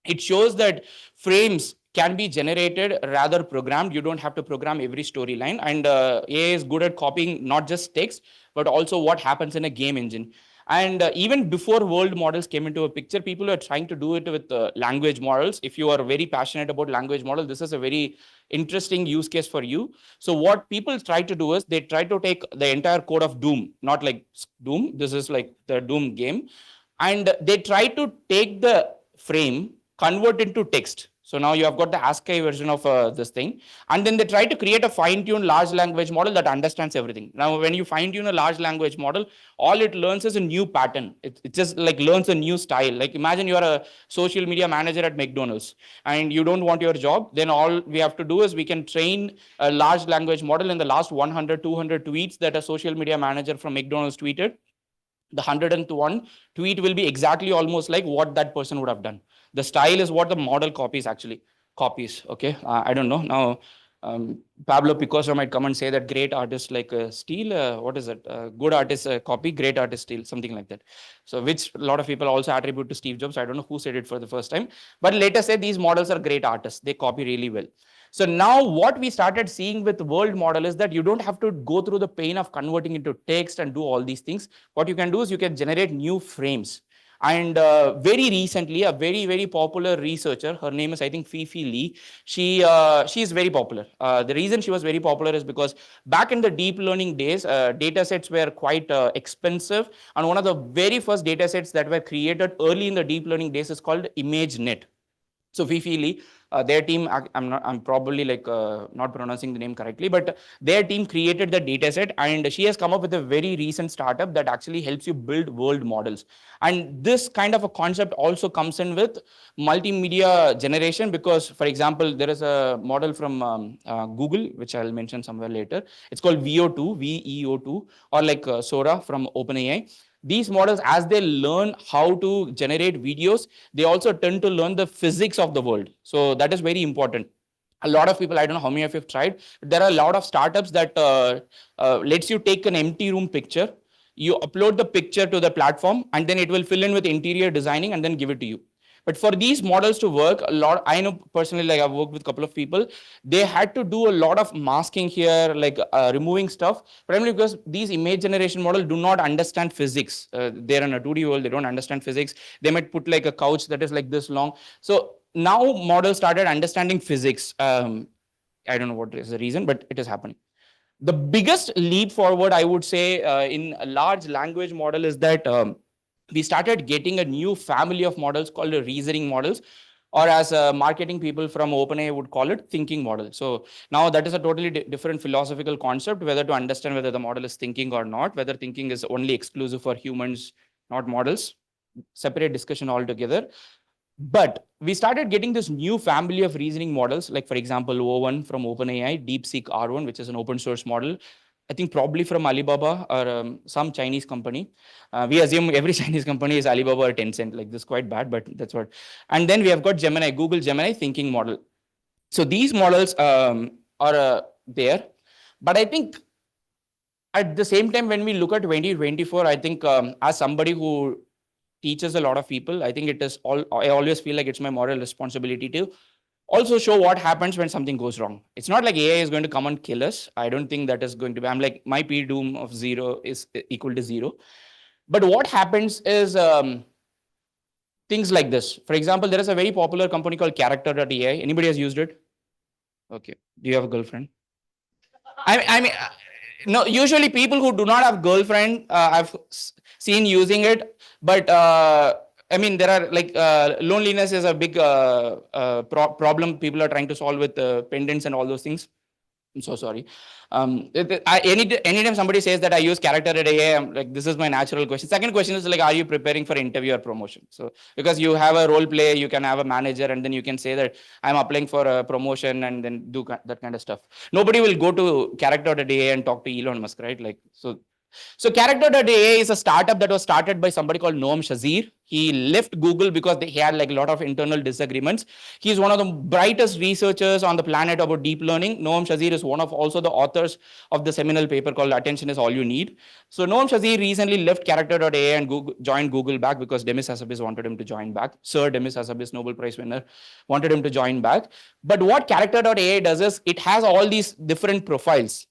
It shows that frames can be generated rather programmed. You don't have to program every storyline. And AI is good at copying not just text, but also what happens in a game engine. And even before world models came into a picture, people are trying to do it with language models. If you are very passionate about language model, this is a very interesting use case for you. So what people try to do is they try to take the entire code of Doom, not like Doom. This is like the Doom game. And they try to take the frame, convert into text. So now you have got the ASCII version of this thing. And then they try to create a fine-tuned large language model that understands everything. Now, when you fine-tune a large language model, all it learns is a new pattern. It just like learns a new style. Like imagine you're a social media manager at McDonald's and you don't want your job. Then all we have to do is we can train a large language model in the last 100, 200 tweets that a social media manager from McDonald's tweeted. The 101 tweet will be exactly almost like what that person would have done. The style is what the model copies. Okay. I don't know now. Pablo Picasso might come and say that great artists like steal. What is it? Good artists copy, great artists steal, something like that. So which a lot of people also attribute to Steve Jobs. I don't know who said it for the first time, but later say these models are great artists. They copy really well. So now what we started seeing with world model is that you don't have to go through the pain of converting into text and do all these things. What you can do is you can generate new frames. And very recently, a very, very popular researcher, her name is, I think, Fifi Lee. She is very popular. The reason she was very popular is because back in the deep learning days, data sets were quite expensive. And one of the very first data sets that were created early in the deep learning days is called ImageNet. So Fifi Lee, their team, I'm probably like not pronouncing the name correctly, but their team created the data set, and she has come up with a very recent startup that actually helps you build world models. And this kind of a concept also comes in with multimedia generation, because for example, there is a model from Google, which I'll mention somewhere later. It's called VEO2, or like Sora from OpenAI. These models, as they learn how to generate videos, they also tend to learn the physics of the world. So that is very important. A lot of people, I don't know how many of you have tried, but there are a lot of startups that lets you take an empty room picture, you upload the picture to the platform, and then it will fill in with interior designing and then give it to you. But for these models to work, I know personally, like I've worked with a couple of people, they had to do a lot of masking here, like removing stuff, primarily because these image generation models do not understand physics. They're in a 2D world, they don't understand physics. They might put like a couch that is like this long. So now models started understanding physics. I don't know what is the reason, but it is happening. The biggest leap forward, I would say, in a large language model is that we started getting a new family of models called the reasoning models, or as marketing people from OpenAI would call it, thinking model. So now that is a totally different philosophical concept, whether to understand whether the model is thinking or not, whether thinking is only exclusive for humans, not models. Separate discussion altogether. But we started getting this new family of reasoning models, like for example, O1 from OpenAI, DeepSeek R1, which is an open source model. I think probably from Alibaba or some Chinese company. We assume every Chinese company is Alibaba or Tencent. Like this is quite bad, but that's what. And then we have got Gemini, Google Gemini thinking model. So these models are there. But I think at the same time, when we look at 2024, I think as somebody who teaches a lot of people, I think it is I always feel like it's my moral responsibility to also show what happens when something goes wrong. It's not like AI is going to come and kill us. I don't think that is going to be, I'm like, my P doom of 0 is equal to 0. But what happens is things like this. For example, there is a very popular company called character.ai. Anybody has used it? Okay. Do you have a girlfriend? I mean, no, usually people who do not have girlfriend, I've seen using it, but I mean, there are like loneliness is a big problem people are trying to solve with pendants and all those things. I'm so sorry. Anytime somebody says that I use character.ai, I'm like, this is my natural question. Second question is like, are you preparing for interview or promotion? So because you have a role play, you can have a manager, and then you can say that I'm applying for a promotion and then do that kind of stuff. Nobody will go to character.ai and talk to Elon Musk, right? Like, so character.ai is a startup that was started by somebody called Noam Shazir. He left Google because he had like a lot of internal disagreements. He's one of the brightest researchers on the planet about deep learning. Noam Shazir is one of also the authors of the seminal paper called Attention is All You Need. So Noam Shazir recently left character.ai and joined Google back because Demis Hassabis wanted him to join back. Sir Demis Hassabis, Nobel Prize winner, wanted him to join back. But what character.ai does is it has all these different profiles.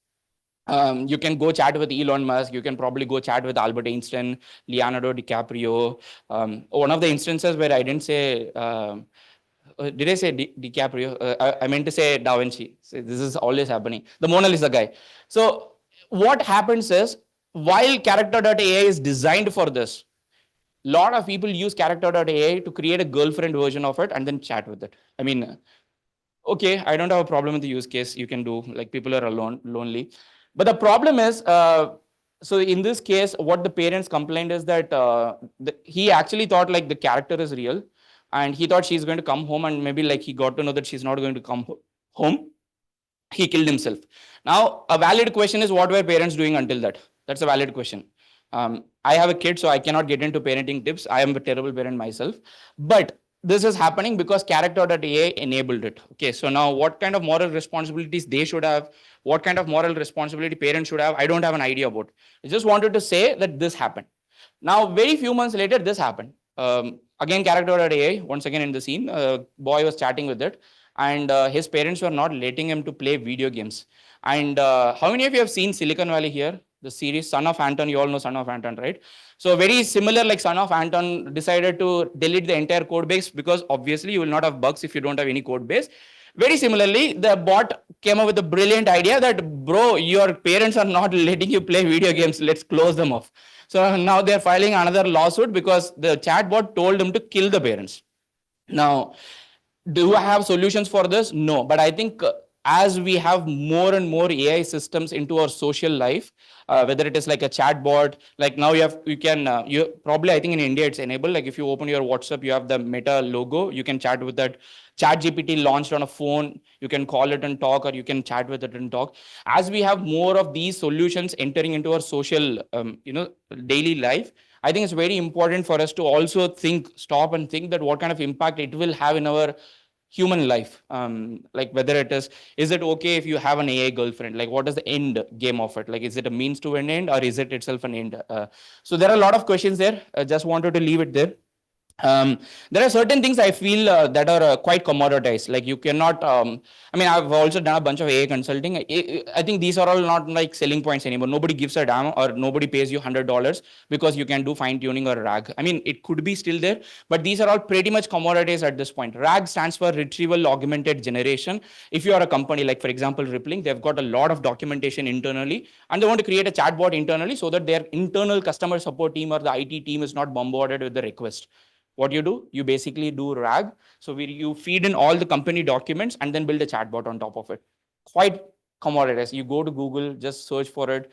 You can go chat with Elon Musk. You can probably go chat with Albert Einstein, Leonardo DiCaprio. One of the instances where I didn't say, did I say DiCaprio? I meant to say Da Vinci. So this is always happening. The Mona Lisa guy. So what happens is, while character.ai is designed for this, a lot of people use character.ai to create a girlfriend version of it and then chat with it. I mean, okay, I don't have a problem with the use case. You can do, like, people are alone, lonely. But the problem is, so in this case, what the parents complained is that he actually thought like the character is real, and he thought she's going to come home, and maybe like he got to know that she's not going to come home. He killed himself. Now, a valid question is, what were parents doing until that? That's a valid question. I have a kid, so I cannot get into parenting tips. I am a terrible parent myself. But this is happening because character.ai enabled it. Okay, so now what kind of moral responsibilities they should have, what kind of moral responsibility parents should have, I don't have an idea about. I just wanted to say that this happened. Now, very few months later, this happened. Again, character.ai, once again in the scene, boy was chatting with it, and his parents were not letting him to play video games. And how many of you have seen Silicon Valley here? The series Son of Anton, you all know Son of Anton, right? So very similar, like Son of Anton decided to delete the entire code base because obviously you will not have bugs if you don't have any code base. Very similarly, the bot came up with a brilliant idea that, bro, your parents are not letting you play video games. Let's close them off. So now they're filing another lawsuit because the chatbot told them to kill the parents. Now, do I have solutions for this? No, but I think as we have more and more AI systems into our social life, whether it is like a chatbot, like now you can you probably, I think in India it's enabled. Like if you open your WhatsApp, you have the Meta logo. You can chat with that. ChatGPT launched on a phone. You can call it and talk, or you can chat with it and talk. As we have more of these solutions entering into our social, daily life, I think it's very important for us to also stop and think that what kind of impact it will have in our human life. Like whether it is it okay if you have an AI girlfriend? Like what is the end game of it? Like is it a means to an end, or is it itself an end? So there are a lot of questions there. I just wanted to leave it there. There are certain things I feel that are quite commoditized. Like you cannot, I mean, I've also done a bunch of AI consulting. I think these are all not like selling points anymore. Nobody gives a damn, or nobody pays you $100 because you can do fine tuning or RAG. I mean, it could be still there, but these are all pretty much commoditized at this point. RAG stands for Retrieval Augmented Generation. If you are a company like, for example, Rippling, they've got a lot of documentation internally, and they want to create a chatbot internally so that their internal customer support team or the IT team is not bombarded with the request. What do? You basically do RAG. So you feed in all the company documents and then build a chatbot on top of it. Quite commoditized. You go to Google, just search for it.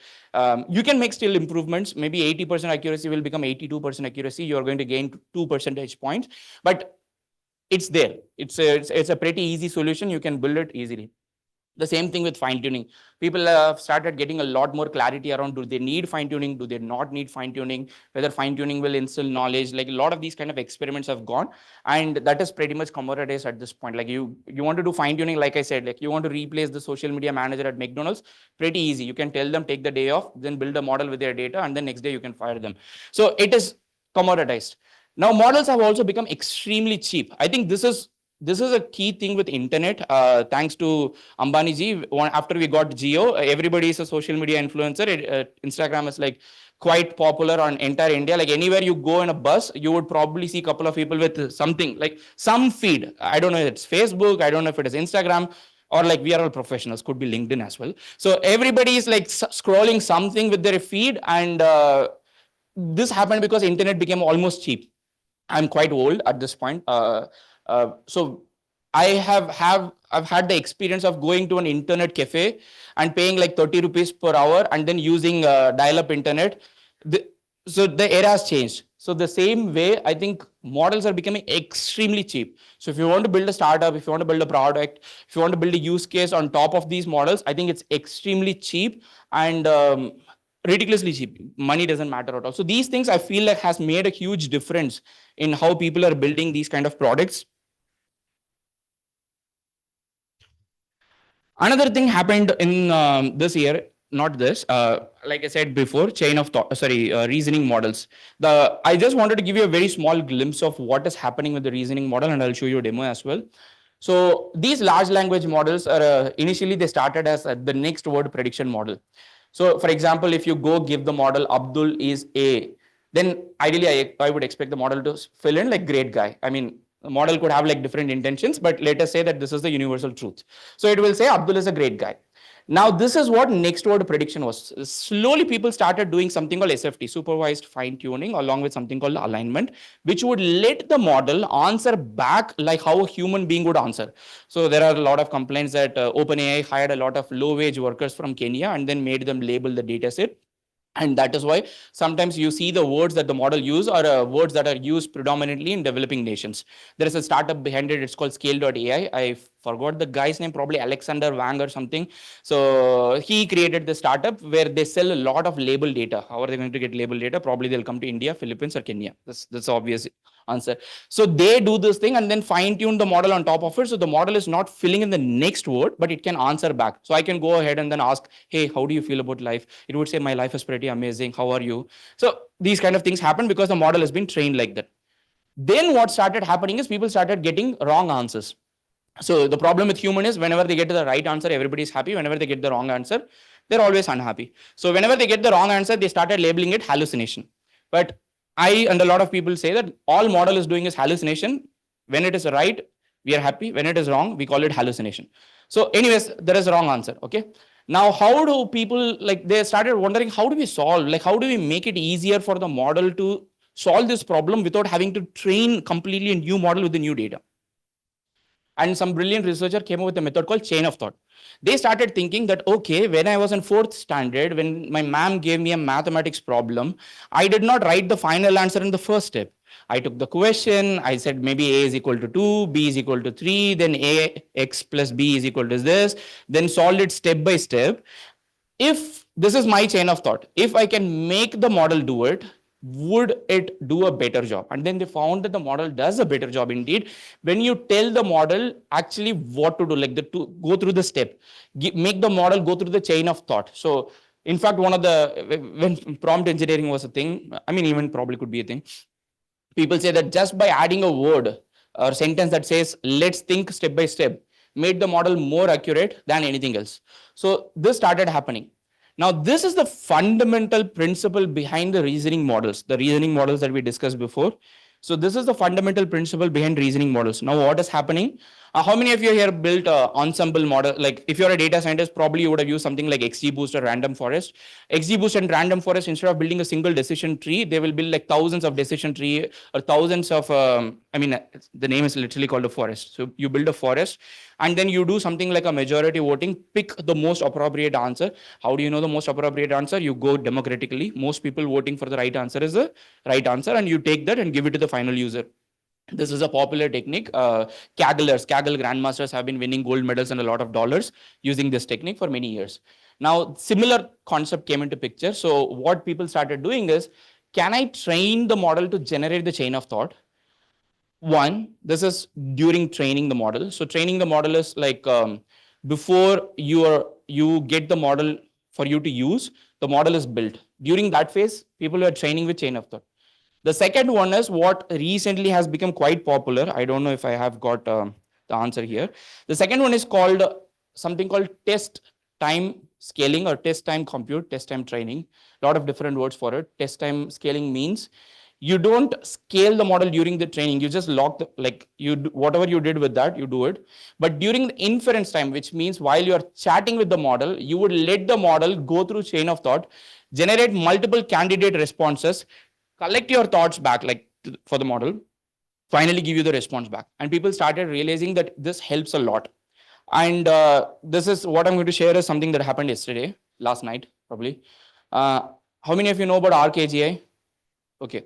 You can make still improvements. Maybe 80% accuracy will become 82% accuracy. You're going to gain 2 percentage points, but it's there. It's a pretty easy solution. You can build it easily. The same thing with fine tuning. People have started getting a lot more clarity around, do they need fine tuning? Do they not need fine tuning? Whether fine tuning will instill knowledge, like a lot of these kind of experiments have gone. And that is pretty much commoditized at this point. Like you want to do fine tuning, like I said, like you want to replace the social media manager at McDonald's, pretty easy. You can tell them, take the day off, then build a model with their data, and then next day you can fire them. So it is commoditized. Now models have also become extremely cheap. I think this is this is a key thing with internet. Thanks to Ambani ji, after we got Jio, everybody is a social media influencer. Instagram is like quite popular on entire India. Like anywhere you go in a bus, you would probably see a couple of people with something like some feed. I don't know if it's Facebook, I don't know if it is Instagram, or like we are all professionals, could be LinkedIn as well. So everybody is like scrolling something with their feed, and this happened because internet became almost cheap. I'm quite old at this point. So I've had the experience of going to an internet cafe and paying like 30 rupees per hour and then using dial-up internet. So the era has changed. So the same way, I think models are becoming extremely cheap. So if you want to build a startup, if you want to build a product, if you want to build a use case on top of these models, I think it's extremely cheap and ridiculously cheap. Money doesn't matter at all. So these things I feel like has made a huge difference in how people are building these kind of products. Another thing happened in this year, not this, like I said before, chain of thought, reasoning models. I just wanted to give you a very small glimpse of what is happening with the reasoning model, and I'll show you a demo as well. So these large language models are initially they started as the next word prediction model. So for example, if you go give the model Abdul is A, then ideally I would expect the model to fill in like great guy. I mean, the model could have like different intentions, but let us say that this is the universal truth. So it will say Abdul is a great guy. Now, this is what next word prediction was. Slowly, people started doing something called SFT, supervised fine tuning, along with something called alignment, which would let the model answer back like how a human being would answer. So there are a lot of complaints that OpenAI hired a lot of low-wage workers from Kenya and then made them label the data set. And that is why sometimes you see the words that the model use are words that are used predominantly in developing nations. There is a startup behind it. It's called Scale.ai. I forgot the guy's name, probably Alexander Wang or something. So he created the startup where they sell a lot of label data. How are they going to get label data? Probably they'll come to India, Philippines, or Kenya. That's obvious answer. So they do this thing and then fine tune the model on top of it. So the model is not filling in the next word, but it can answer back. So I can go ahead and then ask, hey, how do you feel about life? It would say, my life is pretty amazing. How are you? So these kind of things happen because the model has been trained like that. Then what started happening is people started getting wrong answers. So the problem with human is whenever they get to the right answer, everybody is happy. Whenever they get the wrong answer, they're always unhappy. So whenever they get the wrong answer, they started labeling it hallucination. But I and a lot of people say that all model is doing is hallucination. When it is right, we are happy. When it is wrong, we call it hallucination. So anyways, there is a wrong answer. Okay. Now, how do people, like, they started wondering, how do we solve, like, how do we make it easier for the model to solve this problem without having to train completely a new model with the new data? And some brilliant researcher came up with a method called chain of thought. They started thinking that, okay, when I was in 4th standard, when my ma'am gave me a mathematics problem, I did not write the final answer in the first step. I took the question, I said maybe A is equal to 2, B is equal to 3, then AX plus B is equal to this, then solved it step by step. If this is my chain of thought, if I can make the model do it, would it do a better job? And then they found that the model does a better job indeed. When you tell the model actually what to do, like to go through the step, make the model go through the chain of thought. So in fact, one of the, when prompt engineering was a thing, I mean, even probably could be a thing, people say that just by adding a word or sentence that says, let's think step by step, made the model more accurate than anything else. So this started happening. Now, this is the fundamental principle behind the reasoning models that we discussed before. So this is the fundamental principle behind reasoning models. Now, what is happening? How many of you here built ensemble model? Like if you're a data scientist, probably you would have used something like XGBoost or Random Forest. XGBoost and Random Forest, instead of building a single decision tree, they will build like thousands of decision tree or thousands of, the name is literally called a forest. So you build a forest and then you do something like a majority voting, pick the most appropriate answer. How do you know the most appropriate answer? You go democratically. Most people voting for the right answer is the right answer, and you take that and give it to the final user. This is a popular technique. Kaggle grandmasters have been winning gold medals and a lot of dollars using this technique for many years. Now, similar concept came into picture. So what people started doing is, can I train the model to generate the chain of thought? One, this is during training the model. So training the model is like before you get the model for you to use, the model is built. During that phase, people are training with chain of thought. The second one is what recently has become quite popular. I don't know if I have got the answer here. The second one is called something called test time scaling or test time compute, test time training. A lot of different words for it. Test time scaling means you don't scale the model during the training. You just lock the, like you do, whatever you did with that, you do it. But during the inference time, which means while you are chatting with the model, you would let the model go through chain of thought, generate multiple candidate responses, collect your thoughts back, like for the model, finally give you the response back. And people started realizing that this helps a lot. And this is what I'm going to share is something that happened yesterday, last night, probably. How many of you know about RKGI? Okay.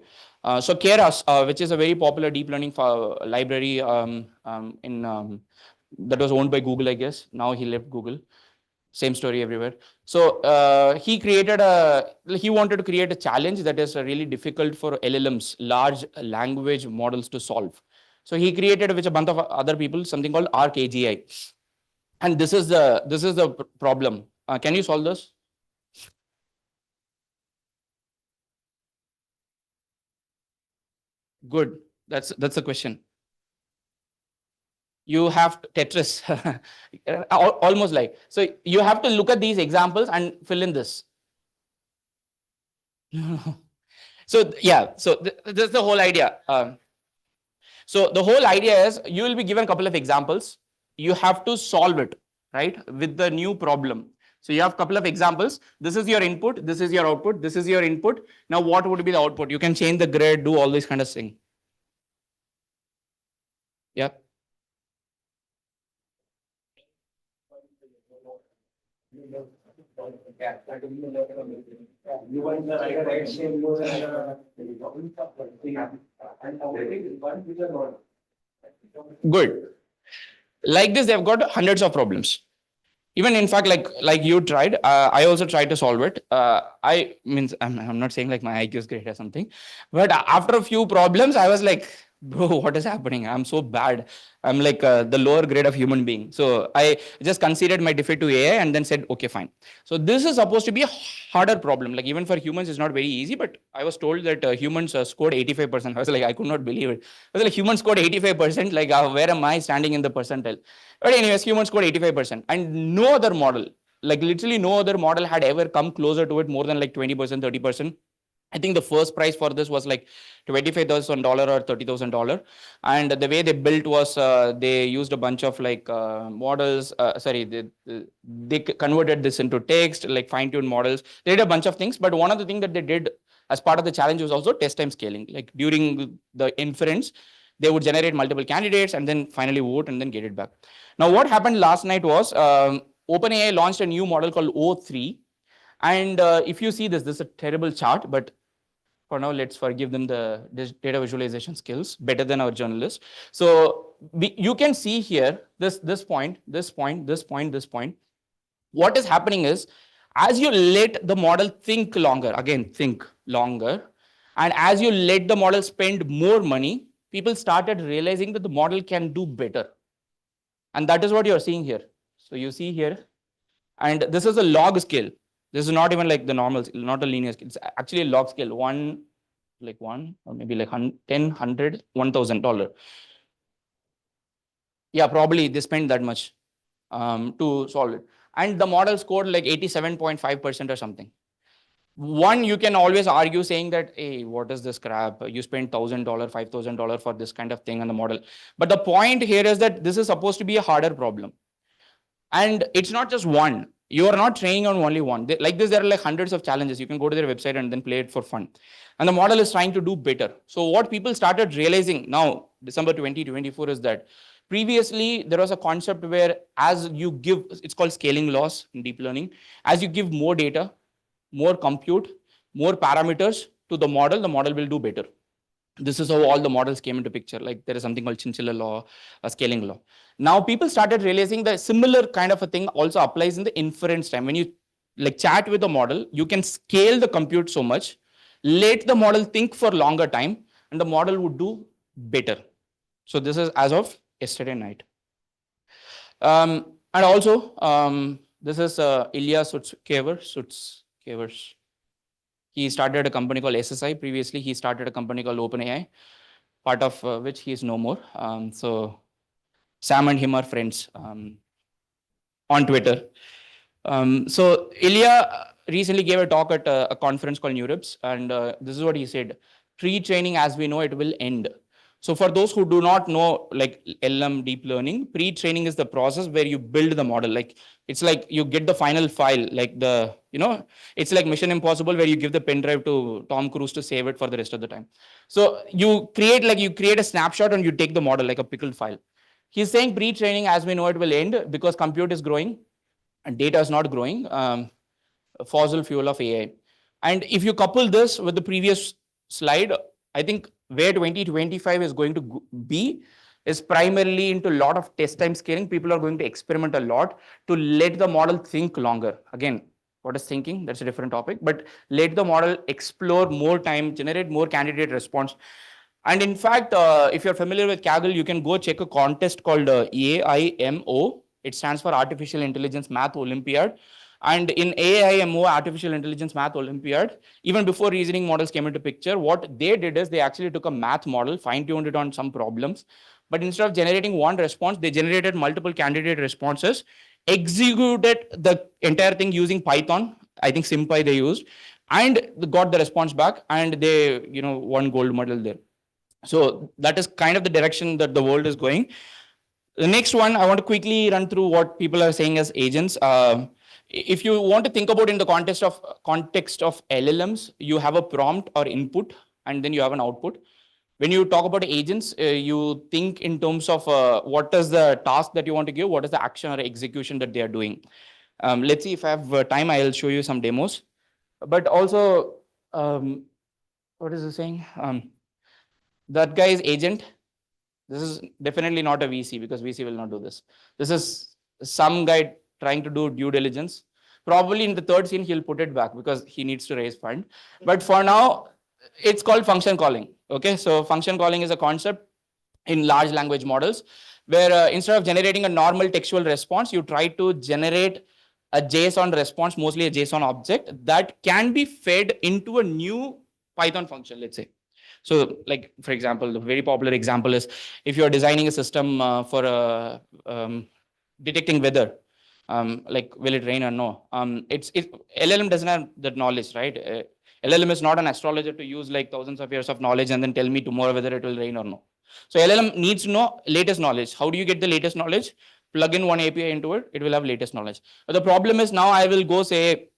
So Keras, which is a very popular deep learning library that was owned by Google, I guess. Now he left Google. Same story everywhere. So he wanted to create a challenge that is really difficult for LLMs, large language models, to solve. So he created with a bunch of other people something called ArcAGI. And this is the problem. Can you solve this? Good. That's the question. You have Tetris, almost like. So you have to look at these examples and fill in this. So yeah, so this is the whole idea. So the whole idea is you will be given a couple of examples. You have to solve it, right, with the new problem. So you have a couple of examples. This is your input. This is your output. This is your input. Now what would be the output? You can change the grid, do all this kind of thing. Yeah. Good. Like this, they've got hundreds of problems. Even in fact, like you tried, I also tried to solve it. I'm not saying like my IQ is great or something, but after a few problems, I was like, bro, what is happening? I'm so bad. I'm like the lower grade of human being. So I just conceded my defeat to AI and then said, okay, fine. So this is supposed to be a harder problem. Like even for humans, it's not very easy, but I was told that humans scored 85%. I was like, I could not believe it. I was like, humans scored 85%. Like, where am I standing in the percentile? But anyways, humans scored 85%. And no other model, like literally no other model had ever come closer to it more than like 20%, 30%. I think the first price for this was like $25,000 or $30,000. And the way they built was they used a bunch of like models. They converted this into text, like fine-tuned models. They did a bunch of things. But one of the things that they did as part of the challenge was also test time scaling. Like during the inference, they would generate multiple candidates and then finally vote and then get it back. Now, what happened last night was OpenAI launched a new model called O3. And if you see this is a terrible chart, but for now, let's forgive them the data visualization skills better than our journalists. So you can see here this point. What is happening is, as you let the model think longer, and as you let the model spend more money, people started realizing that the model can do better. And that is what you're seeing here. So you see here, and this is a log scale. This is not even like the normal, not a linear scale. It's actually a log scale, one or maybe like 10, $100, $1,000. Yeah, probably they spent that much to solve it. And the model scored like 87.5% or something. One, you can always argue saying that, hey, what is this crap? You spent $1,000, $5,000 for this kind of thing on the model. But the point here is that this is supposed to be a harder problem. And it's not just one. You are not training on only one. Like this, there are like hundreds of challenges. You can go to their website and then play it for fun. And the model is trying to do better. So what people started realizing now, December 2024, is that previously there was a concept where as you give, it's called scaling loss in deep learning. As you give more data, more compute, more parameters to the model will do better. This is how all the models came into picture. Like there is something called chinchilla law, a scaling law. Now people started realizing that similar kind of a thing also applies in the inference time. When you like chat with the model, you can scale the compute so much, let the model think for longer time, and the model would do better. So this is as of yesterday night. And also, this is Ilya Sutskever's. He started a company called SSI. Previously, he started a company called OpenAI, part of which he is no more. So Sam and him are friends on Twitter. So Ilya recently gave a talk at a conference called Neurips, and this is what he said: pre-training as we know it will end. So for those who do not know, like LM deep learning, pre-training is the process where you build the model. Like it's like you get the final file, like the, it's like Mission Impossible where you give the pen drive to Tom Cruise to save it for the rest of the time. So you create a snapshot and you take the model like a pickled file. He's saying pre-training as we know it will end because compute is growing and data is not growing, fossil fuel of AI. And if you couple this with the previous slide, I think where 2025 is going to be is primarily into a lot of test time scaling. People are going to experiment a lot to let the model think longer. Again, what is thinking? That's a different topic, but let the model explore more time, generate more candidate response. And in fact, if you're familiar with Kaggle, you can go check a contest called AIMO. It stands for Artificial Intelligence Math Olympiad. And in AIMO, Artificial Intelligence Math Olympiad, even before reasoning models came into picture, what they did is they actually took a math model, fine-tuned it on some problems. But instead of generating one response, they generated multiple candidate responses, executed the entire thing using Python. I think SymPy they used, and got the response back, and they won gold medal there. So that is kind of the direction that the world is going. The next one, I want to quickly run through what people are saying as agents. If you want to think about in the context of LLMs, you have a prompt or input, and then you have an output. When you talk about agents, you think in terms of what is the task that you want to give, what is the action or execution that they are doing. Let's see if I have time, I'll show you some demos. But also, what is it saying? That guy is agent. This is definitely not a VC because VC will not do this. This is some guy trying to do due diligence. Probably in the third scene, he'll put it back because he needs to raise fund. But for now, it's called function calling. Okay, so function calling is a concept in large language models where instead of generating a normal textual response, you try to generate a JSON response, mostly a JSON object that can be fed into a new Python function, let's say. So like, for example, the very popular example is if you're designing a system for detecting weather, like will it rain or no? LLM doesn't have that knowledge, right? LLM is not an astrologer to use like thousands of years of knowledge and then tell me tomorrow whether it will rain or no. So LLM needs to know latest knowledge. How do you get the latest knowledge? Plug in one API into it, it will have latest knowledge. But the problem is now I will go say,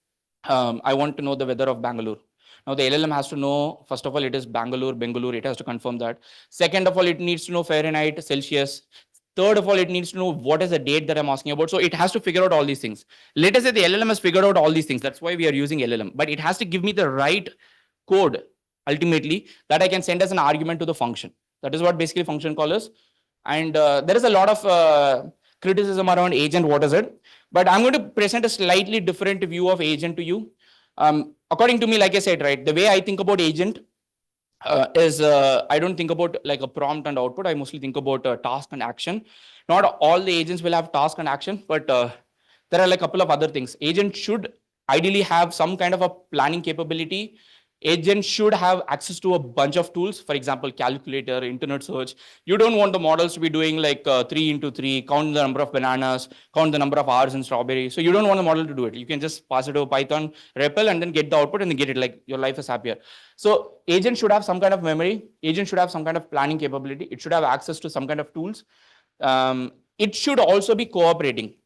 I want to know the weather of Bengaluru. Now the LLM has to know, first of all, it is Bengaluru, it has to confirm that. Second of all, it needs to know Fahrenheit, Celsius. Third of all, it needs to know what is the date that I'm asking about. So it has to figure out all these things. Let us say the LLM has figured out all these things. That's why we are using LLM. But it has to give me the right code, ultimately, that I can send as an argument to the function. That is what basically function call is. And there is a lot of criticism around agent, what is it? But I'm going to present a slightly different view of agent to you. According to me, like I said, right, the way I think about agent is I don't think about like a prompt and output. I mostly think about task and action. Not all the agents will have task and action, but there are like a couple of other things. Agent should ideally have some kind of a planning capability. Agent should have access to a bunch of tools, for example, calculator, internet search. You don't want the models to be doing like 3 into 3, count the number of bananas, count the number of hours in strawberry. So you don't want the model to do it. You can just pass it to a Python REPL and then get the output and then get it, like your life is happier. So agent should have some kind of memory. Agent should have some kind of planning capability. It should have access to some kind of tools. It should also be cooperating.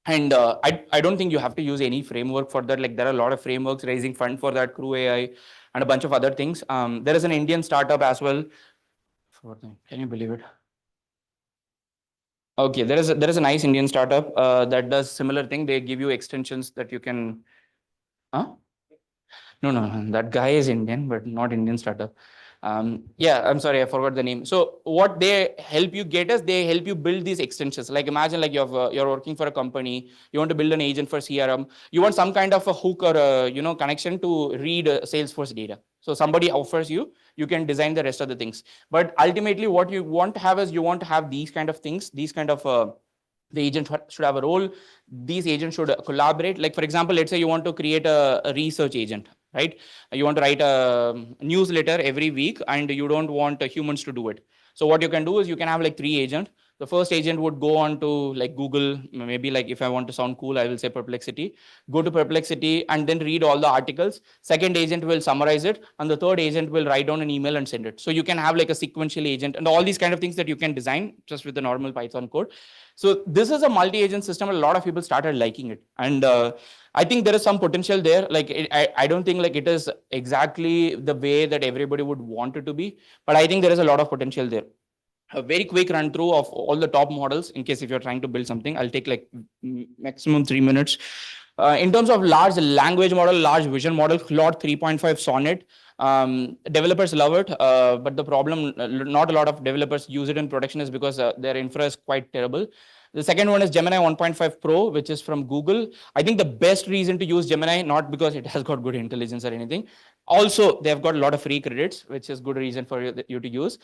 And I don't think you have to use any framework for that. Like there are a lot of frameworks raising fund for that, Crew AI and a bunch of other things. There is an Indian startup as well. Can you believe it? Okay, there is a nice Indian startup that does similar thing. They give you extensions that you can. Huh? No, that guy is Indian, but not Indian startup. Yeah, I'm sorry, I forgot the name. So what they help you get is they help you build these extensions. Like imagine like you're working for a company, you want to build an agent for CRM, you want some kind of a hook or a connection to read Salesforce data. So somebody offers you, you can design the rest of the things. But ultimately what you want to have is you want to have these kind of things, these kind of the agent should have a role. These agents should collaborate. Like for example, let's say you want to create a research agent, right? You want to write a newsletter every week and you don't want humans to do it. So what you can do is you can have like 3 agents. The first agent would go on to like Google, maybe like if I want to sound cool, I will say Perplexity. Go to Perplexity and then read all the articles. Second agent will summarize it, and the third agent will write down an email and send it. So you can have like a sequential agent and all these kind of things that you can design just with the normal Python code. So this is a multi-agent system. A lot of people started liking it, and I think there is some potential there. Like I don't think like it is exactly the way that everybody would want it to be, but I think there is a lot of potential there. A very quick run through of all the top models in case if you're trying to build something. I'll take like maximum 3 minutes. In terms of large language model, large vision model, Claude 3.5 Sonnet. Developers love it, but the problem, not a lot of developers use it in production is because their infra is quite terrible. The second one is Gemini 1.5 Pro, which is from Google. I think the best reason to use Gemini, not because it has got good intelligence or anything. Also, they've got a lot of free credits, which is good reason for you to use.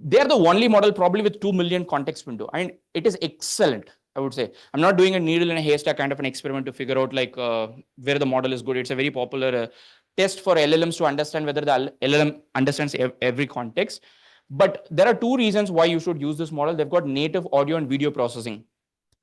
They're the only model probably with 2 million context window, and it is excellent. I would say I'm not doing a needle in a haystack kind of an experiment to figure out like where the model is good. It's a very popular test for LLMs to understand whether the LLM understands every context. But there are two reasons why you should use this model. They've got native audio and video processing.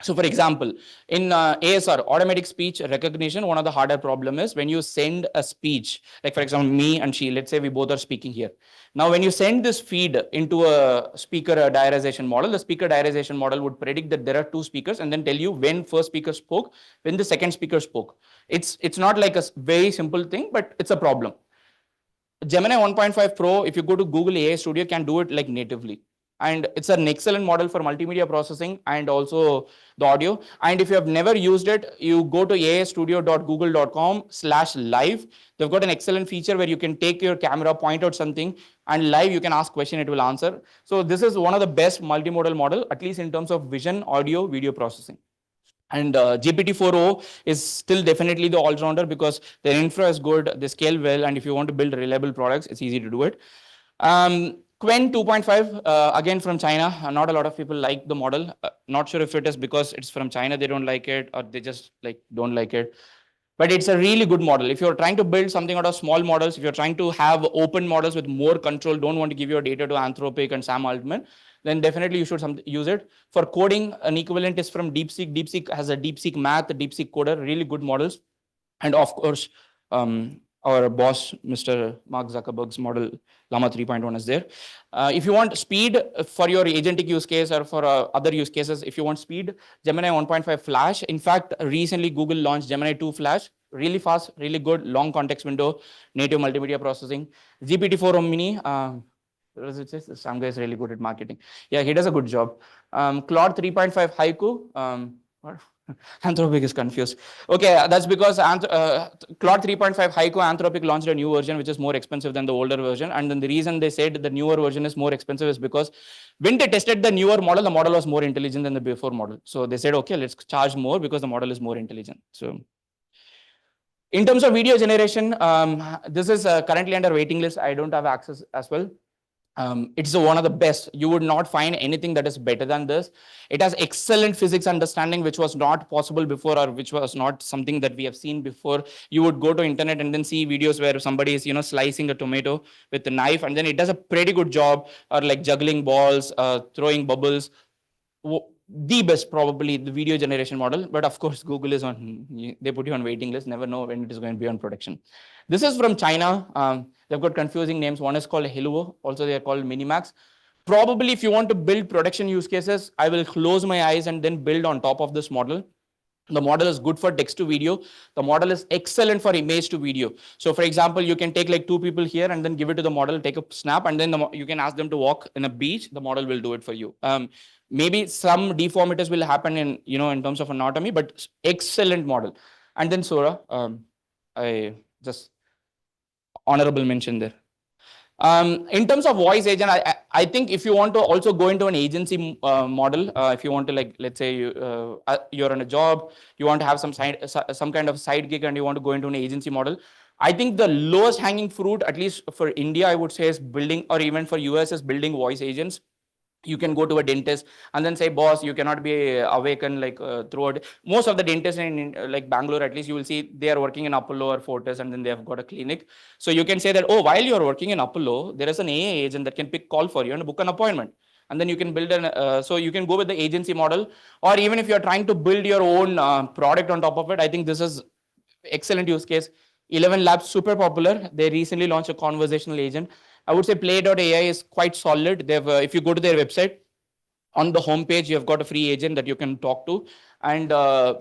So for example, in ASR, automatic speech recognition, one of the harder problem is when you send a speech, like for example, me and she, let's say we both are speaking here. Now, when you send this feed into a speaker diarization model, the speaker diarization model would predict that there are two speakers and then tell you when first speaker spoke, when the second speaker spoke. It's not like a very simple thing, but it's a problem. Gemini 1.5 Pro, if you go to Google AI Studio, can do it like natively. And it's an excellent model for multimedia processing and also the audio. And if you have never used it, you go to aistudio.google.com/live. They've got an excellent feature where you can take your camera, point out something, and live you can ask question, it will answer. So this is one of the best multimodal model, at least in terms of vision, audio, video processing. And GPT-4o is still definitely the all-rounder because their infra is good, they scale well, and if you want to build reliable products, it's easy to do it. Qwen 2.5, again from China. Not a lot of people like the model. Not sure if it is because it's from China, they don't like it, or they just like don't like it. But it's a really good model. If you're trying to build something out of small models, if you're trying to have open models with more control, don't want to give your data to Anthropic and Sam Altman, then definitely you should use it. For coding, an equivalent is from DeepSeek. DeepSeek has a DeepSeek Math, a DeepSeek Coder, really good models. And of course, our boss, Mr. Mark Zuckerberg's model, Llama 3.1 is there. If you want speed for your agentic use case or for other use cases, if you want speed, Gemini 1.5 Flash. In fact, recently Google launched Gemini 2 Flash. Really fast, really good, long context window, native multimedia processing. GPT-4o Mini. What does it say? Some guy is really good at marketing. Yeah, he does a good job. Claude 3.5 Haiku. What? Anthropic is confused. Okay, that's because Claude 3.5 Haiku, Anthropic launched a new version which is more expensive than the older version. And then the reason they said the newer version is more expensive is because when they tested the newer model, the model was more intelligent than the before model. So they said, okay, let's charge more because the model is more intelligent. So in terms of video generation, this is currently under waiting list. I don't have access as well. It's one of the best. You would not find anything that is better than this. It has excellent physics understanding, which was not possible before, or which was not something that we have seen before. You would go to internet and then see videos where somebody is, slicing a tomato with a knife, and then it does a pretty good job, or like juggling balls, throwing bubbles. The best, probably the video generation model, but of course Google is they put you on waiting list, never know when it is going to be on production. This is from China. They've got confusing names. One is called Helluo, also they are called Minimax. Probably if you want to build production use cases, I will close my eyes and then build on top of this model. The model is good for text to video. The model is excellent for image to video. So for example, you can take like two people here and then give it to the model, take a snap, and then you can ask them to walk in a beach. The model will do it for you. Maybe some deformities will happen in, in terms of anatomy, but excellent model. And then Sora, I just honorable mention there. In terms of voice agent, I think if you want to also go into an agency model, if you want to let's say you're on a job, you want to have some kind of side gig and you want to go into an agency model, I think the lowest hanging fruit, at least for India, I would say is building, or even for US is building voice agents. You can go to a dentist and then say, boss, you cannot be awakened throughout. Most of the dentists in like Bangalore, at least you will see they are working in Apollo or Fortis, and then they have got a clinic. So you can say that, oh, while you're working in Apollo, there is an AA agent that can pick call for you and book an appointment. and then you can build so you can go with the agency model, or even if you're trying to build your own product on top of it, I think this is excellent use case. 11 Labs, super popular. They recently launched a conversational agent. I would say Play.ai is quite solid. They've, if you go to their website, on the homepage, you've got a free agent that you can talk to. And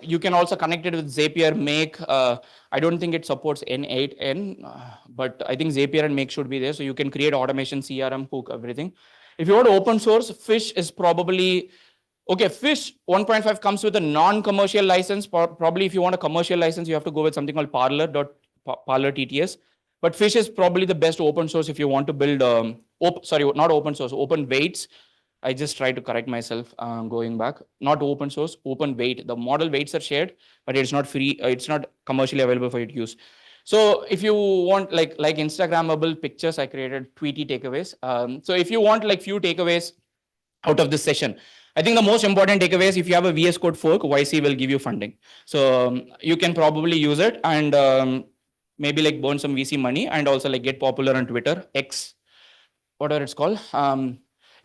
you can also connect it with Zapier, Make. I don't think it supports N8N, but I think Zapier and Make should be there. So you can create automation, CRM, hook, everything. If you want to open source, Fish is probably, okay, Fish 1.5 comes with a non-commercial license. Probably if you want a commercial license, you have to go with something called Parler TTS. But Fish is probably the best open source if you want to build, sorry, not open source, open weights. I just tried to correct myself going back. Not open source, open weight. The model weights are shared, but it's not free. It's not commercially available for you to use. So if you want like Instagrammable pictures, I created Tweety takeaways. So if you want like few takeaways out of this session, I think the most important takeaway is if you have a VS Code fork, YC will give you funding. So you can probably use it and maybe like burn some VC money and also like get popular on Twitter, X, whatever it's called.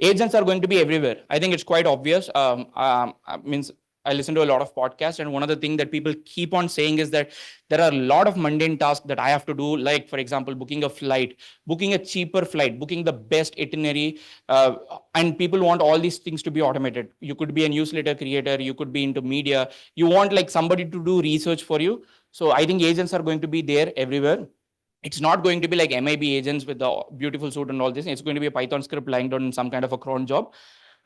Agents are going to be everywhere. I think it's quite obvious. Means I listen to a lot of podcasts, and one of the things that people keep on saying is that there are a lot of mundane tasks that I have to do, like, for example, booking a flight, booking a cheaper flight, booking the best itinerary, and people want all these things to be automated. You could be a newsletter creator, you could be into media, you want like somebody to do research for you. So I think agents are going to be there everywhere. It's not going to be like MIB agents with the beautiful suit and all this. It's going to be a Python script lying down in some kind of a cron job.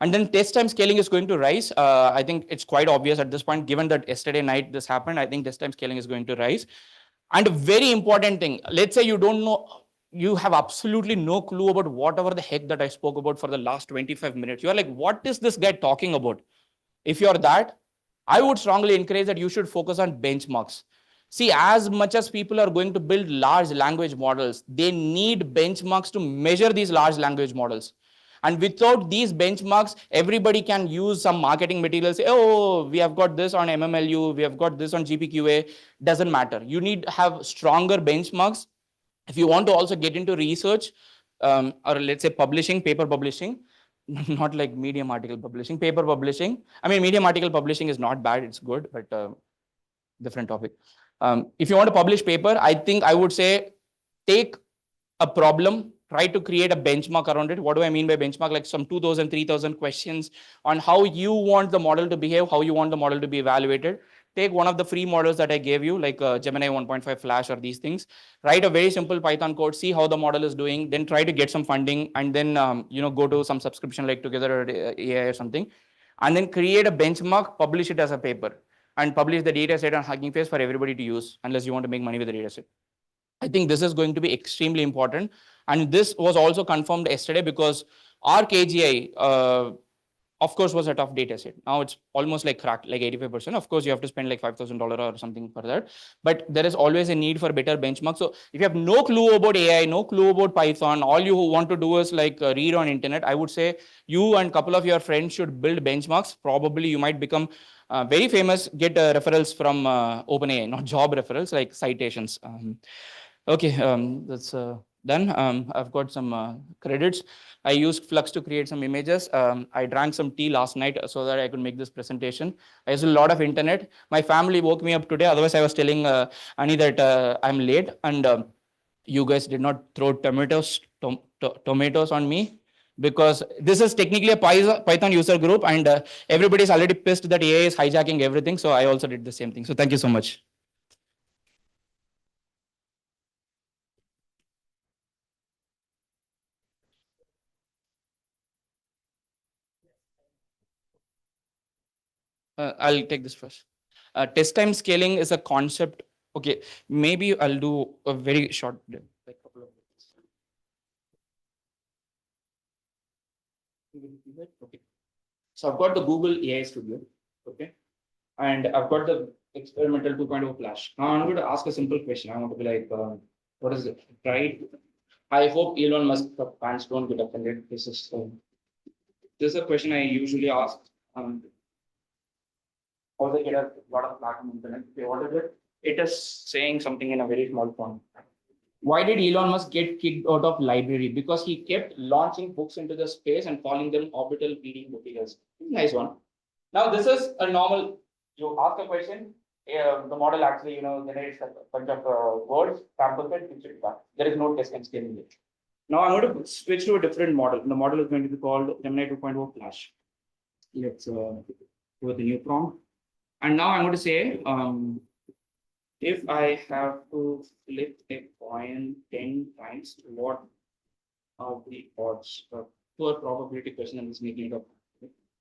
And then test time scaling is going to rise. I think it's quite obvious at this point, given that yesterday night this happened. I think test time scaling is going to rise. And a very important thing, let's say you don't know, you have absolutely no clue about whatever the heck that I spoke about for the last 25 minutes. You're like, what is this guy talking about? If you're that, I would strongly encourage that you should focus on benchmarks. See, as much as people are going to build large language models, they need benchmarks to measure these large language models. And without these benchmarks, everybody can use some marketing materials. Say, oh, we have got this on MMLU, we have got this on GPQA. Doesn't matter. You need to have stronger benchmarks. If you want to also get into research, or let's say publishing, paper publishing, not like Medium article publishing, paper publishing. I mean, Medium article publishing is not bad, it's good, but different topic. If you want to publish paper, I think I would say take a problem, try to create a benchmark around it. What do I mean by benchmark? Like some 2,000, 3,000 questions on how you want the model to behave, how you want the model to be evaluated. Take one of the free models that I gave you, like Gemini 1.5 Flash or these things. Write a very simple Python code, see how the model is doing, then try to get some funding, and then go to some subscription like Together or AI or something, and then create a benchmark, publish it as a paper, and publish the data set on Hugging Face for everybody to use, unless you want to make money with the data set. I think this is going to be extremely important. And this was also confirmed yesterday because our KGI, of course, was a tough data set. Now it's almost like cracked, like 85%. Of course, you have to spend like $5,000 or something for that. But there is always a need for better benchmarks. So if you have no clue about AI, no clue about Python, all you want to do is like read on internet, I would say you and a couple of your friends should build benchmarks. Probably you might become very famous, get referrals from OpenAI, not job referrals, like citations. Okay, that's done. I've got some credits. I used Flux to create some images. I drank some tea last night so that I could make this presentation. I used a lot of internet. My family woke me up today. Otherwise, I was telling Annie that I'm late, and you guys did not throw tomatoes on me, because this is technically a Python user group, and everybody's already pissed that AI is hijacking everything. So I also did the same thing. So thank you so much. I'll take this first. Test time scaling is a concept. Okay, maybe I'll do a very short, like couple of minutes. Okay. So I've got the Google AI Studio. Okay. And I've got the experimental 2.0 Flash. Now I'm going to ask a simple question. I want to be like, what is it? Right. I hope Elon Musk fans don't get offended. This is a question I usually ask. Also get a lot of platform internet. Okay, what is it? It is saying something in a very small font. Why did Elon Musk get kicked out of library? Because he kept launching books into the space and calling them orbital reading materials. Nice one. Now this is a normal, you ask a question, the model actually, generates a bunch of words, samples it, gives it back. There is no test and scaling it. Now I'm going to switch to a different model. The model is going to be called Gemini 2.0 Flash. Let's go with the new prompt. And now I'm going to say, if I have to flip a coin 10 times, what are the odds? Poor probability question, I'm just making it up.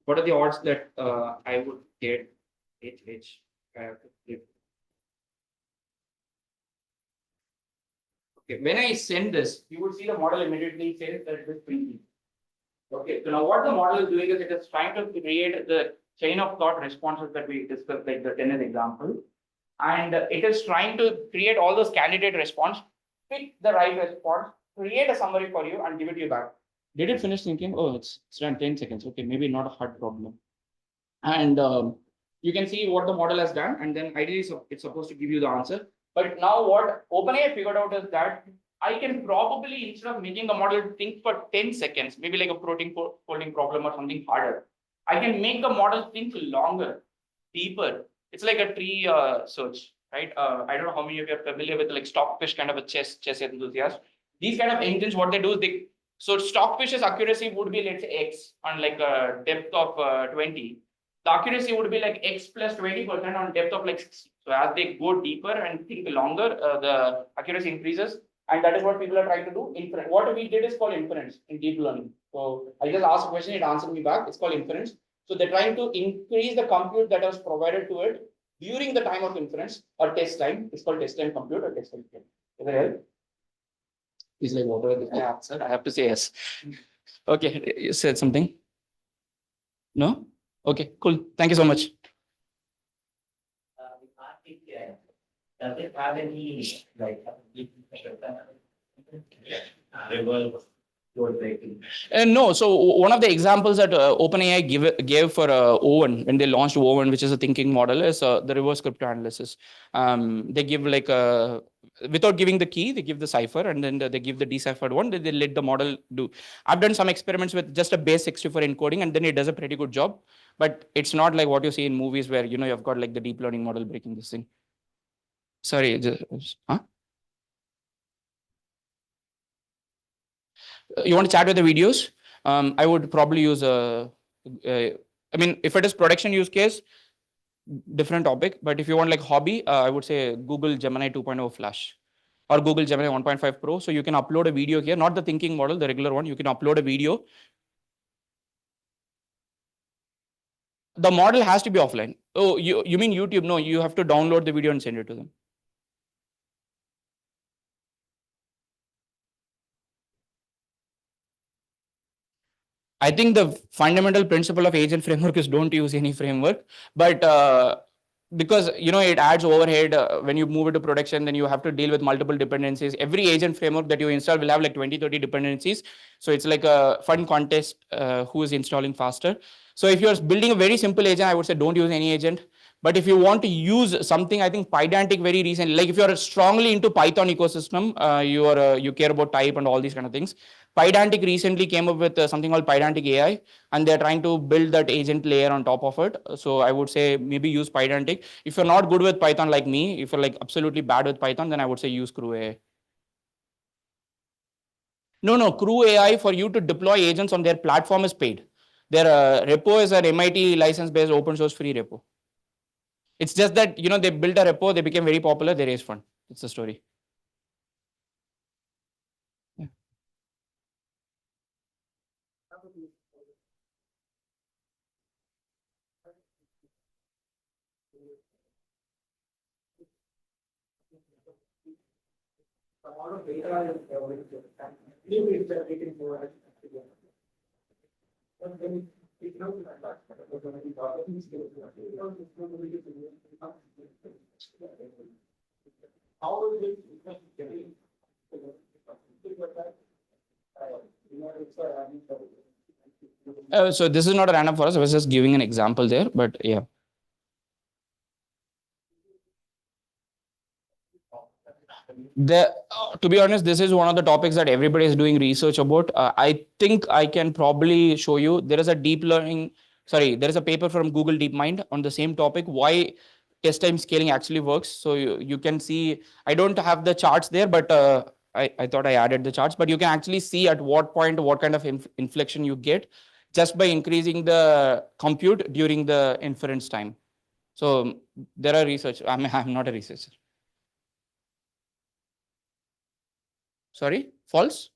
What are the odds that I would get H I have to flip? Okay, when I send this, you would see the model immediately says that it is printing. Okay, so now what the model is doing is it is trying to create the chain of thought responses that we discussed, like the tennis example. And it is trying to create all those candidate response, pick the right response, create a summary for you and give it to you back. Did it finish thinking? Oh, it's done 10 seconds. Okay, maybe not a hard problem. And you can see what the model has done. And then ideally it's supposed to give you the answer. But now what OpenAI figured out is that I can probably, instead of making the model think for 10 seconds, maybe like a protein folding problem or something harder, I can make the model think longer, deeper. It's like a tree search, right? I don't know how many of you are familiar with like Stockfish, kind of a chess enthusiast. These kind of engines, what they do is so Stockfish's accuracy would be, let's say, X on like a depth of 20. The accuracy would be like X plus 20% on depth of like 60. So as they go deeper and think longer, the accuracy increases. And that is what people are trying to do. What we did is called inference in deep learning. So I just asked a question, it answered me back. It's called inference. So they're trying to increase the compute that was provided to it during the time of inference or test time. It's called test time compute or test time. Does that help? He's like, whatever the answer, I have to say yes. Okay, you said something? No? Okay, cool. Thank you so much. Does it have any like No, so one of the examples that OpenAI gave for Owen when they launched Owen, which is a thinking model, is the reverse cryptanalysis. They give like without giving the key, they give the cipher, and then they give the deciphered one. They let the model do. I've done some experiments with just a base 64 encoding, and then it does a pretty good job. But it's not like what you see in movies where you've got like the deep learning model breaking this thing. Sorry, huh? You want to chat with the videos? I would probably use I mean, if it is production use case, different topic. But if you want like hobby, I would say Google Gemini 2.0 Flash or Google Gemini 1.5 Pro. So you can upload a video here, not the thinking model, the regular one. You can upload a video. The model has to be offline. Oh, you mean YouTube? No, you have to download the video and send it to them. I think the fundamental principle of agent framework is don't use any framework, but because it adds overhead when you move it to production, then you have to deal with multiple dependencies. Every agent framework that you install will have like 20-30 dependencies. So it's like a fun contest who is installing faster. So if you're building a very simple agent, I would say don't use any agent. But if you want to use something, I think Pydantic very recently, like if you're strongly into Python ecosystem, you care about type and all these kind of things. Pydantic recently came up with something called Pydantic AI, and they're trying to build that agent layer on top of it. So I would say maybe use Pydantic. If you're not good with Python like me, if you're like absolutely bad with Python, then I would say use Crew AI. No, Crew AI for you to deploy agents on their platform is paid. Their repo is an MIT license-based open source free repo. It's just that, they built a repo, they became very popular, they raised fund. It's the story. Yeah. So this is not a random forest. I was just giving an example there, but yeah. To be honest, this is one of the topics that everybody is doing research about. I think I can probably show you. There is a there is a paper from Google DeepMind on the same topic, why test time scaling actually works. So you can see, I don't have the charts there, but I thought I added the charts, but you can actually see at what point, what kind of inflection you get just by increasing the compute during the inference time. So there are research. I'm not a researcher. Sorry, false?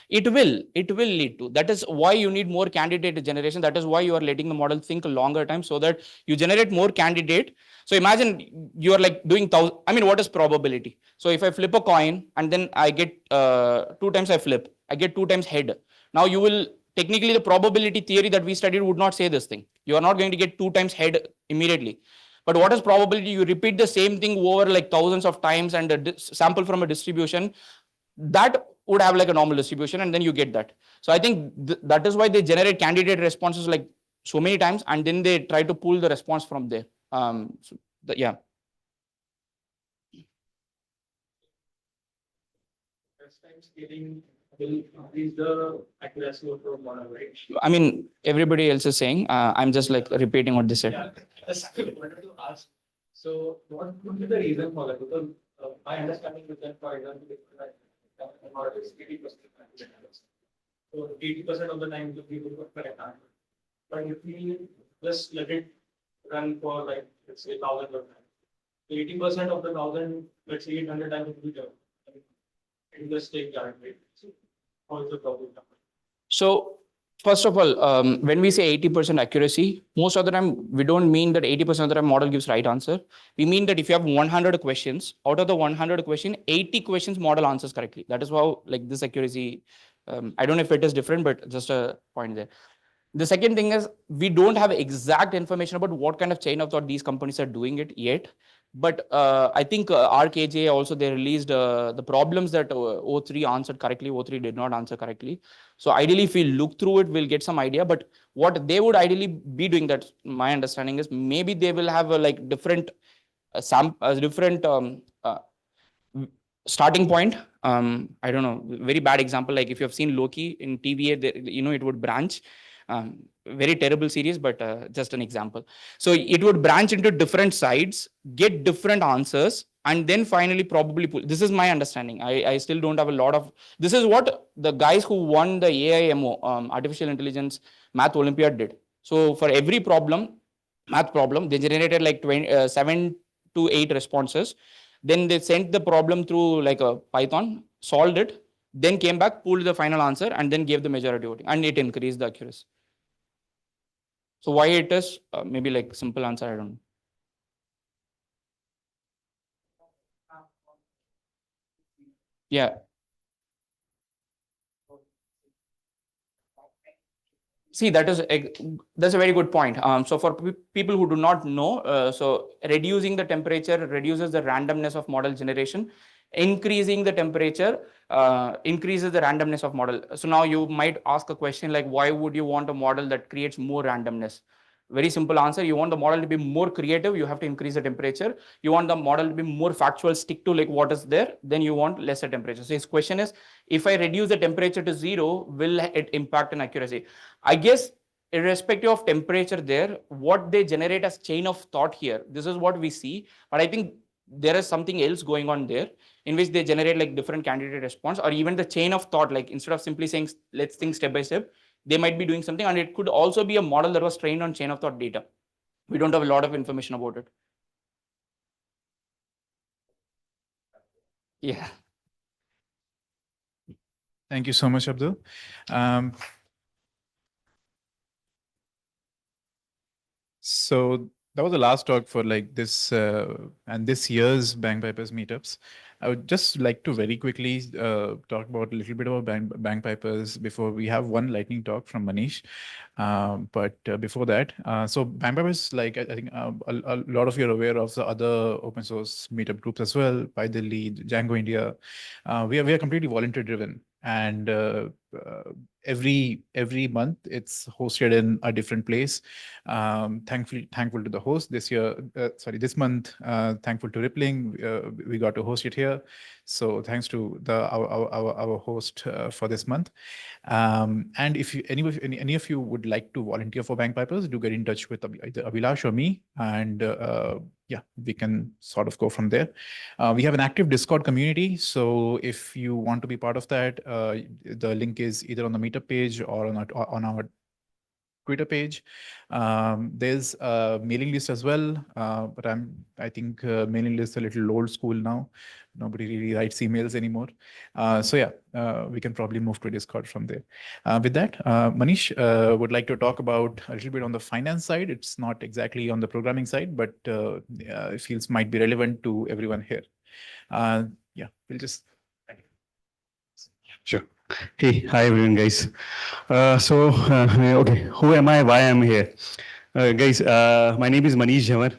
It will lead to. That is why you need more candidate generation. That is why you are letting the model think a longer time so that you generate more candidate. So imagine you are like doing what is probability? So if I flip a coin and then I get 2 times I flip, I get 2 times head. Now you will, technically the probability theory that we studied would not say this thing. You are not going to get 2 times head immediately. But what is probability? You repeat the same thing over like thousands of times and sample from a distribution that would have like a normal distribution, and then you get that. So I think that is why they generate candidate responses like so many times, and then they try to pull the response from there. Yeah. Scaling will increase the accuracy of the model, right? I mean, everybody else is saying. I'm just like repeating what they said. Yeah, I wanted to ask. So, what would be the reason for that? Because my understanding is that, for example, the model is 80%. So, 80% of the time the people would correct answer. But if we just let it run for like, let's say, 1,000 of times, 80% of the 1,000, let's say 800 times it will be done. It will just take time, right? So, how is the problem? So first of all, when we say 80% accuracy, most of the time we don't mean that 80% of the time model gives right answer. We mean that if you have 100 questions, out of the 100 question, 80 questions model answers correctly. That is how like this accuracy, I don't know if it is different, but just a point there. The second thing is we don't have exact information about what kind of chain of thought these companies are doing it yet. But I think RKJ also, they released the problems that O3 answered correctly, O3 did not answer correctly. So ideally, if we look through it, we'll get some idea. But what they would ideally be doing, that my understanding is maybe they will have a like different starting point. I don't know, very bad example. Like if you have seen Loki in TVA, it would branch. Very terrible series, but just an example. So it would branch into different sides, get different answers, and then finally probably pull. This is my understanding. I still don't have a lot of. This is what the guys who won the AIMO, Artificial Intelligence Math Olympiad, did. So for every math problem, they generated like 7 to 8 responses. Then they sent the problem through like a Python, solved it, then came back, pulled the final answer, and then gave the majority voting, and it increased the accuracy. So why it is, maybe like simple answer, I don't know. Yeah. See, that's a very good point. So for people who do not know, so reducing the temperature reduces the randomness of model generation. Increasing the temperature increases the randomness of model. So now you might ask a question like, why would you want a model that creates more randomness? Very simple answer. You want the model to be more creative, you have to increase the temperature. You want the model to be more factual, stick to like what is there, then you want lesser temperature. So his question is, if I reduce the temperature to 0, will it impact on accuracy? I guess irrespective of temperature there, what they generate as chain of thought here, this is what we see. But I think there is something else going on there in which they generate like different candidate response, or even the chain of thought, like instead of simply saying, let's think step by step, they might be doing something. And it could also be a model that was trained on chain of thought data. We don't have a lot of information about it. Yeah. Thank you so much, Abdul. So that was the last talk for like this and this year's BangPypers meetups. I would just like to very quickly talk about a little bit about BangPypers before we have one lightning talk from Manish. But before that, so BangPypers, like I think a lot of you are aware of the other open source meetup groups as well, PyDelhi, Django India. We are completely volunteer driven. And every month it's hosted in a different place. Thankful to the host this year. This month, thankful to Rippling, we got to host it here. So thanks to our host for this month. And if you, any of you would like to volunteer for BangPypers, do get in touch with either Abhilash or me, and yeah, we can sort of go from there. We have an active Discord community, so if you want to be part of that, the link is either on the Meetup page or on our Twitter page. There's a mailing list as well, but I think mailing list is a little old school now. Nobody really writes emails anymore. So yeah, we can probably move to Discord from there. With that, Manish would like to talk about a little bit on the finance side. It's not exactly on the programming side, but it feels might be relevant to everyone here. Yeah, we'll just. Sure. Hey, hi everyone, guys. Okay, who am I? Why I'm here? Guys, my name is Manish Jhamar.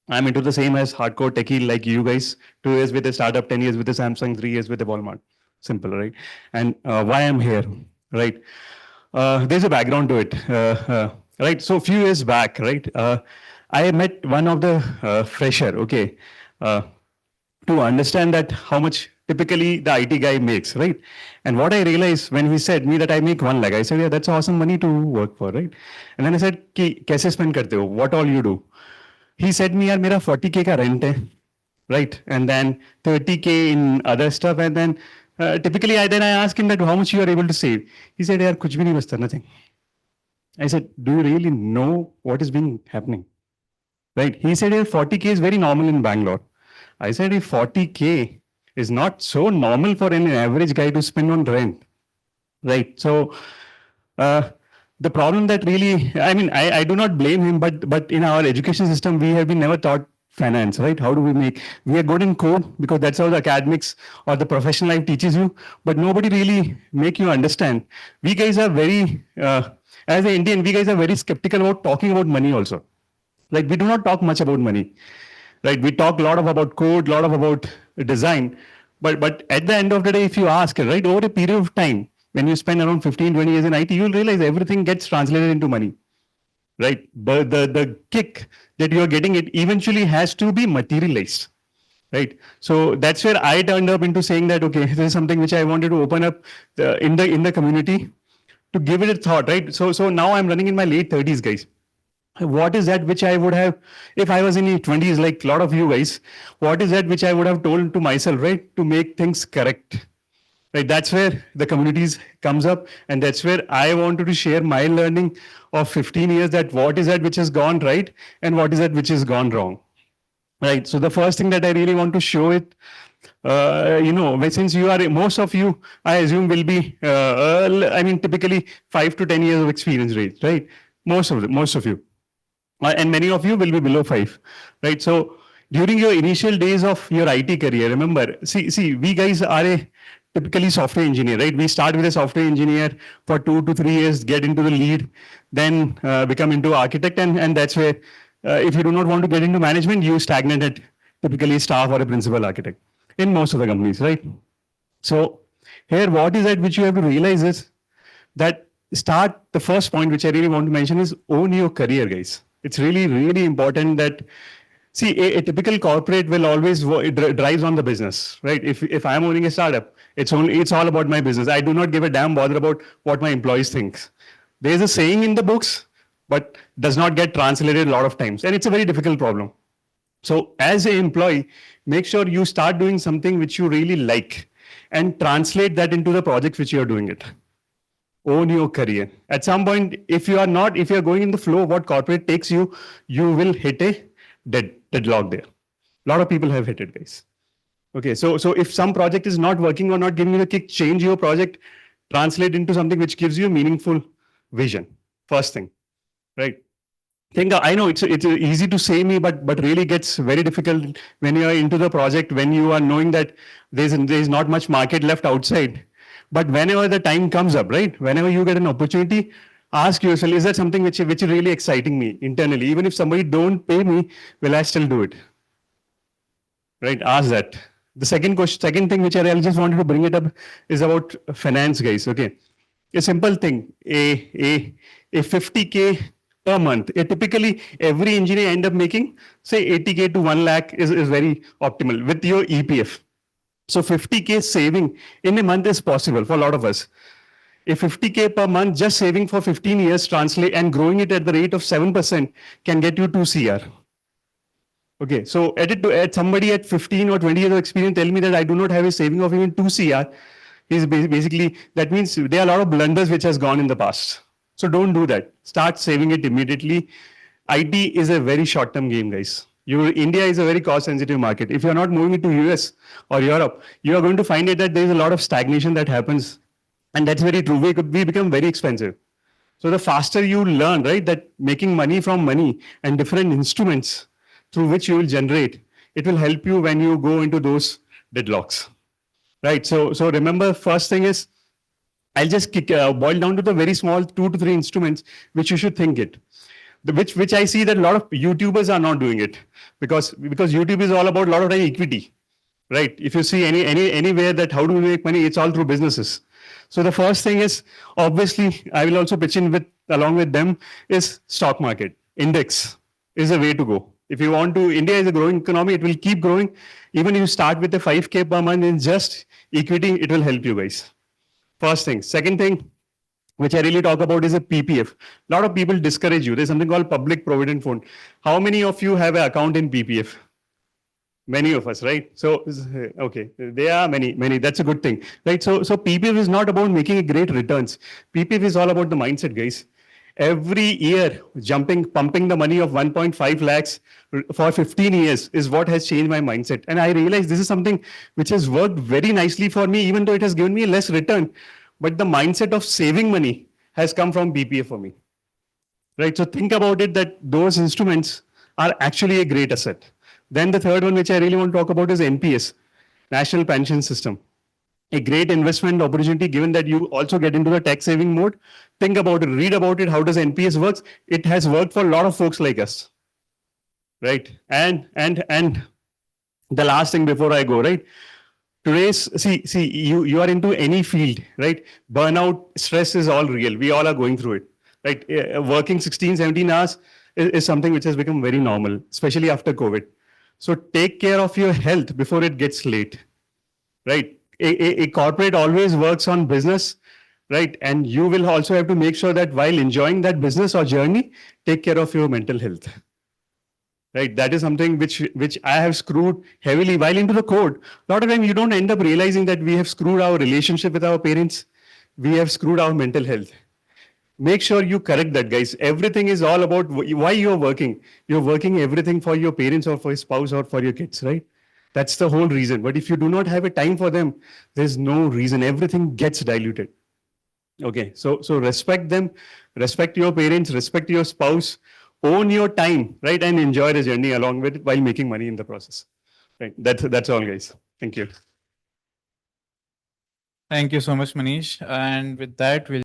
I'm into the same as hardcore techie like you guys. 2 years with a startup, 10 years with a Samsung, 3 years with a Walmart. Simple, right? And why I'm here, right? There's a background to it, right? So a few years back, right? I met one of the fresher, okay, to understand that how much typically the IT guy makes, right? And what I realized when he said me that I make 1 lakh, I said, yeah, that's awesome money to work for, right? And then I said, ki, kaise spend karte ho? What all you do? He said me, yaar, mera 40K ka rent hai, right? And then 30K in other stuff. And then typically I asked him that how much you are able to save. He said, yaar, kuch bhi nahi bachta, nothing. I said, do you really know what is being happening? Right? He said, 40K is very normal in Bangalore. I said, if 40K is not so normal for an average guy to spend on rent, right? So the problem that really, I mean, I do not blame him, but in our education system, we have been never taught finance, right? How do we are good in code because that's how the academics or the professional life teaches you, but nobody really make you understand. We guys are very, as an Indian, we guys are very skeptical about talking about money also. Like we do not talk much about money. Right, we talk a lot about code, a lot about design, but at the end of the day, if you ask, right, over a period of time, when you spend around 15, 20 years in IT, you'll realize everything gets translated into money, right? The kick that you're getting, it eventually has to be materialized, right? So that's where I turned up into saying that, okay, this is something which I wanted to open up in the community to give it a thought, right? So now I'm running in my late 30s, guys. What is that which I would have, if I was in the 20s, like a lot of you guys, what is that which I would have told to myself, right, to make things correct? Right, that's where the communities comes up, and that's where I wanted to share my learning of 15 years, that what is that which has gone right and what is that which has gone wrong. Right, so the first thing that I really want to show it, since you are, most of you, I assume will be, I mean, typically 5 to 10 years of experience rate, right? Most of you. And many of you will be below 5, right? So during your initial days of your IT career, remember, see, we guys are a typically software engineer, right? We start with a software engineer for 2 to 3 years, get into the lead, then become into architect, and that's where, if you do not want to get into management, you stagnate at typically staff or a principal architect in most of the companies, right? So here, what is that which you have to realize is that the first point which I really want to mention is own your career, guys. It's really, really important that, see, a typical corporate will always drives on the business, right? If I'm owning a startup, it's all about my business. I do not give a damn bother about what my employees think. There's a saying in the books, but does not get translated a lot of times, and it's a very difficult problem. So as an employee, make sure you start doing something which you really like and translate that into the projects which you are doing it. Own your career. At some point, if you are going in the flow of what corporate takes you, you will hit a deadlock there. A lot of people have hit it, guys. Okay, so if some project is not working or not giving you the kick, change your project, translate into something which gives you meaningful vision. First thing, right? I know it's easy to say me, but really gets very difficult when you are into the project, when you are knowing that there's not much market left outside. But whenever the time comes up, right? Whenever you get an opportunity, ask yourself, is that something which is really exciting me internally? Even if somebody don't pay me, will I still do it? Right? Ask that. The second thing which I just wanted to bring it up is about finance, guys. Okay. a simple thing, a 50K per month. Typically, every engineer end up making, say 80K to 1 lakh is very optimal with your EPF. So 50K saving in a month is possible for a lot of us. A 50K per month just saving for 15 years translate and growing it at the rate of 7% can get you 2 CR. Okay, so at somebody at 15 or 20 years of experience tell me that I do not have a saving of even 2 CR. Is basically, that means there are a lot of blunders which has gone in the past. So don't do that. Start saving it immediately. IT is a very short-term game, guys. India is a very cost-sensitive market. If you're not moving it to US or Europe, you are going to find it that there is a lot of stagnation that happens. And that's very true. We become very expensive. So the faster you learn, right, that making money from money and different instruments through which you will generate, it will help you when you go into those deadlocks. Right. So remember, first thing is, I'll just boil down to the very small 2 to 3 instruments which you should think it. Which I see that a lot of YouTubers are not doing it because YouTube is all about a lot of time equity. Right. If you see anywhere that how do we make money, it's all through businesses. So the first thing is, obviously, I will also pitch in along with them, is stock market. Index is a way to go. If you want to, India is a growing economy, it will keep growing. Even if you start with a 5K per month in just equity, it will help you guys. First thing. Second thing, which I really talk about, is a PPF. A lot of people discourage you. There's something called Public Provident Fund. How many of you have an account in PPF? Many of us, right? So, okay, there are many. That's a good thing, right? So PPF is not about making a great returns. PPF is all about the mindset, guys. Every year, pumping the money of 1.5 lakhs for 15 years is what has changed my mindset. And I realized this is something which has worked very nicely for me, even though it has given me less return. But the mindset of saving money has come from PPF for me, right? So think about it that those instruments are actually a great asset. Then the third one, which I really want to talk about, is NPS, National Pension System. A great investment opportunity, given that you also get into the tax saving mode. Think about it, read about it. How does NPS works? It has worked for a lot of folks like us, right? And the last thing before I go, right? Today's, you are into any field, right? Burnout, stress is all real. We all are going through it, right? Working 16, 17 hours is something which has become very normal, especially after COVID. So take care of your health before it gets late, right? A corporate always works on business, right? And you will also have to make sure that while enjoying that business or journey, take care of your mental health, right? That is something which I have screwed heavily while into the code. A lot of time you don't end up realizing that we have screwed our relationship with our parents. We have screwed our mental health. Make sure you correct that, guys. Everything is all about why you're working. You're working everything for your parents or for your spouse or for your kids, right? That's the whole reason. But if you do not have a time for them, there's no reason. Everything gets diluted. Okay, so respect them, respect your parents, respect your spouse, own your time, right? And enjoy the journey along with it while making money in the process. Right. That's all, guys. Thank you. Thank you so much, Manish. And with that, we'll